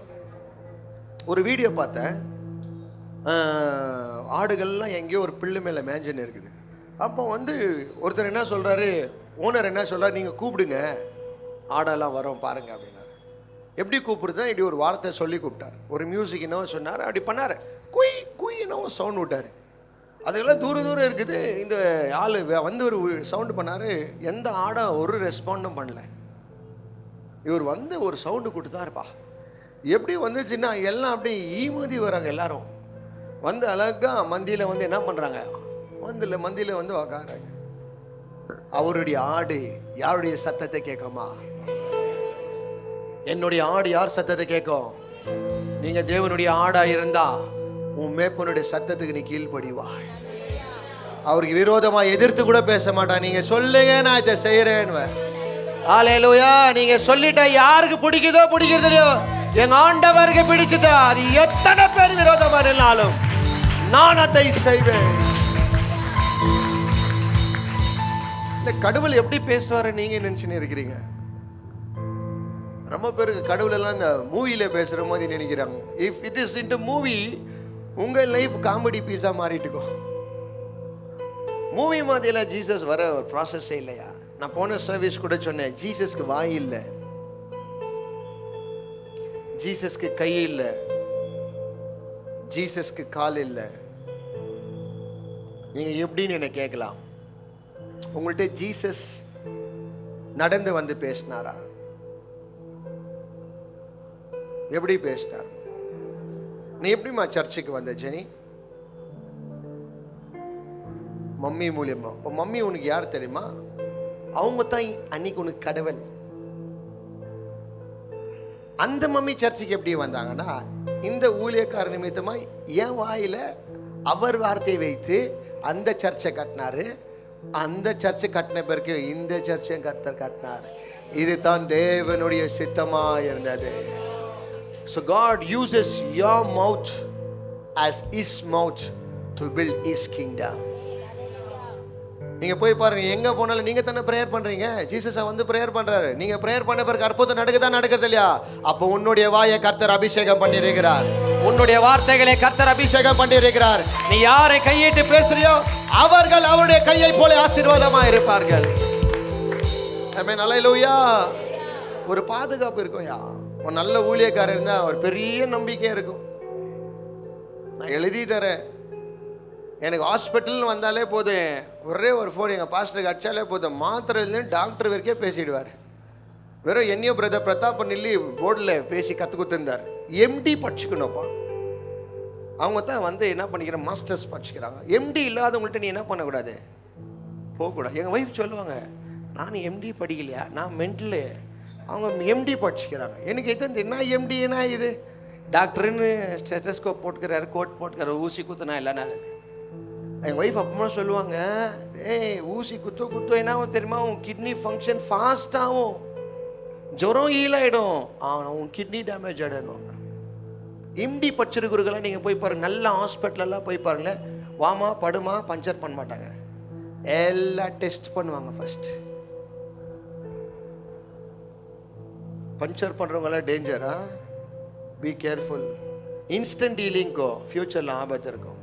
ஒரு வீடியோ பார்த்தேன், ஆடுகள்லாம் எங்கேயோ ஒரு பில்லு மேலே மேஞ்சன்னு இருக்குது. அப்போ ஒருத்தர் என்ன சொல்கிறாரு, ஓனர் என்ன சொல்கிறார், நீங்கள் கூப்பிடுங்க ஆடெல்லாம் வரும் பாருங்க அப்படின்னாரு. எப்படி கூப்பிடுதான் இப்படி ஒரு வார்த்தை சொல்லி கூப்பிட்டார். ஒரு மியூசிக் என்னவோ சொன்னார், அப்படி பண்ணார். குய் குய் என்னவோ சவுண்ட் விட்டார். அதுக்கெல்லாம் தூரம் இருக்குது. இந்த ஆள் ஒரு சவுண்டு பண்ணார். எந்த ஆடை ஒரு ரெஸ்பாண்டும் பண்ணல. இவர் ஒரு சவுண்டு கொடுத்தாருப்பா. எப்படி வந்துச்சுன்னா எல்லாம் அப்படியே ஈமதி வராங்க. எல்லாரும் அழகா மந்தியில் என்ன பண்ணுறாங்க, மந்தியில் உக்காராங்க. அவருடைய ஆடு யாருடைய சத்தத்தை கேட்குமா? என்னுடைய ஆடு யார் சத்தத்தை கேட்கும்? நீங்க தேவனுடைய ஆடா இருந்தா உன் மேப்பனுடைய சத்தத்துக்கு நீ கீழ்ப்படிவாய். அவருக்கு விரோதமா எதிர்த்து கூட பேச மாட்டான். நீங்க சொல்லுங்க, நான் இதை செய்யறேன்னு. அல்லேலூயா. நீங்க சொல்லிட்டா யாருக்கு பிடிக்குதோ பிடிக்கிறது இல்லையோ, எங்க ஆண்டவருக்கு பிடிச்சதா அது எத்தனை பேர் விரோதமா இருந்தாலும் நான் அதை செய்வேன். இந்த கடவுள் எப்படி பேசுவாரு நீங்க நினைச்சுன்னு இருக்கிறீங்க? ரொம்ப பேருக்கு கடவுள் எல்லாம் இந்த மூவில பேசுற மாதிரி நினைக்கிறாங்க. If it is in movie, உங்க லைஃப் காமெடி பீஸா மாறிட்டுக்கோ. மூவி மாதிரிலாம் ஜீசஸ் வர ஒரு ப்ராசஸே இல்லையா? நான் போன சர்வீஸ் கூட சொன்னேன், ஜீசஸ்க்கு வாய் இல்லை, ஜீசஸ்க்கு கை இல்லை, ஜீசஸ்க்கு கால் இல்லை. நீங்க எப்படின்னு என்ன கேட்கலாம். உங்கள்கிட்ட ஜீசஸ் நடந்து பேசினாரா? எப்படி பேசினார்? நீ எப்படிமா சர்ச்சுக்கு வந்த ஜெனி? மம்மி மூலியமா. இப்போ மம்மி உனக்கு யார் தெரியுமா? அவங்க தான் அன்னைக்கு உனக்கு கடவுள். அந்த மம்மி சர்ச்சுக்கு எப்படி வந்தாங்கன்னா, இந்த ஊழியக்கார நிமித்தமா என் வாயில அவர் வார்த்தையை வைத்து அந்த சர்ச்சை கட்டினாரு. அந்த சர்ச்சை கட்டின பிறகு இந்த சர்ச்சையும் கர்த்தர் கட்டினார். இதுதான் தேவனுடைய சித்தமா இருந்தது. So God uses your mouth as his mouth to build his kingdom. நீங்க போய் பாருங்க, எங்க போனாலும் நீங்க தானே பிரேயர் பண்றீங்க. ஜீசஸ் வந்து பிரேயர் பண்றாரு. நீங்க பிரேயர் பண்ண பிறகு அற்புதம் நடக்குது இல்லையா? அப்போ உன்னுடைய வாயை கர்த்தர் அபிஷேகம் பண்ணியிருக்கிறார். உன்னுடைய வார்த்தைகளை கர்த்தர் அபிஷேகம் பண்ணியிருக்கிறார். நீ யாரை கையிட்டு பேசுறியோ அவர்கள் அவருடைய கையை போல ஆசீர்வாதமா இருப்பார்கள். ஆமென். அல்லேலூயா. ஒரு பாதுகாப்பு இருக்கும். ஒரு நல்ல ஊழியக்காரர் இருந்தா ஒரு பெரிய நம்பிக்கை இருக்கும். நான் எழுதி தரேன். எனக்கு ஹாஸ்பிட்டல்னு வந்தாலே போதும், ஒரே ஒரு ஃபோன் எங்கள் பாஸ்டருக்கு அடிச்சாலே போதும், மாத்திரையிலேருந்து டாக்டர் வரைக்கும் பேசிடுவார். வெறும் என்னையோ பிரதர் பிரதாப் நில்லி போர்டில் பேசி கற்றுக் கொடுத்துருந்தார். எம்டி படிச்சுக்கணும்ப்பா. அவங்க தான் வந்து என்ன பண்ணிக்கிற மாஸ்டர்ஸ் படிச்சுக்கிறாங்க. எம்டி இல்லாதவங்கள்ட்ட நீ என்ன பண்ணக்கூடாது, போகக்கூடாது. எங்கள் ஒய்ஃப் சொல்லுவாங்க, நான் எம்டி படிக்கலையா, நான் மென்டலு. அவங்க எம்டி படிச்சுக்கிறாங்க. எனக்கு எது என்ன எம்டினா இது டாக்டருன்னு ஸ்டெத்தஸ்கோப் போட்டுக்கிறாரு, கோட் போட்டுக்கிறாரு, ஊசி குத்துனா இல்லைன்னா. எங்கள் ஒய்ஃப் அப்பமா சொல்லுவாங்க, ஏய் ஊசி குத்தோ என்ன தெரியுமா, உன் கிட்னி ஃபங்க்ஷன் ஃபாஸ்ட் ஆகும், ஜுரம் ஹீலாயிடும், உன் கிட்னி டேமேஜ் ஆகிடணும். எம்டி படிச்சிருக்கிறவர்களாம் நீங்கள் போய் பாருங்க, நல்ல ஹாஸ்பிட்டலெல்லாம் போய் பாருங்களேன், வாமா படுமா பஞ்சர் பண்ண மாட்டாங்க, எல்லாம் டெஸ்ட் பண்ணுவாங்க ஃபர்ஸ்ட். பஞ்சர் பண்ணுறவங்களாம் டேஞ்சரா, பி கேர்ஃபுல். இன்ஸ்டன்ட் ஹீலிங்கோ ஃபியூச்சரில் ஆபத்து இருக்கும்.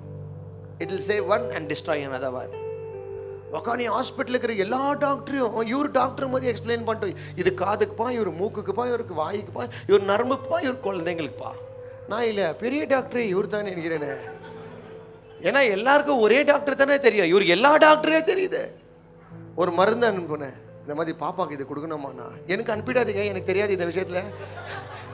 It will save one and destroy another one. உக்கானி ஹாஸ்பிட்டலுக்கு இருக்கிற எல்லா டாக்டரையும் இவர் டாக்டர் மாதிரி எக்ஸ்பிளைன் பண்ணிட்டு, இது காதுக்குப்பா, இவர் மூக்குக்குப்பா, இவருக்கு வாய்க்குப்பா, இவர் நரம்புப்பா, இவர் குழந்தைங்களுக்குப்பா. நான் இல்லை, பெரிய டாக்டர் இவர் தான் நினைக்கிறேனே. ஏன்னா எல்லாருக்கும் ஒரே டாக்டர் தானே தெரியும், இவருக்கு எல்லா டாக்டரே தெரியுது. ஒரு மருந்து அனுப்புனேன், இந்த மாதிரி பாப்பாவுக்கு இது கொடுக்கணுமாண்ணா. எனக்கு அனுப்பிடாதீங்க, எனக்கு தெரியாது இந்த விஷயத்தில்,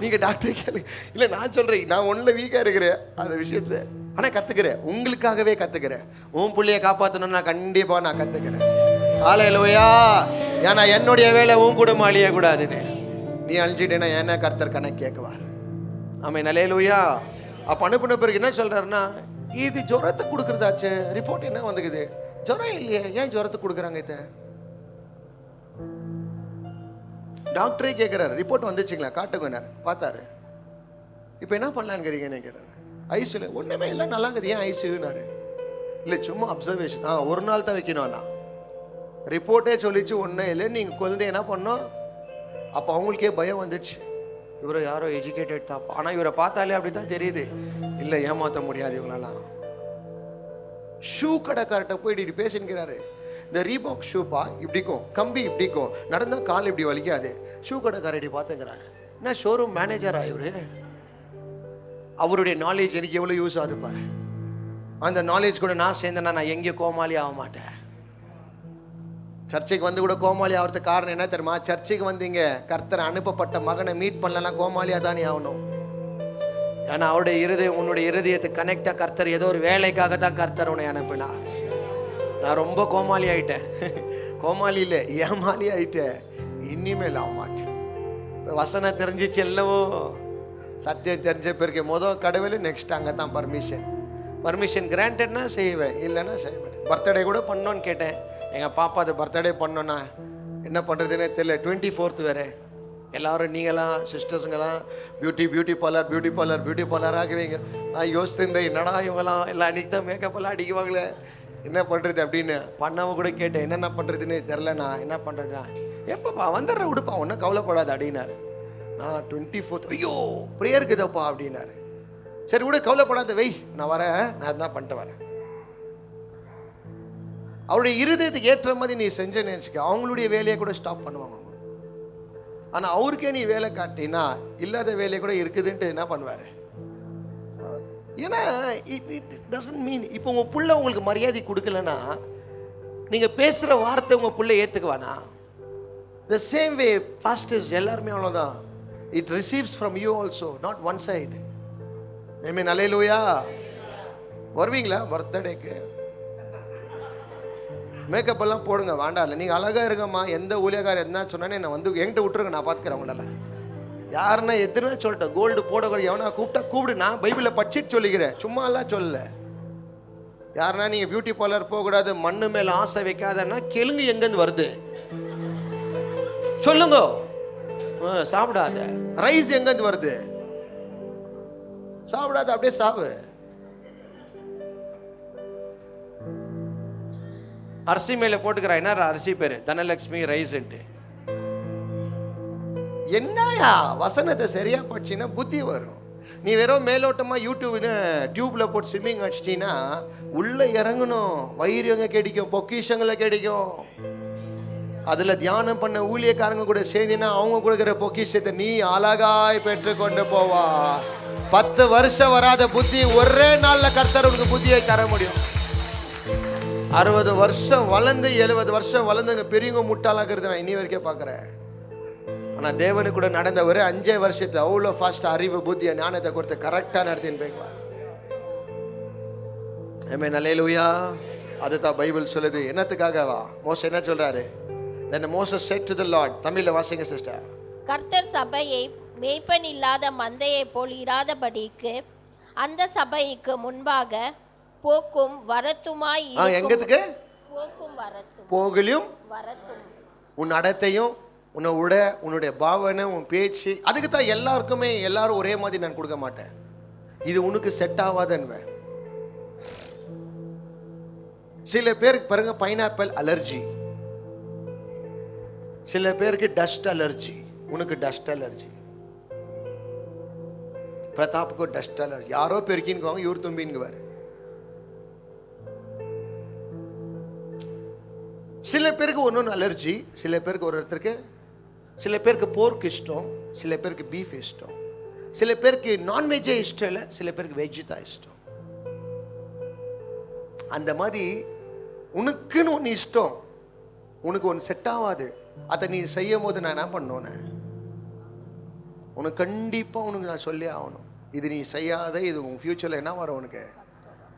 நீங்கள் டாக்டர் கேளு. இல்லை நான் சொல்கிறேன், நான் ஒன்றில் வீக்காக இருக்கிறேன் அந்த விஷயத்தில், ஆனால் கற்றுக்கிறேன், உங்களுக்காகவே கற்றுக்கிறேன். உன் பிள்ளையை காப்பாற்றணும்னு நான் கண்டிப்பாக நான் கற்றுக்கிறேன். ஹல்லேலூயா. ஏன்னா என்னுடைய வேலை உன் குடும்பம் அழியக்கூடாதுன்னு. நீ அழிஞ்சிட்டேன்னா என்ன கர்த்தர் கணக்கு கேட்குவார். ஆமாம். ஹல்லேலூயா. அப்போ அனுப்பின பிறகு என்ன சொல்கிறாருன்னா, இது ஜுரத்துக்கு கொடுக்குறதாச்சு, ரிப்போர்ட் என்ன வந்துக்குது, ஜுரம் இல்லையே, ஏன் ஜுரத்துக்கு கொடுக்குறாங்க இதை? டாக்டரே கேட்குறாரு, ரிப்போர்ட் வந்துச்சுங்களா காட்டுங்க. பார்த்தாரு. இப்போ என்ன பண்ணலான்னு கேட்டார். ஐசியூல ஒன்றுமே இல்லை, நல்லாங்குது, ஏன் ஐசியூனாரு? இல்லை சும்மா அப்சர்வேஷன். ஒரு நாள் தான் வைக்கணும்ண்ணா. ரிப்போர்ட்டே சொல்லிச்சு ஒன்றும் இல்லை, நீங்கள் குழந்தை என்ன பண்ணோம். அப்போ அவங்களுக்கே பயம் வந்துடுச்சு, இவரை யாரோ எஜுகேட்டட் தான், ஆனால் இவரை பார்த்தாலே அப்படி தான் தெரியுது. இல்லை ஏமாற்ற முடியாது இவங்களெல்லாம். ஷூ கடைக்கார்ட்ட போயிட்டு இப்படி பேசின்னுக்கிறாரு. இந்த ரீபாக் ஷூப்பா இப்படிக்கும், கம்பி இப்படிக்கும், நடந்தால் கால் இப்படி வலிக்காது. ஷூ கடைக்காரர் இப்படி பார்த்துக்கிறாங்க. என்ன ஷோரூம் மேனேஜரா இவரு? அவருடைய நாலேஜ் எனக்கு எவ்வளோ யூஸ் ஆகுது பாரு. அந்த நாலேஜ் கூட நான் சேர்ந்தேன்னா நான் எங்கேயும் கோமாளி ஆக மாட்டேன். சர்ச்சைக்கு வந்து கூட கோமாளி ஆகிறதுக்கு காரணம் என்ன தெரியுமா? சர்ச்சைக்கு வந்தீங்க, கர்த்தர் அனுப்பப்பட்ட மகனை மீட் பண்ணலன்னா கோமாளியாக தானே ஆகணும். ஏன்னா அவருடைய இருதயம் உன்னுடைய இருதயத்துக்கு கனெக்டாக கர்த்தர் ஏதோ ஒரு வேலைக்காக தான் கர்த்தர் உன்னை அனுப்பினார். நான் ரொம்ப கோமாளி ஆகிட்டேன். கோமாளி இல்லை, ஏமாளி ஆகிட்டேன். இனிமேல் ஆக மாட்டேன். வசனம் தெரிஞ்சிச்சு, எல்லவோ சத்தியம் தெரிஞ்ச பிறகு கடவுள் நெக்ஸ்ட் அங்கே தான் பர்மிஷன் கிராண்டட்னா செய்வேன், இல்லைன்னா செய்ய மாட்டேன். பர்த்டே கூட பண்ணோன்னு கேட்டேன். எங்கள் பாப்பா அது பர்த்டே பண்ணோன்னா என்ன பண்ணுறதுன்னே தெரியல. 24th வேறு. எல்லோரும் நீங்களாம் சிஸ்டர்ஸுங்களாம் பியூட்டி பார்லர் ஆகுவீங்க. நான் யோசித்திருந்தேன், என்னடா இவங்களாம் எல்லாம் அன்றைக்கி தான் மேக்கப்பெல்லாம் அடிக்குவாங்களே, என்ன பண்ணுறது அப்படின்னு. பண்ணாமல் கூட கேட்டேன், என்னென்ன பண்ணுறதுன்னு தெரிலண்ணா, என்ன பண்ணுறதுண்ணா. எப்பப்பா வந்துடுற விடுப்பா, ஒன்றும் கவலைப்படாது அப்படின்னாரு. நான் 24th ஐயோ ப்ரேயருக்கு இதப்பா அப்படின்னாரு. சரி விட கவலைப்படாத, வை நான் வரேன், நான் அதுதான் பண்ணிட்டு வரேன். அவருடைய இருதயத்துக்கு ஏற்ற மாதிரி நீ செஞ்சேன்னு நினச்சிக்க, அவங்களுடைய வேலையை கூட ஸ்டாப் பண்ணுவாங்க. ஆனால் அவருக்கே நீ வேலை காட்டினா இல்லாத வேலையை கூட இருக்குதுன்ட்டு என்ன பண்ணுவார். ஏன்னா இட் டசன்ட் மீன், இப்போ உங்கள் புள்ள உங்களுக்கு மரியாதை கொடுக்கலன்னா நீங்கள் பேசுகிற வார்த்தை உங்கள் புள்ள ஏற்றுக்குவானா? த சேம் வே பாஸ்டர்ஸ் எல்லாருமே அவ்வளோதான். It receives from you also, not one side. I mean hallelujah. வருவீங்களா பர்த்டேக்கு? மேக்கப் எல்லாம் போடுங்க, வேண்டாம் இல்லை, நீங்கள் அழகாக இருங்கம்மா. எந்த ஊழியக்காரர் என்ன சொன்னானே என்னை வந்து என்கிட்ட விட்டுருங்க, நான் பார்த்துக்கிறேன் உங்களால். யாருன்னா எதுனா சொல்லிட்டேன், கோல்டு போடக்கூடாது, எவனா கூப்பிட்டா கூப்பிடு. நான் பைபிளில் படிச்சுட்டு சொல்லிக்கிறேன், சும்மா எல்லாம் சொல்லலை. யாருன்னா நீங்க பியூட்டி பார்லர் போகக்கூடாது, மண்ணு மேல ஆசை வைக்காதன்னா கெளுங்கு எங்கேருந்து வருது சொல்லுங்க. சாப்பிடாத. ரைஸ் எங்கேருந்து வருது? சாப்பிடாத, அப்படியே சாவு. அரிசி மேல போட்டுக்கிறா, என்ன அரிசி பேரு? தனலட்சுமி ரைஸ்ன்ட்டு. என்னயா வசனத்தை சரியா படிச்சின்னா புத்தி வரும். நீ வெறும் மேலோட்டமா டியூப்ல போட்டு ஸ்விம்மிங் அடிச்சிட்டீங்கன்னா உள்ள இறங்கணும். வயிறு எங்க கிடைக்கும்? பொக்கிஷங்களை கிடைக்கும். அதுல தியானம் பண்ண ஊழியக்காரங்க கூட சேர்ந்தீங்கன்னா அவங்க கொடுக்கிற பொக்கிஷத்தை நீ அழகாய் பெற்று கொண்டு போவா. 10 வருஷம் வராத புத்தி ஒரே நாள்ல கர்த்தர் உனக்கு புத்தியை தர முடியும். 60 வருஷம் வளர்ந்து 70 வருஷம் வளர்ந்துங்க பெரியவங்க முட்டாளாக்குறது நான் இனி வரைக்கும் பார்க்குறேன். ஆனால் தேவனு கூட நடந்த ஒரு 5 வருஷத்துல அவ்வளோ ஃபாஸ்ட் அறிவு புத்தியை ஞானத்தை கொடுத்து கரெக்டாக நடத்தின்னு போய்க்குவார். ஆமென், அல்லேலூயா. அதுதான் பைபிள் சொல்லுது. என்னத்துக்காகவா? மோசே என்ன சொல்றாரு? Then Moses said to the Lord. தமிழ்ல வாசிங்க சிஸ்டர். கர்த்தர் சபையை மேய்ப்பன் இல்லாத மந்தையை போல் இராதபடிக்கு அந்த சபைக்கு முன்பாக போக்கும் வரத்துமாய் எங்கத்துக்கு? போக்கும் வரத்தும். போகலும் வரத்தும். உன் நடத்தையும் உன்னோட உன்னுடைய பாவனை உன் பேச்சு, அதுக்கு தான் எல்லாருக்குமே எல்லாரும் ஒரே மாதிரி நான் கொடுக்க மாட்டேன். இது உனக்கு செட் ஆகாதன்வேன். சில பேருக்கு பாருங்க பைனாப்பிள் அலர்ஜி, சில பேருக்கு டஸ்ட் அலர்ஜி. உனக்கு டஸ்ட் அலர்ஜி. பிரதாப்புக்கு டஸ்ட் அலர்ஜி. யாரோ பெருக்கின்னு இவர் தும்பின்குவார். சில பேருக்கு ஒன்னொன்று அலர்ஜி. சில பேருக்கு ஒருத்தருக்கு, சில பேருக்கு போர்க் இஷ்டம், சில பேருக்கு பீஃப் இஷ்டம், சில பேருக்கு நான்வெஜ்ஜே இஷ்டம் இல்லை, சில பேருக்கு வெஜ்ஜு தான் இஷ்டம். அந்த மாதிரி உனக்குன்னு ஒன்று இஷ்டம், உனக்கு ஒன்று செட் ஆகாது. அதை நீ செய்யும் போது நான் என்ன பண்ணோன்னு உனக்கு கண்டிப்பாக உனக்கு நான் சொல்லி ஆகணும். இது நீ செய்யாத, இது உன் ஃபியூச்சரில் என்ன வரும்? உனக்கு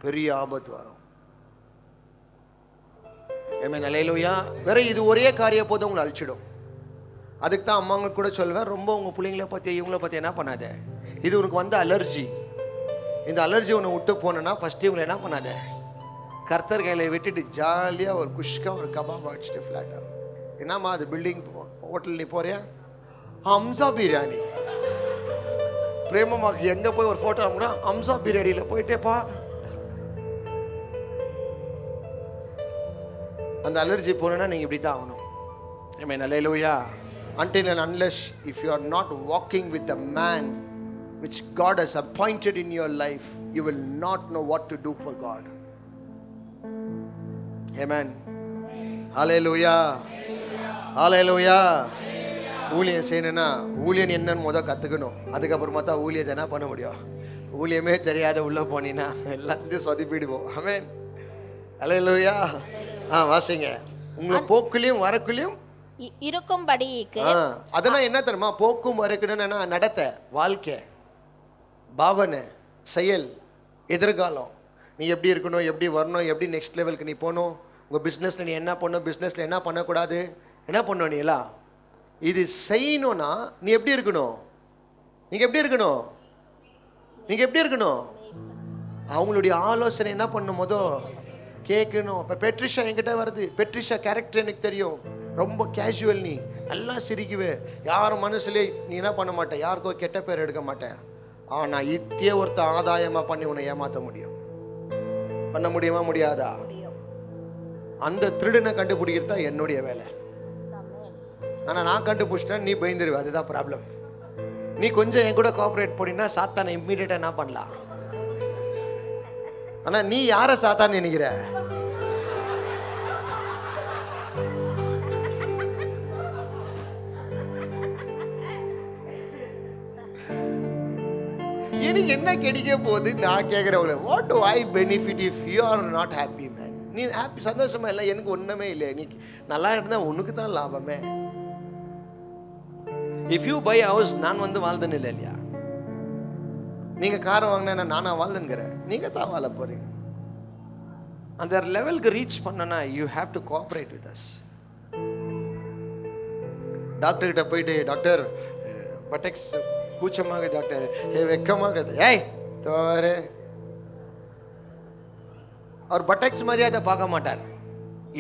பெரிய ஆபத்து வரும். ஆமென், அல்லேலூயா. வேற இது ஒரே காரியம் போது உங்களை அழிச்சிடும். அதுக்கு தான் அம்மாங்களுக்கு கூட சொல்வேன், ரொம்ப உங்கள் பிள்ளைங்கள பற்றி இவங்கள பற்றி என்ன பண்ணாத. இது உனக்கு வந்து அலர்ஜி. இந்த அலர்ஜி உன்னை விட்டு போனேன்னா ஃபஸ்ட்டு இவங்களை என்ன பண்ணாத, கர்த்தர் கையில் விட்டுட்டு ஜாலியாக ஒரு குஷ்கா ஒரு கபாப் அடிச்சுட்டு ஃப்ளாட்டாக. என்னம்மா அது பில்டிங் ஹோட்டல் நீ போறியா? ஹம்சா பிரியாணி. பிரேமமாக்கு எங்கே போய் ஒரு ஃபோட்டோ கூட ஹம்சா பிரியாணியில் போயிட்டேப்பா. அந்த அலர்ஜி போனா நீங்கள் இப்படி தான் ஆகணும். ஆமென், அல்லேலூயா. Until and unless if you are not walking with the man which God has appointed in your life, you will not know what to do for God. Amen. Hallelujah. Hallelujah. ஊழியம் செய்யணும்னா ஊழியம் என்னன்னு முதல் கற்றுக்கணும். அதுக்கப்புறமா தான் ஊழியத்தை என்ன பண்ண முடியும். ஊழியமே தெரியாத உள்ளே போனீங்கன்னா எல்லாத்தையும் சொதிப்பிடுவோம். ஆமென், அல்லேலூயா. வாசிங்க. உங்களை போக்குலையும் வரக்குலையும் இருக்கும்படிக்கு. அதெல்லாம் என்ன தெரியுமா? போக்கும் வரக்குன்னு நடத்தை, வாழ்க்கை, பாவனை, செயல், எதிர்காலம். நீ எப்படி இருக்கணும், எப்படி வரணும், எப்படி நெக்ஸ்ட் லெவலுக்கு நீ போகணும். உங்கள் பிஸ்னஸில் நீ என்ன பண்ணணும், பிஸ்னஸில் என்ன பண்ணக்கூடாது, என்ன பண்ணணும். நீ எல்லாம் இது செய்யணும்னா நீ எப்படி இருக்கணும்? நீங்கள் எப்படி இருக்கணும்? நீங்கள் எப்படி இருக்கணும்? அவங்களுடைய ஆலோசனை என்ன பண்ணும் போதோ கேட்கணும். இப்போ பெட்ரிஷா என்கிட்ட வருது. பெட்ரிஷா கேரக்டர் எனக்கு தெரியும். ரொம்ப கேஷுவல், நீ நல்லா சிரிக்குவே, யாரும் மனசுலே நீ என்ன பண்ண மாட்டேன், யாருக்கோ கெட்ட பேர் எடுக்க மாட்டேன். ஆனால் இத்திய ஒருத்த ஆதாயமாக பண்ணி உன்னை ஏமாற்ற முடியும். பண்ண முடியுமா? முடியாதா? அந்த திருடனை கண்டுபிடிக்கிறது தான் என்னுடைய வேலை. ஆனால் நான் கண்டுபிடிச்சிட்டேன், நீ பயந்துருவே. அதுதான் ப்ராப்ளம். நீ கொஞ்சம் என் கூட கோஆப்ரேட் பண்ணினா சாத்தானை இம்மீடியட்டாக என்ன பண்ணலாம். ஆனால் நீ யாரை சாத்தான்னு நினைக்கிற? எனக்கு என்ன கிடைக்க போகுது நான் கேட்குறவங்கள. What do I benefit if you are not happy man? நீ ஹாப்பி சந்தோஷமா இல்லை, எனக்கு ஒன்றுமே இல்லை. நீ நல்லா இருந்தால் உனக்கு தான் லாபமே. இஃப் யூ பை ஹவுஸ், நான் வந்து வாழ்ந்தேன்னு இல்லை இல்லையா? நீங்கள் காரை வாங்கினா நானா வாழ்ந்துங்கிறேன், நீங்கள் தான் வாழ போகிறீங்க. அந்த லெவலுக்கு ரீச் பண்ணனா you have to cooperate with us. டாக்டர்கிட்ட போயிட்டு, டாக்டர் பட்டெக்ஸ் கூச்சமாக, டாக்டர் வெக்கமாக, ஏய் தோறு அவர் பட்டக்ஸ் மாதிரி அதை பார்க்க மாட்டார்.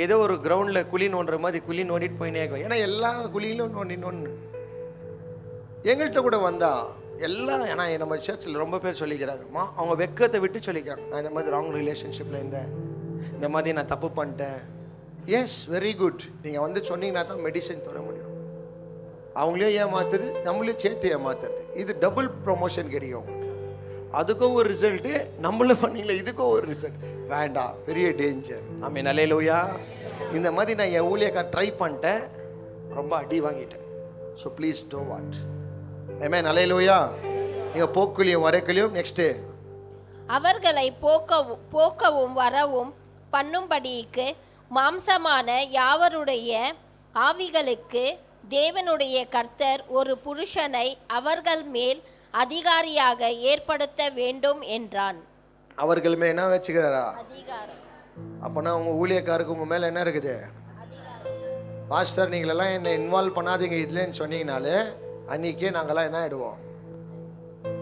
ஏதோ ஒரு கிரவுண்டில் குழி நோண்டுற மாதிரி குழி நோண்டிட்டு போயினே இருக்கும். ஏன்னா எல்லா குழியிலும் நோண்டு எங்கள்கிட்ட கூட வந்தா எல்லாம், ஏன்னா நம்ம சர்ச்சில் ரொம்ப பேர் சொல்லிக்கிறாங்கம்மா, அவங்க வெக்கத்தை விட்டு சொல்லிக்கிறாங்க, நான் இந்த மாதிரி ராங் ரிலேஷன்ஷிப்பில் இருந்தேன், இந்த மாதிரி நான் தப்பு பண்ணிட்டேன். Yes, very good. நீங்கள் வந்து சொன்னீங்கன்னா தான் மெடிசன் தர முடியும். அவங்களையும் ஏமாத்துறது, நம்மளையும் சேர்த்து ஏமாத்துறது, இது டபுள் ப்ரொமோஷன் கிடைக்கும் உங்களுக்கு. அதுக்கும் ஒரு ரிசல்ட்டு, நம்மளும் பண்ணீங்களே இதுக்கும் ஒரு ரிசல்ட். வேண்டாம், பெரிய டேஞ்சர். ஆமென், அல்லேலூயா. இந்த மாதிரி நான் என் ஊழியக்கார் ட்ரை பண்ணிட்டேன், ரொம்ப அடி வாங்கிட்டேன். So please do what. Amen, hallelujah. நீங்கள் போக்குலையும் வரக்குலையும் நெக்ஸ்ட்டு அவர்களை போக்கவும் வரவும் பண்ணும்படிக்கு மாம்சமான யாவருடைய ஆவிகளுக்கு தேவனுடைய கர்த்தர் ஒரு புருஷனை அவர்கள் மேல் அதிகாரியாக ஏற்படுத்த வேண்டும் என்றான். அவர்கள் மேல் என்ன வச்சுக்கிறாரா? அதிகாரம். அப்போனா உங்கள் ஊழியக்காருக்கு உங்கள் மேலே என்ன இருக்குது? பாஸ்டர் நீங்களெல்லாம் என்னை இன்வால்வ் பண்ணாதீங்க இதுலன்னு சொன்னீங்கனாலே அன்றைக்கே நாங்கள்லாம் என்ன ஆகிடுவோம்.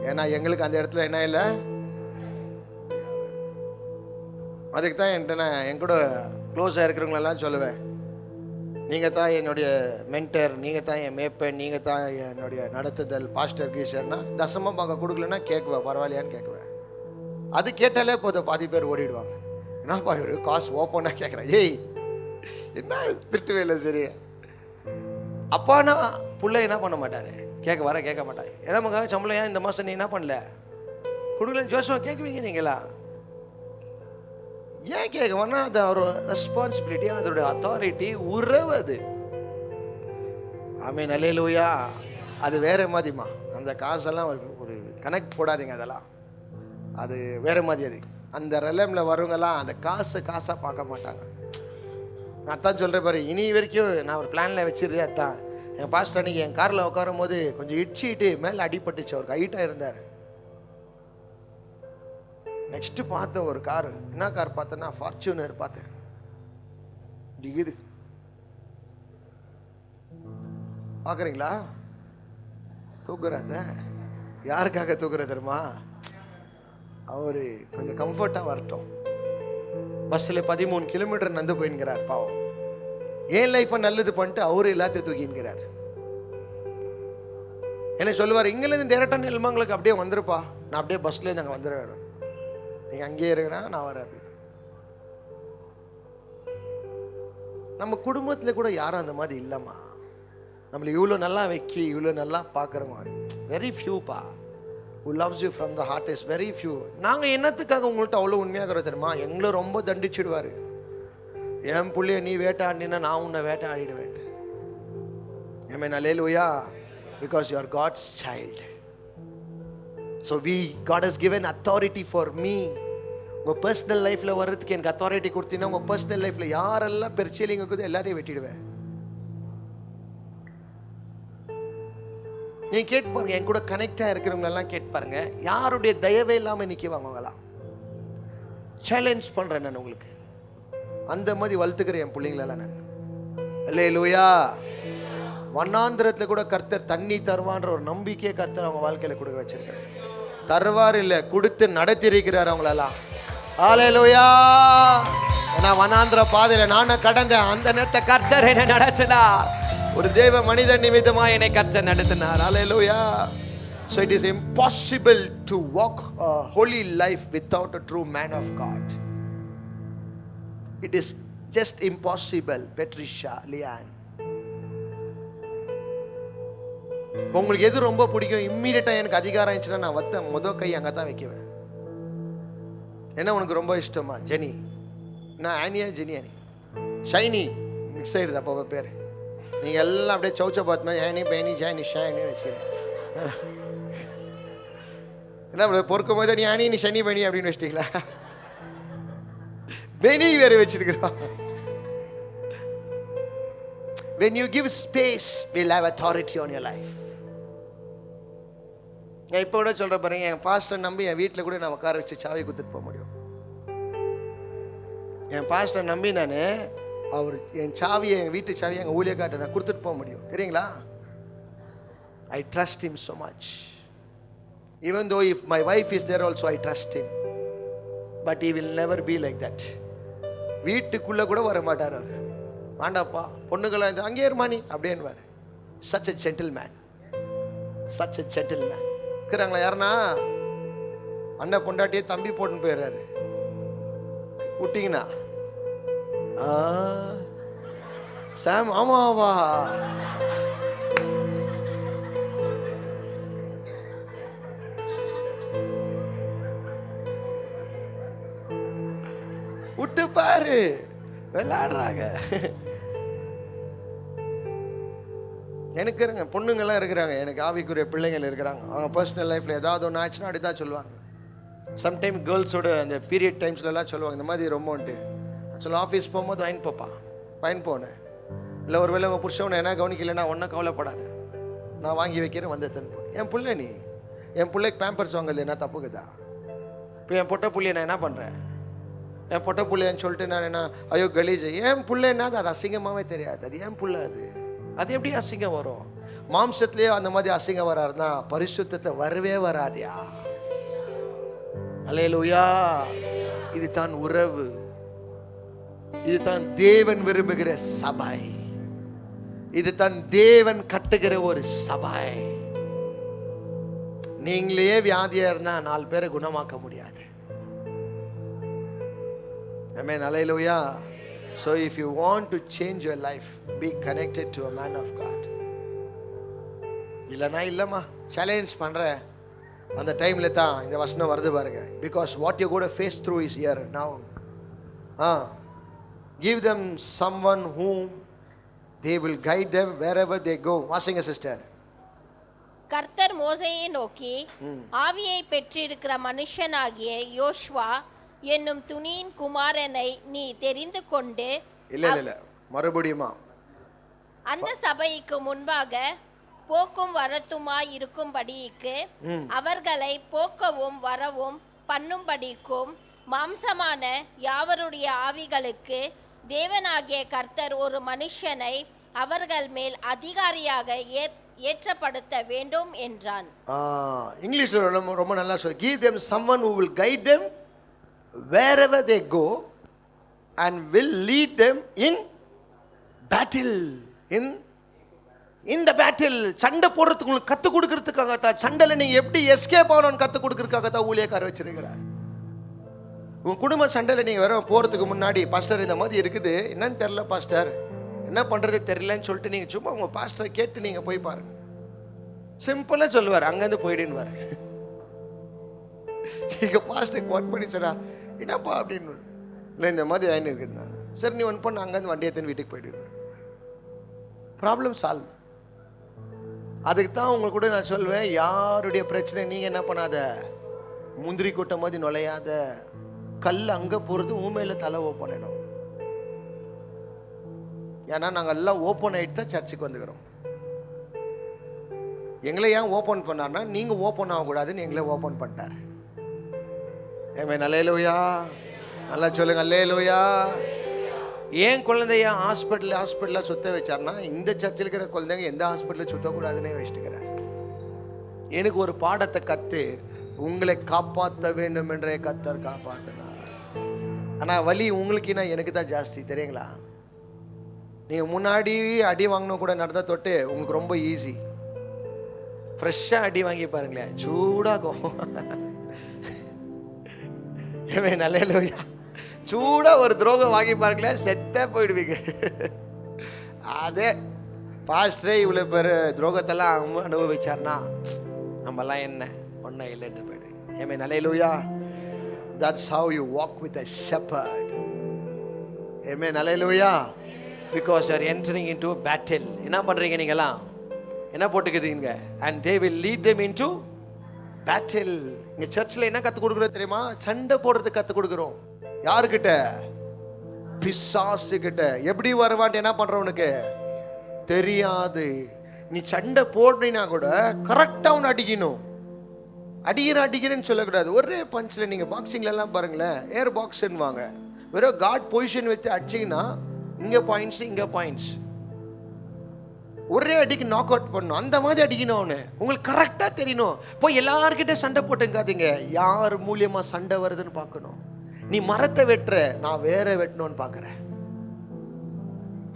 ஏன்னா எங்களுக்கு அந்த இடத்துல என்ன இல்லை. அதுக்கு தான் என்கிட்ட நான் என் கூட க்ளோஸாக இருக்கிறவங்களெல்லாம் சொல்லுவேன், நீங்கள் தான் என்னுடைய மென்டர், நீங்கள் தான் என் மேப்பன், நீங்கள் தான் என்னுடைய நடத்துதல் பாஸ்டர் கீஷர்னா. தசமாக பார்க்க கொடுக்கலன்னா கேட்குவேன், பரவாயில்லையான்னு கேட்குவேன். அது கேட்டாலே போதும், பாதி பேர் ஓடிடுவாங்க. என்னப்பா இவர் காசு ஓப்பனாக கேட்குறேன், ஏய் என்ன திட்டுவே இல்லை. சரி, அப்பானா புள்ள என்ன பண்ண மாட்டார், கேட்க மாட்டார். ஏன்னா மகா சம்பளம் ஏன் இந்த மாதம் நீ என்ன பண்ணல கொடுக்கலன்னு ஜோசுவா கேட்குவீங்க நீங்களா? ஏன் கேட்கவேன்னா அது ஒரு ரெஸ்பான்சிபிலிட்டி, அதோட அத்தாரிட்டி, உறவு அது. ஆமென், அல்லேலூயா. அது வேற மாதிரிமா, அந்த காசெல்லாம் ஒரு கணக்கு போடாதீங்க, அதெல்லாம் அது வேற மாதிரி. அது அந்த ரெலமில் வரவங்கெல்லாம் அந்த காசாக பார்க்க மாட்டாங்க. நான் தான் சொல்கிறேன் பாரு, இனி வரைக்கும் நான் ஒரு பிளானில் வச்சிருந்தேன். அதான் என் பாஸ்டர் அன்றைக்கி என் காரில் உட்காரும் போது கொஞ்சம் இடிச்சிட்டு மேலே அடிபட்டுச்சு. அவர் ஹைட்டாக இருந்தார். நெக்ஸ்ட்டு பார்த்தேன் ஒரு கார். என்ன கார் பார்த்தேன்னா ஃபார்ச்சூனர் பார்த்தேன். இது பார்க்குறீங்களா? தூக்குறாத. யாருக்காக தூக்குற தெரியுமா? அவர் கொஞ்சம் கம்ஃபர்ட்டாக வரட்டும். பஸ்ஸில் 13 கிலோமீட்டர் நடந்து போயின்கிறார் பாவம். ஏன் லைஃப்பை நல்லது பண்ணிட்டு அவரு எல்லாத்தையும் தூக்கின்கிறார். என்ன சொல்லுவார், இங்கேருந்து டேரெக்டாக நெல்மங்களுக்கு அப்படியே வந்துருப்பா, நான் அப்படியே பஸ்லேருந்து அங்கே வந்துடுவேன், நீங்கள் அங்கேயே இருக்கிறேன், நான் வரேன். நம்ம குடும்பத்தில் கூட யாரும் அந்த மாதிரி இல்லைம்மா. நம்மளை இவ்வளோ நல்லா வைக்கி இவ்வளோ நல்லா பார்க்குறோமா, very ஃபியூப்பா. who loves you from the heart is very few. நாங்கள் என்னத்துக்காக உங்கள்கிட்ட அவ்வளோ உண்மையாக தெரியுமா? எங்களை ரொம்ப தண்டிச்சிடுவார். என் புள்ளைய நீ வேட்டாடினா நான் உன்னை வேட்டாடிடுவேன். ஆமென், அல்லேலூயா. Because you are God's child. So God has given authority for me. உங்கள் பர்சனல் லைஃப்பில் வர்றதுக்கு எனக்கு அத்தாரிட்டி கொடுத்தீங்கன்னா உங்கள் பர்சனல் லைஃப்பில் யாரெல்லாம் பெருச்சலிங்க கூட எல்லாரையும் வெட்டிடுவேன். நீ கேட்பாருங்க, என் கூட கனெக்டாக இருக்கிறவங்க எல்லாம் கேட்பாருங்க, யாருடைய தயவே இல்லாமல் நிற்குவாங்க அவங்களாம். சேலஞ்ச் பண்ணுறேன் நான் உங்களுக்கு. அந்த மாதிரி வளர்த்துக்கிறேன் என் பிள்ளைங்களெல்லாம் நான். அல்லேலூயா. வண்ணாந்திரத்தில் கூட கர்த்தர் தண்ணி தருவான்ற ஒரு நம்பிக்கையை கர்த்தர் அவங்க வாழ்க்கையில் கொடுக்க வச்சிருக்கிறேன். தருவார் இல்லை, கொடுத்து நடத்திருக்கிறார் அவங்களெல்லாம். அல்லேலூயா. ஏன்னா வண்ணாந்திர பாதையில் நானும் கடந்தேன். அந்த நேரத்தை கர்த்தர் என்ன நடத்தினார். ஒரு தேவ மனிதன் நிமித்தமா என்னை கர்த்தர் நடத்தினார். அல்லேலூயா. So it is impossible to walk a holy life without a true man of God. It is just impossible. Patricia, Lian, உங்களுக்கு எது ரொம்ப பிடிக்கும்? இம்மீடியட்டா எனக்கு அதிகாரம் இருந்துச்சுன்னா நான் வத்த முதல் கை அங்கே தான் வைக்குவேன். என்ன உனக்கு ரொம்ப இஷ்டமா? ஜெனி. நான் ஆனியா ஜெனி ஆனி ஷைனி மிக்ஸ் ஆயிடுது அப்போ பேர். நீங்கள் எல்லாம் அப்படியே சௌச்ச பார்த்து மாதிரி ஏனி பேனி ஜானி ஷானி வச்சுக்கிறேன். என்ன பொறுக்கும் போது நீ ஆனி நீ சனி பேனி அப்படின்னு வச்சிட்டீங்களா? பெனி வேறு வச்சிருக்கிறோம். When you give space, we'll have authority on your life. நான் இப்போ கூட சொல்கிறேன் பாருங்க, என் பாஸ்டர் நம்பி என் வீட்டில் கூட நான் உட்கார வச்சு சாவி கொடுத்துட்டு போக முடியும். என் பாஸ்டர் நம்பி நான் அவர் என் சாவியை, என் வீட்டு சாவியை எங்கள் ஊழியக்கார்ட்ட நான் கொடுத்துட்டு போக முடியும். தெரியுங்களா? I trust him so much. Even though if my wife is there also, I trust him. But he will never be like that. வீட்டுக்குள்ள கூட வர மாட்டார் அவர். வேண்டாப்பா பொண்ணுங்களாம் அங்கே இருமானி அப்படின்வார். Such a gentleman, such a gentleman. இருக்கிறாங்களா யாருன்னா? அண்ணன் பொண்டாட்டியே தம்பி போட்டுன்னு போயிடுறாரு. விட்டீங்கன்னா சாம் ஆமாவா விட்டு பாரு, விளையாடுறாங்க. எனக்கு இருங்க பொண்ணுங்கள்லாம் இருக்கிறாங்க, எனக்கு ஆவிக்குரிய பிள்ளைங்கள் இருக்கிறாங்க. அவங்க பர்சனல் லைஃப்பில் ஏதாவது ஒன்று ஆச்சுன்னா அப்படி தான் சொல்லுவாங்க. சம்டைம் கேர்ள்ஸோட அந்த பீரியட் டைம்ஸ்லலாம் சொல்லுவாங்க இந்த மாதிரி ரொம்பன்ட்டு. சொல்ல ஆஃபீஸ் போகும்போது வாங்கி போப்பா, வாங்கி போனேன். இல்லை ஒரு வேளை உங்கள் புருஷவனை என்ன கவனிக்கலைன்னா ஒன்றும் கவலைப்படாது, நான் வாங்கி வைக்கிறேன் வந்து தன்போ. என் பிள்ளை நீ, என் பிள்ளைக்கு பேம்பர்ஸ் வாங்கல என்ன தப்புக்குதா? இப்போ என் பொட்டை புள்ளியை நான் என்ன பண்ணுறேன்? என் பொட்டை புள்ளையன்னு சொல்லிட்டு நான் என்ன ஐயோ கலீஜ். என் பிள்ளை என்னது அது அசிங்கமாகவே தெரியாது. அது என் பிள்ளை, அது எப்படி அசிங்கம் வரும்? மாம்சத்துலேயே அந்த மாதிரி அசிங்கம் வராருன்னா பரிசுத்தத்தை வரவே வராதியா. அல்லேலூயா. இது தான் உறவு, இது தான் தேவன் விரும்புகிற சபை, இது தான் தேவன் கட்டுகிற ஒரு சபை. நீங்களே வியாதியா இருந்தா 4 பேரை குணமாக்க முடியாது. Amen. Hallelujah. So if you want to change your life, be connected to a man of God. இல்லைனா இல்லைம்மா சேலஞ்ச் பண்ணுறேன் அந்த டைமில் தான் இந்த வசனம் வருது பாருங்க. Because what you're going to face through is here now. Give them someone whom they will guide them wherever they go. வாசிங்க சிஸ்டர். கர்த்தர் மோசேயை நோக்கி, ஆவியை பெற்றிருக்கிற மனுஷனாகிய யோசுவா என்னும் துணியின் குமாரனை நீ தெரிந்து கொண்டு இல்ல மறுபடியுமா அந்த சபைக்கு முன்பாக போக்கும் வரத்துமாய் இருக்கும்படிக்கு அவர்களை போக்கவும் வரவும் பண்ணும்படிக்கும் மாம்சமான யாவருடைய ஆவிகளுக்கு தேவனாகிய கர்த்தர் ஒரு மனுஷனை அவர்கள் மேல் அதிகாரியாக ஏற்றப்படுத்த வேண்டும் என்றான். இங்கிலீஷ்ல ரொம்ப நல்லா சொல்லு. Give them someone who will guide them wherever they go and will lead them in battle. In the battle. சண்டை போடுறதுக்கு உங்களுக்கு கற்றுக் கொடுக்கறதுக்காக தான், சண்டையில் நீங்கள் எப்படி எஸ்கேப் ஆகணும்னு கற்றுக் கொடுக்கறதுக்காக தான் ஊழியக்கார வச்சிருக்கிறார். உங்கள் குடும்ப சண்டையில் நீங்கள் வர போகிறதுக்கு முன்னாடி பாஸ்டர் இந்த மாதிரி இருக்குது, என்னன்னு தெரில பாஸ்டர், என்ன பண்ணுறது தெரியலன்னு சொல்லிட்டு நீங்கள் சும்மா உங்கள் பாஸ்டரை கேட்டு நீங்கள் போய் பாருங்கள். சிம்பிளாக சொல்லுவார், அங்கேருந்து போயிடுன்னு. இங்கே பாஸ்டர் கோட் பண்ணி சொன்னா என்னப்பா அப்படின்னு இல்லை இந்த மாதிரி ஆயின்னு இருக்குதுண்ணா. சரி நீ ஒன்று பண்ண, அங்கேருந்து வண்டி எடுத்துன்னு வீட்டுக்கு போயிட்டு ப்ராப்ளம் சால்வ். அதுக்கு தான் உங்களுக்கு கூட நான் சொல்லுவேன், யாருடைய பிரச்சனை நீங்கள் என்ன பண்ணாத, முந்திரி கூட்ட மாதிரி நுழையாத. கல் அங்கே போகிறது ஊமையில் தலை ஓப்பன் ஆகிடும். ஏன்னா நாங்கள் எல்லாம் ஓப்பன் ஆகிட்டு தான் சர்ச்சுக்கு வந்துக்கிறோம். எங்களை ஏன் ஓப்பன் பண்ணார்னா நீங்கள் ஓப்பன் ஆகக்கூடாதுன்னு எங்களை ஓப்பன் பண்ணிட்டார். ஆமென். அல்லேலூயா. நல்லா சொல்லுங்க அல்லேலூயா. ஏன் குழந்தைய ஹாஸ்பிட்டலில் சுத்த வச்சார்னா இந்த சர்ச்சில் இருக்கிற குழந்தைங்க எந்த ஹாஸ்பிட்டலில் சுத்தக்கூடாதுன்னே வச்சுக்கிறார். எனக்கு ஒரு பாடத்தை கற்று உங்களை காப்பாற்ற வேண்டும் என்றே கர்த்தர் காப்பாற்றினார். ஆனால் வலி உங்களுக்குன்னா எனக்கு தான் ஜாஸ்தி தெரியுங்களா. நீங்கள் முன்னாடி அடி வாங்கணும் கூட நடந்த தொட்டு உங்களுக்கு ரொம்ப ஈஸி. ஃப்ரெஷ்ஷாக அடி வாங்கி பாருங்களேன், சூடாகும். நல்ல சூடாக ஒரு துரோகம் வாங்கி பாருங்களேன், செத்தே போயிடுவீங்க. அதே பாஸ்டரே இவ்வளோ பேர் துரோகத்தெல்லாம் அனுபவிச்சார்னா நம்மலாம் என்ன ஒன்றும் இல்லைன்னு போயிடுவீங்க. ஆமென். அல்லேலூயா. That's how you walk with a shepherd. Amen. Hallelujah. Because you are entering into a battle. என்ன பண்றீங்க நீங்கலாம்? என்ன போட்டுக்குதீங்க? And they will lead them into battle. இங்க சர்ச்சில் என்ன கற்றுக் கொடுக்குறோம் தெரியுமா? சண்டை போடுறதுக்கு கற்றுக் கொடுக்குறோம். யாருக்கிட்ட? பிசாசு கிட்ட. எப்படி வருவான்ட்டு என்ன பண்றவனுக்கு தெரியாது. நீ சண்டை போடுறீனா கூட கரெக்டாக அவனை அடிக்கணும். அடிக்கிறேன்னு சொல்லக்கூடாது. ஒரே பஞ்சில் நீங்கள் பாக்ஸிங்லலாம் பாருங்களேன், ஏர் பாக்ஸுன்னுவாங்க. வெறும் காட் பொசிஷன் வச்சு அடிச்சிங்கன்னா இங்கே பாயிண்ட்ஸ் இங்கே பாயிண்ட்ஸ். ஒரே அடிக்கு நாக் அவுட் பண்ணணும். அந்த மாதிரி அடிக்கணும் அவனு. உங்களுக்கு கரெக்டாக தெரியணும். போய் எல்லார்கிட்ட சண்டை போட்டுங்காதீங்க. யார் மூலியமாக சண்டை வருதுன்னு பார்க்கணும். நீ மரத்தை வெட்டுற, நான் வேற வெட்டணும்னு பார்க்குறேன்.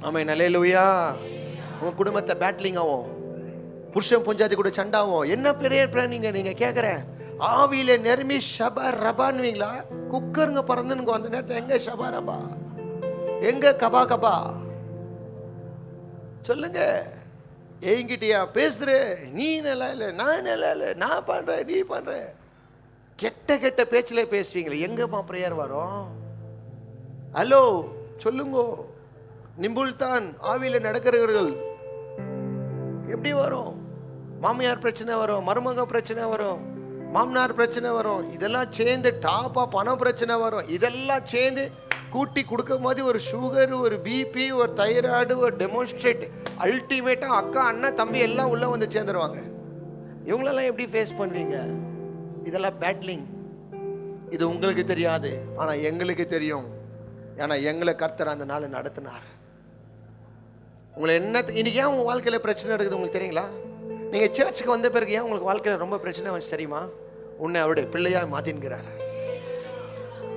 ஆமாம், அல்லேலூயா. உன் குடும்பத்தை பேட்லிங் ஆகும், புருஷன் பொஞ்சாதி கூட சண்டாகும். என்ன பெரிய நீங்க கேட்குற ஆவியில நெருமி ஷபா ரபான்னுவீங்களா? குக்கருங்க பறந்துன்னு அந்த நேரத்தை எங்க ஷபா ரபா, எங்க கபா கபா சொல்லுங்க. என்கிட்டயா பேசுற? நீ நல்லா இல்லை, நான் நல்லா இல்லை, நான் பண்றேன், நீ பண்ற. கெட்ட கெட்ட பேச்சில் பேசுவீங்களே, எங்கம்மா பிரேயர் வரும்? ஹலோ சொல்லுங்க. நிம்புல்தான் ஆவியில நடக்கிறவர்கள் எப்படி வரும்? மாமியார் பிரச்சனை வரும், மருமக பிரச்சனை வரும், மாமனார் பிரச்சனை வரும், இதெல்லாம் சேர்ந்து டாப்பா பணம் பிரச்சனை வரும். இதெல்லாம் சேர்ந்து கூட்டி கொடுக்கும் போது ஒரு சுகர், ஒரு பிபி, ஒரு தைராய்டு, ஒரு டெமோன்ஸ்ட்ரேட், அல்டிமேட்டா அக்கா அண்ணன் தம்பி எல்லாம் உள்ள வந்து சேர்ந்துருவாங்க. இவங்களெல்லாம் எப்படி ஃபேஸ் பண்ணுவீங்க? இதெல்லாம் பேட்லிங். இது உங்களுக்கு தெரியாது, ஆனால் எங்களுக்கு தெரியும். ஏன்னா எங்களை கர்த்தர் அந்த நாள் நடத்தினார். உங்களை என்ன இன்னைக்கு ஏன் உங்கள் வாழ்க்கையில் பிரச்சனை நடக்குது உங்களுக்கு தெரியுங்களா? நீங்கள் சர்ச்சுக்கு வந்த பிறகு ஏன் உங்களுக்கு வாழ்க்கையில் ரொம்ப பிரச்சனை வந்துச்சு தெரியுமா? உன்னை அவருடைய பிள்ளையா மாத்தின்கிறார்.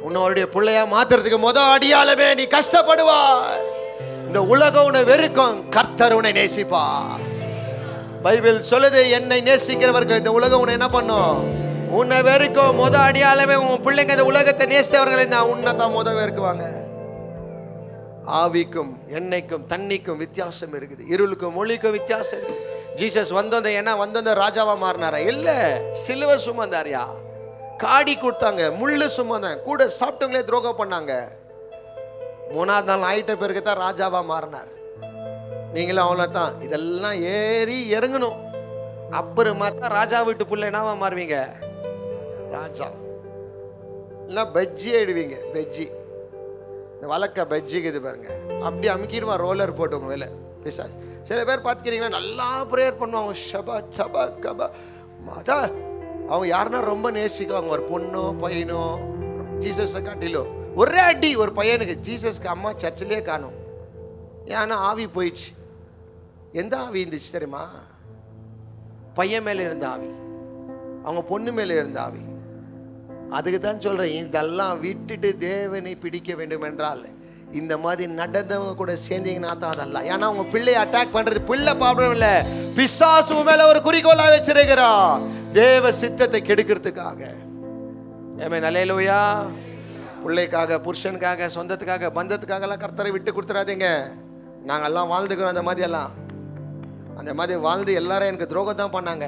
உன்னை அவருடைய பிள்ளையா மாத்துறதுக்கு அடியாளமே நீ கஷ்டப்படுவாய். இந்த உலகம் உன்னை வெறுக்கும், கர்த்தர் உன்னை நேசிப்பா. பைபிள் சொல்லுது, என்னை நேசிக்கிறவர்கள் இந்த உலகம் உன்னை என்ன பண்ணும்? உன்னை வெறுக்கும். அடியாளமே உன் பிள்ளைங்க இந்த உலகத்தை நேசித்தவர்களை நான் உன்னை தான் வெறுக்குவாங்க. ஆவிக்கும் எண்ணெய்க்கும் தண்ணிக்கும் வித்தியாசம் இருக்குது, இருளுக்கும் ஒளிக்கும் வித்தியாசம் இருக்குது. ஜீசஸ் வந்தது என்ன வந்தது ராஜாவா மாறினாரா? இல்ல, சிலுவை சுமந்தாரியா, காடி கொடுத்தாங்க, முள்ளு சுமந்தாங்க, கூட சாப்பிட்டவங்களே துரோகம் பண்ணாங்க. 3ஆவது நாள் ஆயிட்ட பிறகு தான் ராஜாவா மாறினார். நீங்களும் அவ்வளோதான். இதெல்லாம் ஏறி இறங்கணும், அப்புறமா தான் ராஜா வீட்டு புள்ள என்னவா மாறுவீங்க? ராஜா. இல்லை பஜ்ஜி ஆயிடுவீங்க. பஜ்ஜி, இந்த வழக்க பஜ்ஜிக்குது பாருங்க, அப்படி அமுக்கிடுவான் ரோலர் போட்டு உங்க வேலை பிசாசு. சில பேர் பார்த்துக்கிறீங்களா, நல்லா ப்ரேயர் பண்ணுவாங்க, ஷபா சபா கபா மாதா. அவங்க யாருன்னா ரொம்ப நேசிக்குவாங்க, ஒரு பொண்ணோ பையனோ. ஜீசஸை காட்டிலோ ஒரே அடி ஒரு பையனுக்கு. ஜீசஸ்க்கு அம்மா சர்ச்சிலே காணும், ஏன்னா ஆவி போயிடுச்சு. எந்த ஆவி இருந்துச்சு தெரியுமா? பையன் மேலே இருந்த ஆவி, அவங்க பொண்ணு மேலே இருந்த ஆவி. அதுக்கு தான் சொல்கிறேன், இதெல்லாம் விட்டுட்டு தேவனை பிடிக்க வேண்டும் என்றால் இந்த மாதிரி நடந்தவங்க கூட சேர்ந்தீங்கன்னா தான் அதெல்லாம். ஏன்னா அவங்க பிள்ளையை அட்டாக் பண்ணுறது பிள்ளை ப்ராப்ளம் இல்லை, பிசாசு மேலே ஒரு குறிக்கோளாக வச்சிருக்கிறான், தேவ சித்தத்தை கெடுக்கிறதுக்காக. ஆமென், அல்லேலூயா. பிள்ளைக்காக, புருஷனுக்காக, சொந்தத்துக்காக, பந்தத்துக்காகலாம் கர்த்தரை விட்டு கொடுத்துடாதீங்க. நாங்கள்லாம் வாழ்ந்துக்கிறோம் அந்த மாதிரியெல்லாம். அந்த மாதிரி வாழ்ந்து எல்லாரும் எனக்கு துரோகம் தான் பண்ணாங்க,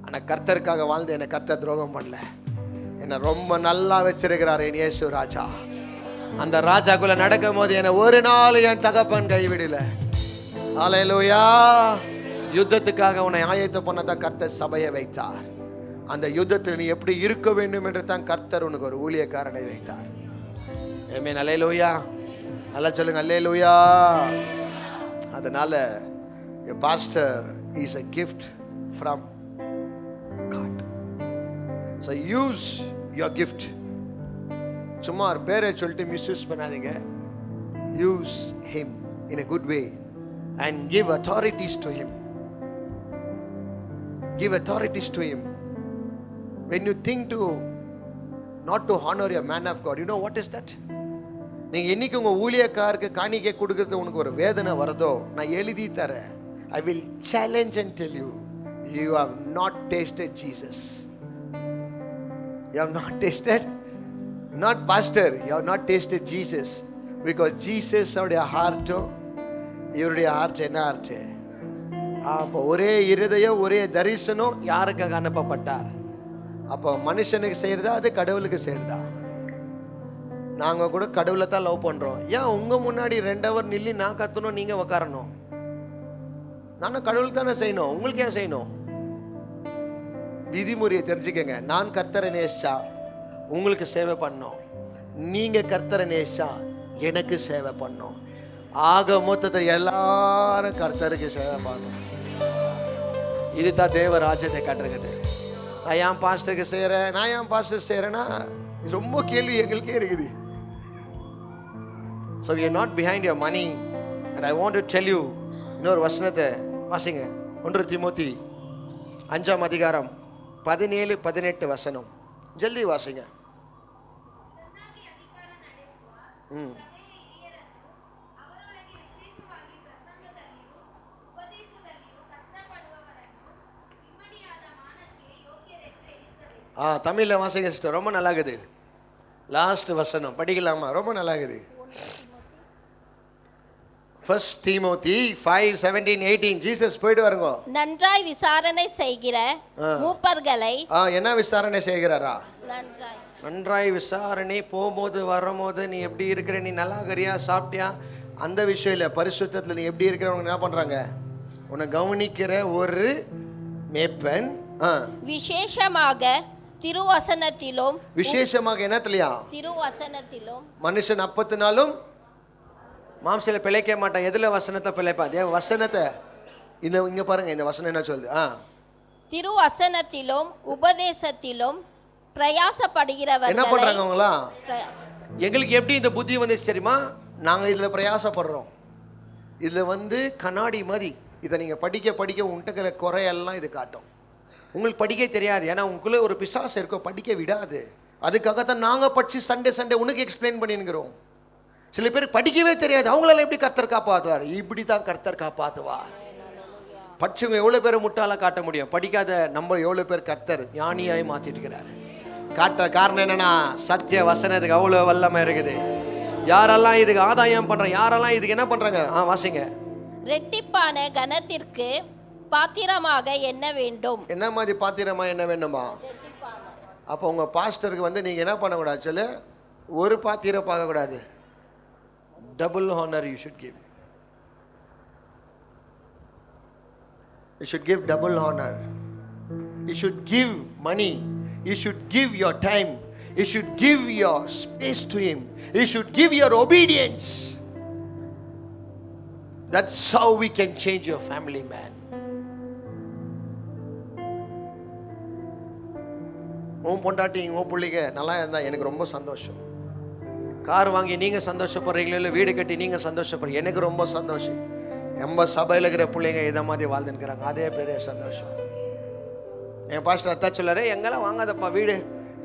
ஆனால் கர்த்தருக்காக வாழ்ந்து என்னை கர்த்தர் துரோகம் பண்ணல. என்னை ரொம்ப நல்லா வச்சிருக்கிறார் என் இயேசு ராஜா. அந்த ராஜாக்குள்ள நடக்கும் போது என்னை ஒரு நாள் என் தகப்பன் கைவிடல. அல்லேலூயா. யுத்தத்துக்காக உன்னை ஆயத்தம் பண்ணதான் கர்த்தர் சபையை வைத்தார். அந்த யுத்தத்தில் நீ எப்படி இருக்க வேண்டும் என்று தான் கர்த்தர் உனக்கு ஒரு ஊழியக்காரனை வைத்தார். ஆமென், அல்லேலூயா. நல்லா சொல்லுங்க, அல்லேலூயா. அதனால your pastor is a gift from God. So use your gift. சும்மா ஒரு பேரை சொல்லிட்டு மிஸ்யூஸ் பண்ணாதீங்க. Use him in a good way and give authorities to him. Give authorities to him. When you think to not to honor your man of God, you know what is that? நீங்க என்னைக்கு உங்க ஊழியக்காரருக்கு காணிக்கை கொடுக்கறது உனக்கு ஒரு வேதனை வருதோ, நான் எழுதி தரேன். I will challenge and tell you, you have not tasted Jesus. You have not tasted, not pastor, you have not tasted Jesus. Because Jesus அவருடைய ஹார்ட்டோ இவருடைய ஹார்ட் என்ன ஹார்ட்? அப்போ ஒரே இருதயம் ஒரே தரிசனம் யாருக்காக அனுப்பப்பட்டார்? அப்போ மனுஷனுக்கு செய்யறதா, அது கடவுளுக்கு செய்யறதா? நாங்கள் கூட கடவுளை தான் லவ் பண்ணுறோம். ஏன் உங்கள் முன்னாடி 2 hour நில்லி நான் கத்தணும், நீங்கள் உக்காரணும்? நானும் கடவுளுக்கு தானே செய்யணும், உங்களுக்கு ஏன் செய்யணும்? விதிமுறையை தெரிஞ்சுக்கங்க. நான் கர்த்தரை நேசிச்சா உங்களுக்கு சேவை பண்ணோம், நீங்கள் கர்த்தரை நேசிச்சா எனக்கு சேவை பண்ணோம். ஆக மொத்தத்தை எல்லாரும் கர்த்தருக்கு சேவை பண்ணணும். இதுதான் தேவ ராஜ்யத்தை கட்டுறது. நான் ஏன் பாஸ்டருக்கு செய்கிறேன், நான் ஏன் பாஸ்டர் செய்கிறேன்னா ரொம்ப கேள்வி எங்களுக்கே இருக்குது. So we are not behind your money. And I want to tell you, இன்னொரு வசனத்தை வாசிங்க. 1 தீமோத்தி 5ஆம் அதிகாரம் 17-18 வசனம். ஜல்தி வாசிங்க. தமிழில் வாசிங்க சிஸ்டர், ரொம்ப நல்லா இருக்குது. லாஸ்ட் வசனம் படிக்கலாமா? ரொம்ப நல்லா இருக்குது. 1 Timothy 5:17-18. ஜீசஸ் போயிட்டு வருங்க. நன்றாய் விசாரணை செய்கிற மூப்பர்களை. என்ன விசாரணை செய்கிறாரா? நன்றாய் விசாரணை. போகும்போது வரும்போது நீ எப்படி இருக்கிற, நீ நல்லா இருக்கிறியா, சாப்பிட்டியா, அந்த விஷயம் இல்லை. பரிசுத்தத்தில் நீ எப்படி இருக்கிறவங்க என்ன பண்றாங்க? உன்னை கவனிக்கிற ஒரு மேப்பன். விசேஷமாக திருவசனத்திலும். விசேஷமாக என்னத்திலையா? திருவசனத்திலும். மனுஷன் அப்பத்தினாலும் மாம்சல பிழைக்க மாட்டான். எதுல வசனத்தை பிழைப்பா? தேவ வசனத்தை. இங்க பாருங்க, இந்த வசனம் என்ன சொல்லுது? திருவசனத்திலும் உபதேசத்திலும் பிரயாசப்படுகிறவர்கள் என்ன பண்றாங்க அவங்களா? எங்களுக்கு எப்படி இந்த புத்தி வந்துச்சு தெரியுமா? நாங்க இதுல பிரயாசப்படுறோம். இதுல கண்ணாடி மாதிரி. இதை நீங்க படிக்க படிக்க உன்கிட்ட குறையெல்லாம் இது காட்டும். உங்களுக்கு படிக்க தெரியாது, ஏன்னா உங்களுக்குள்ள ஒரு பிசாசு இருக்கும், படிக்க விடாது. அதுக்காகத்தான் நாங்க படிச்சு சண்டே உனக்கு எக்ஸ்பிளைன் பண்ணிருக்கிறோம். சில பேர் படிக்கவே தெரியாது, அவங்களால எப்படி கர்த்தர் காப்பாற்றுவார்? இப்படி தான் கர்த்தர் காப்பாற்றுவார். படிச்சவங்க எவ்வளோ பேர் முட்டாள காட்ட முடியும்? படிக்காத நம்ம எவ்வளோ பேர் கர்த்தர் ஞானியாய் மாற்றிட்டு இருக்கிறார். காட்ட காரணம் என்னன்னா, சத்திய வசனத்துக்கு அவ்வளோ வல்லமை இருக்குது. யாரெல்லாம் இதுக்கு ஆதாயம் பண்ற, யாரெல்லாம் இதுக்கு என்ன பண்றாங்க? வாசிங்க. ரெட்டிப்பான கனத்திற்கு பாத்திரமாக என்ன வேண்டும்? என்ன மாதிரி பாத்திரமா என்ன வேண்டுமா? அப்போ உங்க பாஸ்டருக்கு நீங்க என்ன பண்ணக்கூடாது சொல்லு? ஒரு பாத்திரம் பார்க்கக்கூடாது. Double honor you should give. You should give double honor. You should give money. You should give your time. You should give your space to him. You should give your obedience. That's how we can change your family, man. உன் பொண்டாட்டி உன் பிள்ளைங்க நல்லா இருந்தா எனக்கு ரொம்ப சந்தோஷம். கார் வாங்கி நீங்கள் சந்தோஷப்படுறீங்களோ, இல்லை வீடு கட்டி நீங்கள் சந்தோஷப்படுறீங்க, எனக்கு ரொம்ப சந்தோஷம். நம்ம சபையில் இருக்கிற பிள்ளைங்க இதை மாதிரி வாழ்ந்துருக்கிறாங்க, அதே பெரிய சந்தோஷம். என் பாஸ்டர் அத்தா சொல்லாரு, எங்கெல்லாம் வாங்காதப்பா வீடு,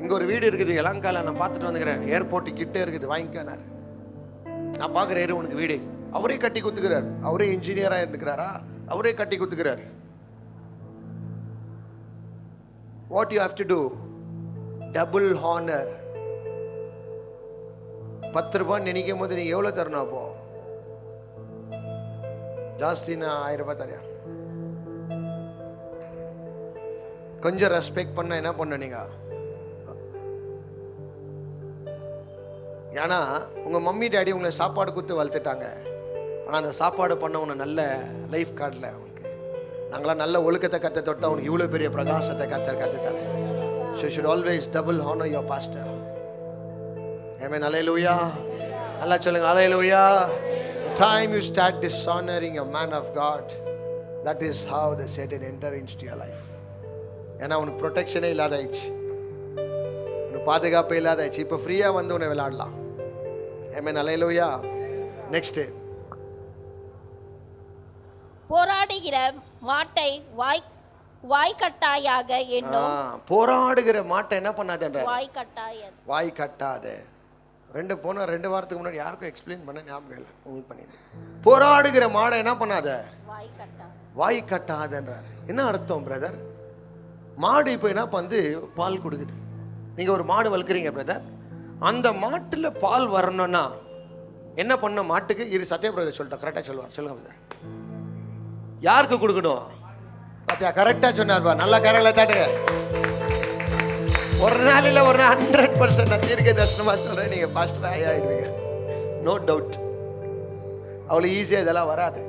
இங்கே ஒரு வீடு இருக்குது இளங்கால, நான் பார்த்துட்டு வந்துக்கிறேன், ஏர்போர்ட்டு கிட்டே இருக்குது, வாங்கிக்கானார். நான் பார்க்குறேன் உனக்கு வீடு. அவரே கட்டி கொடுத்துக்கிறார். அவரே இன்ஜினியராக இருந்துக்கிறாரா, அவரே கட்டி கொடுத்துக்கிறார். What you have to do? Double honour. 10 ரூபாய் நினைக்கும் போது நீங்க எவ்வளவு தரணும்? அப்போ ஜாஸ்தி, நான் 1000 ரூபாய் தரேன். கொஞ்சம் ரெஸ்பெக்ட் பண்ண என்ன பண்ண நீங்க? ஏன்னா உங்க மம்மி டாடி உங்களை சாப்பாடு கொடுத்து வளர்த்துட்டாங்க. ஆனா அந்த சாப்பாடு பண்ண உன்னை நல்ல லைஃப் கார்டில் அவங்களுக்கு நாங்களாம் நல்ல ஒழுக்கத்தை கற்று தொட்டா உனக்கு இவ்வளோ பெரிய பிரகாசத்தை கற்றுத்தரேன். So you should always double honor your pastor. Amen. Hallelujah. Allah சொல்லுங்க, hallelujah. The time you start dishonoring a man of God, that is how the Satan enter into your life. ஏன்னா உனக்கு ப்ரொடெக்ஷனே இல்லாதாயிடுச்சு, உனக்கு பாதுகாப்பே இல்லாதாயிடுச்சு. இப்போ ஃப்ரீயாக உன்னை விளையாடலாம். Amen. Hallelujah. நெக்ஸ்ட். போராடுகிற மாட்டை வாய்க்கட்டாயாக எண்ணும். போராடுகிற மாட்டை என்ன பண்ணாதன்ற? வாய் கட்டாத. 2 வாரத்துக்கு முன்னாடி யாருக்கும் எக்ஸ்பிளைன் பண்ண ஞாபகம் இல்லை, உங்களுக்கு பண்ணிடுறேன். போராடுகிற மாடை என்ன பண்ணாத? வாய் கட்டாதன்றார். என்ன அர்த்தம் பிரதர்? மாடு இப்போ என்ன பால் கொடுக்குது. நீங்க ஒரு மாடு வளர்க்குறீங்க பிரதர், அந்த மாட்டுல பால் வரணும்னா என்ன பண்ண? மாட்டுக்கு இரு சத்யா பிரதர் சொல்லிட்டோம், கரெக்டாக சொல்லுவார். சொல்லுங்க பிரதர், யாருக்கு கொடுக்கணும்? சத்யா கரெக்டா சொன்னார்பா, நல்லா கரங்களை தாட்டுங்க. ஒரு நாள் இல்லை, ஒரு நாள் 100% நான் தீர்க்க தரிசனமா சொல்றேன், நீங்க பாஸ்டர் ஆயிடுவீங்க, நோ டவுட். அவ்வளோ ஈஸியாக இதெல்லாம் வராது.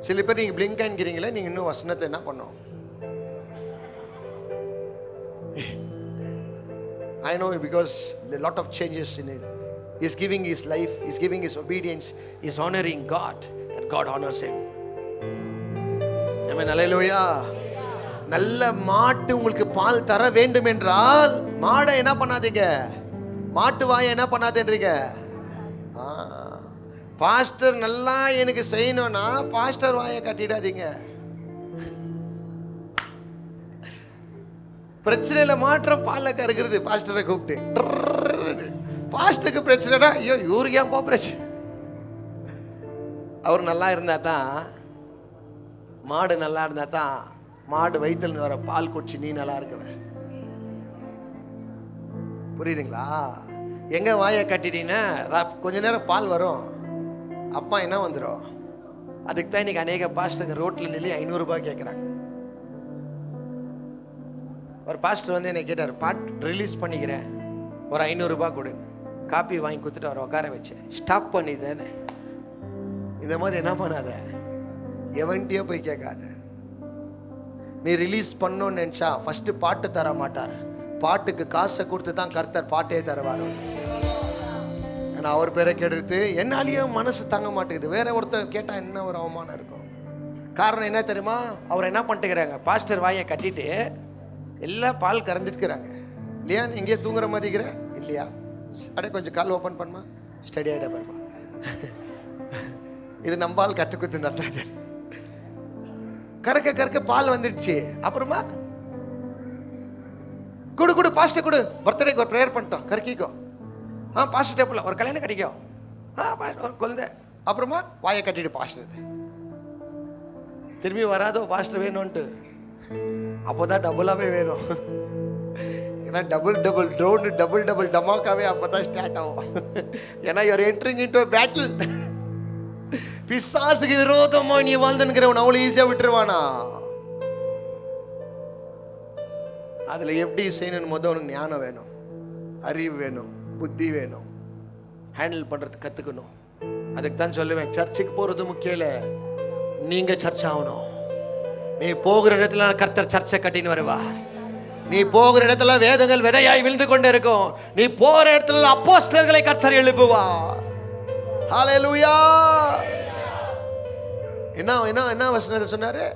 சில பேர் நீங்க பிளிங்க் ஆகிக்கிறீங்களே, நீங்க இன்னும் வசனத்தை என்ன பண்ணும்? I know because a lot of changes in it. He's giving his life, he's giving his obedience, he's honoring God, that God honors him. Amen. Hallelujah. நல்ல மாட்டு உங்களுக்கு பால் தர வேண்டும் என்றால் மாடை என்ன பண்ணாதீங்க? மாட்டு வாயை என்ன பண்ணாதேன்றீங்க? பாஸ்டர் நல்லா எனக்கு செய்யணும்னா பாஸ்டர் வாயை கட்டிடாதீங்க. பிரச்சனையில மாற்றம் பால்ல கறக்கிறது பாஸ்டரை கூப்பிட்டு பாஸ்டருக்கு பிரச்சனைனா ஐயோ இவருக்கு ஏன்பா பிரச்சனை. அவர் நல்லா இருந்தா தான், மாடு நல்லா இருந்தா தான் மாடு வயிற்றுல வர பால் குடிச்சு நீ நல்லா இருக்கிற. புரியுதுங்களா? எங்க வாயை கட்டிட்டீங்கன்னா கொஞ்ச நேரம் பால் வரும், அப்பா என்ன வந்துடும். அதுக்கு தான் இன்னைக்கு அநேக பாஸ்டருக்கு ரோட்ல நின்று 500 ரூபாய் கேட்குறாங்க. ஒரு பாஸ்டர் வந்து என்னை கேட்டார், பாட் ரிலீஸ் பண்ணிக்கிறேன் ஒரு 500 ரூபாய் கொடு. காப்பி வாங்கி கொடுத்துட்டு அவர் உட்கார வச்சேன். ஸ்டாப் பண்ணிதானே, இந்த மாதிரி என்ன பண்ணாத, எவன்ட்டியோ போய் கேட்காத. நீ ரிலீஸ் பண்ணணும்னு நினச்சா ஃபர்ஸ்ட் பாட்டு தர மாட்டார், பாட்டுக்கு காசை கொடுத்து தான் கர்த்தர் பாட்டே தருவார். ஏன்னா அவர் பேரை கேட்டுட்டு என்னாலேயும் மனசு தாங்க மாட்டேங்குது. வேற ஒருத்தர் கேட்டால் என்ன ஒரு அவமானம் இருக்கும். காரணம் என்ன தெரியுமா? அவர் என்ன பண்ணிட்டுக்கிறாங்க, பாஸ்டர் வாயை கட்டிட்டு எல்லாம் பால் கறந்துட்டுக்கிறாங்க இல்லையா? எங்கேயே தூங்குற மாதிரிக்கிற இல்லையா? அப்படியே கொஞ்சம் கால் ஓப்பன் பண்ணுமா, ஸ்டடி ஆகிட பாருமா. இது நம்ம ஆள் கற்று குத்து நத்தாது. கறக்க கறக்க பால் வந்துடுச்சு. அப்புறமா கொடு கொடு பாஸ்டர் கொடு, பர்த்டேக்கு ஒரு ப்ரேயர் பண்ணிட்டோம், கறக்கிக்கோ. பாஸ்டர் டேபிள் ஒரு கல்யாணம் கட்டிக்கோ, ஒரு குழந்தை. அப்புறமா வாயை கட்டிட்டு பாஸ்டர் திரும்பி வராதோ பாஸ்டர் வேணும்ன்ட்டு. அப்போதான் டபுளாகவே வேணும். ஏன்னா double double drone double double டமாக்காவே அப்போதான் ஸ்டார்ட் ஆகும். ஏன்னா you're entering into a battle. பிசாசுக்கு விரோதமா நீ வாழ்ந்துங்கிறவன் அவ்வளோ ஈஸியா விட்டுருவானா? அதுல எப்படி செய்யணும்? முதல் உனக்கு ஞானம் வேணும், அறிவு வேணும், புத்தி வேணும், ஹேண்டில் பண்றது கத்துக்கணும். அதுக்கு தான் சொல்லுவேன், சர்ச்சுக்கு போறது முக்கியம் இல்லை, நீங்க சர்ச் ஆகணும். நீ போகிற இடத்துல கர்த்தர் சர்ச்சை கட்டின்னு வருவார். நீ போகிற இடத்துல வேதங்கள் விதையாய் விழுந்து கொண்டு இருக்கும். நீ போற இடத்துல அப்போஸ்தலர்களை கர்த்தர் எழுப்புவார். ஹல்லேலூயா. என்ன என்ன என்ன வசனத்தை சொன்னாரு?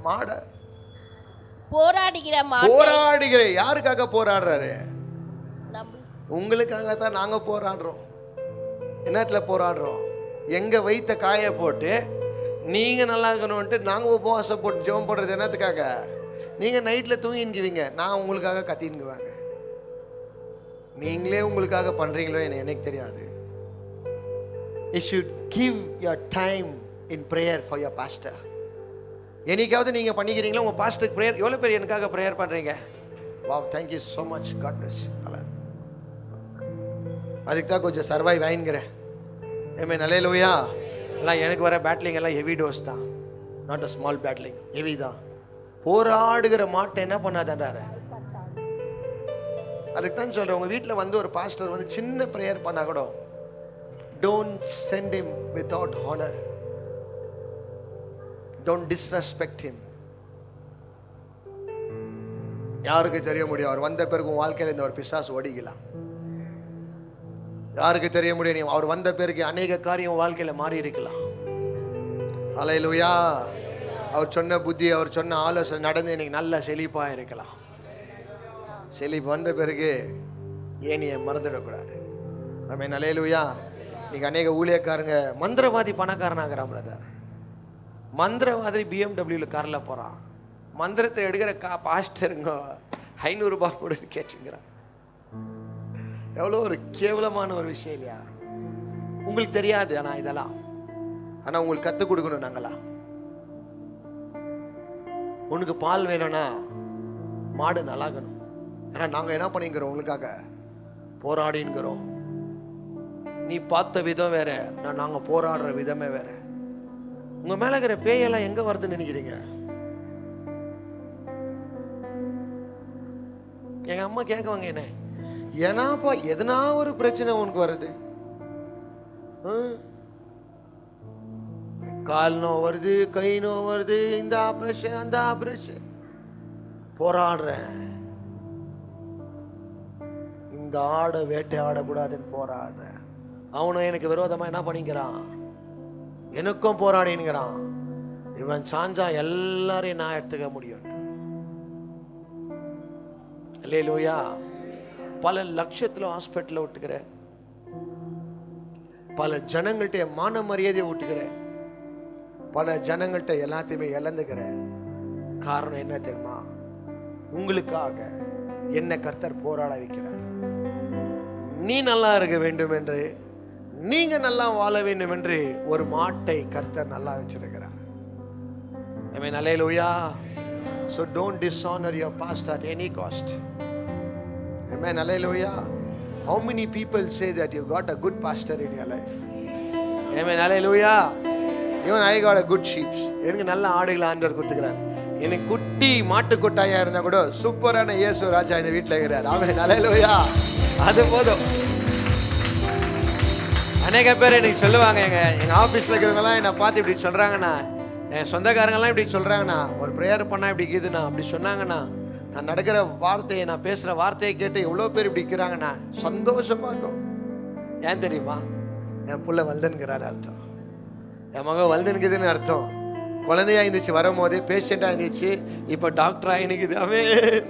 மாட போராடுகிற. யாருக்காக போராடுறாரு? உங்களுக்காக தான் நாங்க போராடுறோம். என்னத்துல போராடுறோம்? எங்க வைத்த காய போட்டு நீங்க நல்லா இருக்கணும்ட்டு நாங்க உபவாசம் போட்டு ஜெபம் போடுறது என்னத்துக்காக? நீங்க நைட்ல தூங்கின்னுக்குவீங்க, நான் உங்களுக்காக கத்தின்னுக்குவாங்க. நீங்களே உங்களுக்காக பண்றீங்களோ எனக்கு தெரியாது. You should give your time in prayer for your pastor. என்னைக்காவது நீங்க பண்ணிக்கிறீங்களா உங்க பாஸ்டருக்கு பிரேயர்? எவ்வளவு பேர் எனக்காக பிரேயர் பண்றீங்க? Wow, thank you so much, God bless you. அதுக்கு தான் கொஞ்சம் சர்வைவ் ஆயின்கிறேன். ஆமென், ஹல்லேலூயா. எல்லாம் எனக்கு வர பேட்லிங் எல்லாம் ஹெவி டோஸ் தான், not a small battling, heavy தான். போராடுகிற மாட்டை என்ன பண்ணாதாண்டாரு. அதுக்கு தான் சொல்றேன், உங்க வீட்டில் வந்து ஒரு பாஸ்டர் வந்து சின்ன பிரேயர் பண்ணா கூட don't send him without honor. Don't disrespect him. யாருக்கு தெரிய முடியும் அவர் வந்த பிறகு உன் வாழ்க்கையில் இந்த ஒரு பிசாசு ஓடிக்கலாம்? யாருக்கு தெரிய முடியும் அவர் வந்த பிறகு அநேக காரியம் வாழ்க்கையில் மாறி இருக்கலாம். ஹல்லேலூயா. அவர் சொன்ன புத்தி, அவர் சொன்ன ஆலோசனை நடந்து இன்னைக்கு நல்ல செழிப்பா இருக்கலாம். செழிப்பு வந்த பிறகு ஏனியை மறந்துடக்கூடாது. ஆமென், ஹல்லேலூயா. இன்னைக்கு அநேக ஊழியக்காரங்க மந்திரவாதி பணக்காரனாகிறான் பிரதர். மந்திரவாதி BMW காரில் போகிறான். மந்திரத்தை எடுக்கிற பாஸ்டருங்க 500 ரூபாய் கூட கேட்டுங்கிறான். எவ்வளோ ஒரு கேவலமான ஒரு விஷயம் இல்லையா? உங்களுக்கு தெரியாது, ஆனால் இதெல்லாம் ஆனால் உங்களுக்கு கற்றுக் கொடுக்கணும். நாங்களா உனக்கு பால் வேணும்னா மாடு நல்லாகணும். ஏன்னா நாங்கள் என்ன பண்ணிக்கிறோம், உங்களுக்காக போராடின்கிறோம். நீ பார்த்த விதம் வேற, நாங்கள் போராடுற விதமே வேற. உங்க மேல இருக்கிற பேயெல்லாம் எங்க வருதுன்னு நினைக்கிறீங்க? எங்க அம்மா கேட்குவாங்க, என்ன ஏன்னாப்பா எதனா ஒரு பிரச்சனை உனக்கு வருது? கால் நோ வருது, கை நோ வருது, இந்த ஆபரேஷன் அந்த ஆபரேஷன். போராடுறேன், இந்த ஆடை வேட்டை ஆடக்கூடாதுன்னு போராடுறேன். அவனும் எனக்கு விரோதமா என்ன பண்ணிக்கிறான், எனக்கும் போராடினுங்கிறான். இவன் சாஞ்சா எல்லாரையும் நான் எடுத்துக்க முடியும். அல்லேலூயா. பல லட்சத்துல ஹாஸ்பிட்டல் விட்டுக்கிறேன், பல ஜனங்கள்ட்ட மான மரியாதையை விட்டுக்கிறேன், பல ஜனங்கள்ட்ட எல்லாத்தையுமே இழந்துக்கிறேன். காரணம் என்ன தெரியுமா? உங்களுக்காக என்ன கர்த்தர் போராட வைக்கிறார். நீ நல்லா இருக்க வேண்டும் என்று, நீங்க நல்லா வாழ வேண்டும் என்று ஒரு மாட்டை கர்த்தர் நல்லா வச்சிருக்கிறார். ஆமென், அல்லேலூயா. So don't dishonor your pastor at any cost. Amen, hallelujah. How many people say that you got a good pastor in your life? Amen, hallelujah. Even I got a good sheep. எனக்கு நல்ல ஆடுகளை ஆண்டவர் கொடுத்துக்கிறார். எனக்கு குட்டி மாட்டு கொட்டாயா இருந்தா கூட சூப்பரான இயேசு ராஜா இந்த வீட்டில் இருக்கிறார். ஆமென், ஹல்லேலூயா. அது போதும். அநேக பேர் எனக்கு சொல்லுவாங்க, எங்க ஆஃபீஸில் இருக்கிறவங்கலாம் என்னை பார்த்து இப்படி சொல்கிறாங்கண்ணா, என் சொந்தக்காரங்கெல்லாம் இப்படி சொல்கிறாங்கண்ணா, ஒரு ப்ரேயர் பண்ணால் இப்படி இருக்குதுண்ணா, அப்படி சொன்னாங்கண்ணா, நான் நடக்கிற வார்த்தையை, நான் பேசுகிற வார்த்தையை கேட்டு எவ்வளோ பேர் இப்படி இருக்கிறாங்கண்ணா, சந்தோஷமாகும். ஏன் தெரியுமா? என் புள்ள வல்தனுங்கிறாரு அர்த்தம், என் மகன் வல்தனுக்குதுன்னு அர்த்தம். குழந்தையா இருந்துச்சு, வரும்போது பேஷண்ட்டாக இருந்துச்சு, இப்போ டாக்டராக இருக்குது. ஆமென்,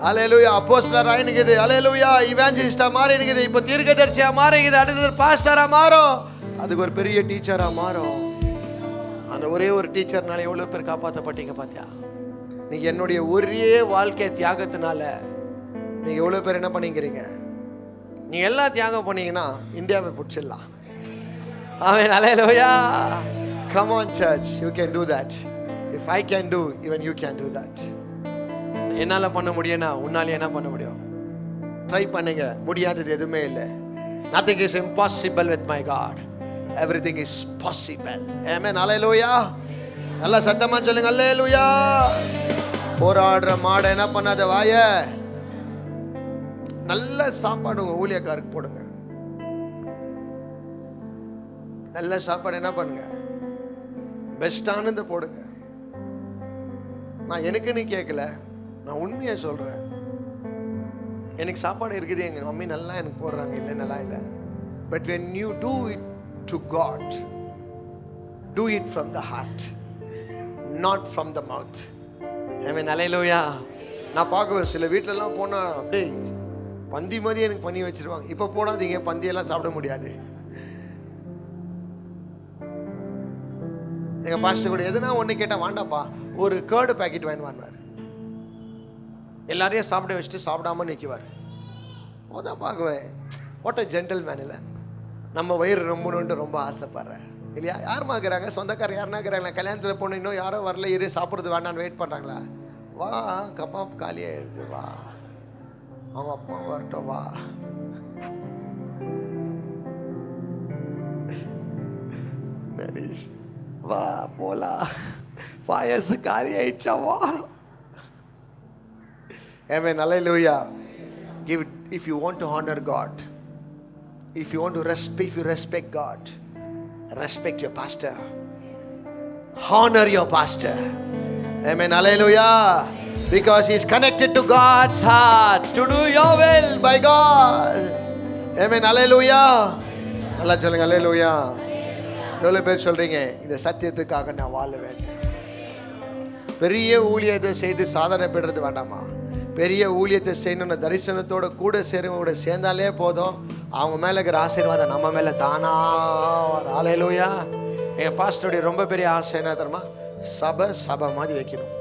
அல்லேலூயா. அப்போஸ்தலரா இருக்குது, அல்லேலூயா. இவாஞ்சலிஸ்டா மாறி இருக்குது, இப்போ தீர்க்கதரிசியா மாறிக்குது, அடுத்தது பாஸ்டரா மாறும், அதுக்கு ஒரு பெரிய டீச்சரா மாறும். அந்த ஒரே ஒரு டீச்சர்னால எவ்வளோ பேர் காப்பாற்றப்பட்டீங்க பார்த்தியா? நீங்க என்னுடைய ஒரே வாழ்க்கை தியாகத்தினால நீங்க எவ்வளோ பேர் என்ன பண்ணிக்கிறீங்க? நீங்க எல்லாம் தியாகம் பண்ணீங்கன்னா இந்தியாவை பிடிச்சிடலாம். ஆமென், அல்லேலூயா. Come on church, you can do that. If I can do, even you can do that. என்னால பண்ண முடியும்னா உன்னால என்ன பண்ண முடியும்? ட்ரை பண்ணுங்க, முடியாதது எதுவுமே இல்லை. Nothing is impossible with my God. Everything is possible. Amen, hallelujah. நல்லா சத்தமா சொல்லுங்க, அல்லேலூயா. போராடுற மாடை என்ன பண்ணாத வாய, நல்ல சாப்பாடு உங்க ஊழியக்காருக்கு போடுங்க. நல்ல சாப்பாடு என்ன பண்ணுங்க, பெஸ்டானது போடுங்க. நான் எனக்குன்னு கேட்கல, நான் உண்மையை சொல்றேன். எனக்கு சாப்பாடு இருக்குது, எங்க மம்மி நல்லா எனக்கு போடுறாங்க, இல்லை நல்லா இல்லை. But when you do it to God, do it from the heart, not from the mouth. Amen, hallelujah. நான் பார்க்குவேன் சில வீட்டிலலாம் போனால் அப்படியே பந்தி மாதிரி எனக்கு பண்ணி வச்சிருவாங்க. இப்போ போடாதீங்க, பந்தியெல்லாம் சாப்பிட முடியாது. எங்கள் பாஸ்டர் கூட எதுனா ஒன்று கேட்டால் வாண்டாப்பா, ஒரு கேர்டு பேக்கெட் வாங்குவார், எல்லாரையும் சாப்பிட வச்சுட்டு சாப்பிடாம நிற்குவார். அதான் பார்க்குவேன், வாட் அ ஜென்டில்மேன். இல்லை, நம்ம வயிறு ரொம்பணுன்ட்டு ரொம்ப ஆசைப்படுறேன் இல்லையா? யாருமா இருக்கிறாங்க? சொந்தக்காரர் யாருன்னா இருக்கிறாங்களா? கல்யாணத்தில் பொண்ணு இன்னும் யாரும் வரல, இரு சாப்பிட்றது வேண்டான்னு வெயிட் பண்ணுறாங்களா? வா, கபாப் காலியாக எழுது, வா, அவங்க அப்பா வரட்டும், வா. வா போலா, பாயசு காலி ஆயிடுச்சா, வா. Amen, hallelujah. Give it, if you want to honor God, if you want to respect God, respect your pastor, honor your pastor. Amen, hallelujah. Because he is connected to God's heart to do your will by God. Amen, hallelujah. நல்லா சொல்லுங்க, hallelujah. எவ்வளோ பேர் சொல்றீங்க, இந்த சத்தியத்துக்காக நான் வாழ வேண்டும்? பெரிய ஊழியத்தை செய்து சாதனை பெறுறது வேண்டாமா? பெரிய ஊழியத்தை செய்யணும்னு தரிசனத்தோட கூட சேருவங்க சேர்ந்தாலே போதும், அவங்க மேலே இருக்கிற ஆசீர்வாதம் நம்ம மேலே தானா. ஹல்லேலூயா. என் பாஸ்டருடைய ரொம்ப பெரிய ஆசை என்ன தெரியுமா? சபை மாதிரி வைக்கணும்.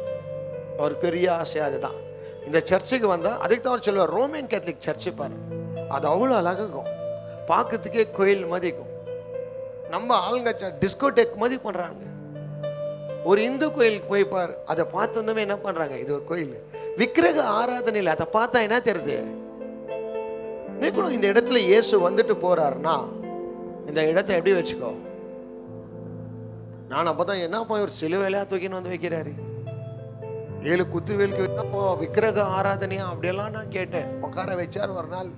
ஒரு பெரிய ஆசை அதுதான். இந்த சர்ச்சுக்கு வந்தால் அதுக்கு தான் அவர் சொல்லுவார், ரோமன் கேத்தலிக் சர்ச்சு பாரு, அது அவ்வளோ அழகாகும், பார்க்கறதுக்கே கோயில் மதிக்கும். நம்ம ஆளுங்க டிஸ்கோடெக் மாதிரி பண்ணுறாங்க. ஒரு இந்து கோயிலுக்கு போய் பார், அதை பார்த்து வந்தோமே என்ன பண்ணுறாங்க, இது ஒரு கோயில், விக்கிரக ஆராதனையில் அதை பார்த்தா என்ன தெரியுது? இந்த இடத்துல இயேசு வந்துட்டு போறாருன்னா இந்த இடத்தை எப்படி வச்சுக்கோ. நான் அப்பதான் என்னப்பா ஒரு சிலுவையில தூக்கின்னு வந்து வைக்கிறாரு, 7 குத்து வேலுக்கு என்னப்போ விக்கிரக ஆராதனையா அப்படியெல்லாம் நான் கேட்டேன். உட்கார வச்சார் ஒரு நாள்.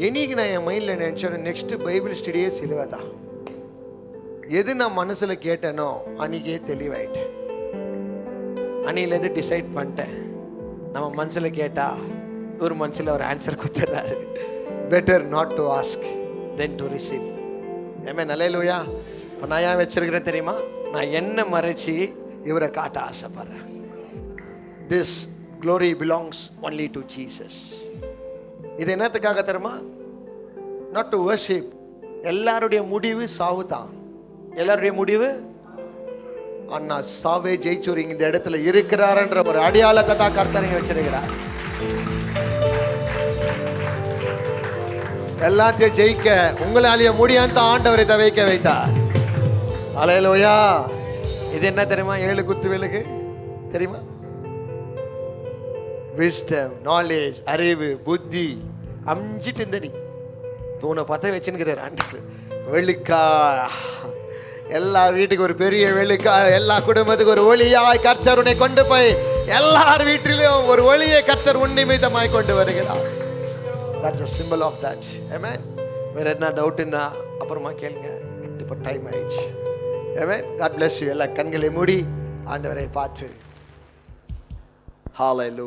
என்னைக்கு நான் என் மைண்ட்ல நினைச்சேன், நெக்ஸ்ட் பைபிள் ஸ்டடியே சிலுவை தான். எது நான் மனசுல கேட்டேனோ அன்னைக்கே தெளிவாயிட்டேன். அன்னையிலேருந்து டிசைட் பண்ணிட்டேன், நம்ம மனசுல கேட்டா ஒரு மனசுல ஒரு ஆன்சர் கொடுத்துறாரு. Better not to ask then to receive. Amen, hallelujah. இப்போ நான் ஏன் வச்சிருக்கிறேன் தெரியுமா? நான் என்ன மறைச்சி இவரை காட்ட ஆசைப்படுறேன். This glory belongs only to Jesus. இது என்னத்துக்காக தெரியுமா? not to worship. எல்லாருடைய முடிவு சாவு தான். எல்லாருடைய முடிவு, அண்ணா சாவே ஜெயிச்சோரிங்க இந்த இடத்துல இருக்கிறாருன்ற ஒரு அடையாளத்தை தான் கர்த்தர் வச்சிருக்கிறார். எல்லாத்தையும் ஜெயிக்க உங்களாலேயே முடியாத ஆண்டவரை தவைக்க வைத்தார். அல்லேலூயா. இது என்ன தெரியுமா? 7 குத்து விளக்கு தெரியுமா? விஸ்டம், நாலேஜ், அறிவு, புத்தி அஞ்சிட்டு இருந்த நீ தூணை பத்த வச்சுன்னுக்கிறார் ஆண்டவர். வெளுக்கா எல்லார் வீட்டுக்கு ஒரு பெரிய வெளுக்கா, எல்லா குடும்பத்துக்கு ஒரு ஒளியாய் கர்த்தர் உன்னை கொண்டு போய் எல்லார் வீட்டிலும் ஒரு ஒளியை கர்த்தர் உன்னிமிதமாய் கொண்டு வருகிறார். That's a symbol of that. Amen. வேற எதனா டவுட் இருந்தா அப்புறமா கேளுங்க. இப்போ டைம் ஆயிடுச்சு. Amen. God bless you. எல்லா கண்களை மூடி ஆண்டவரை பார்த்து. Hallelujah.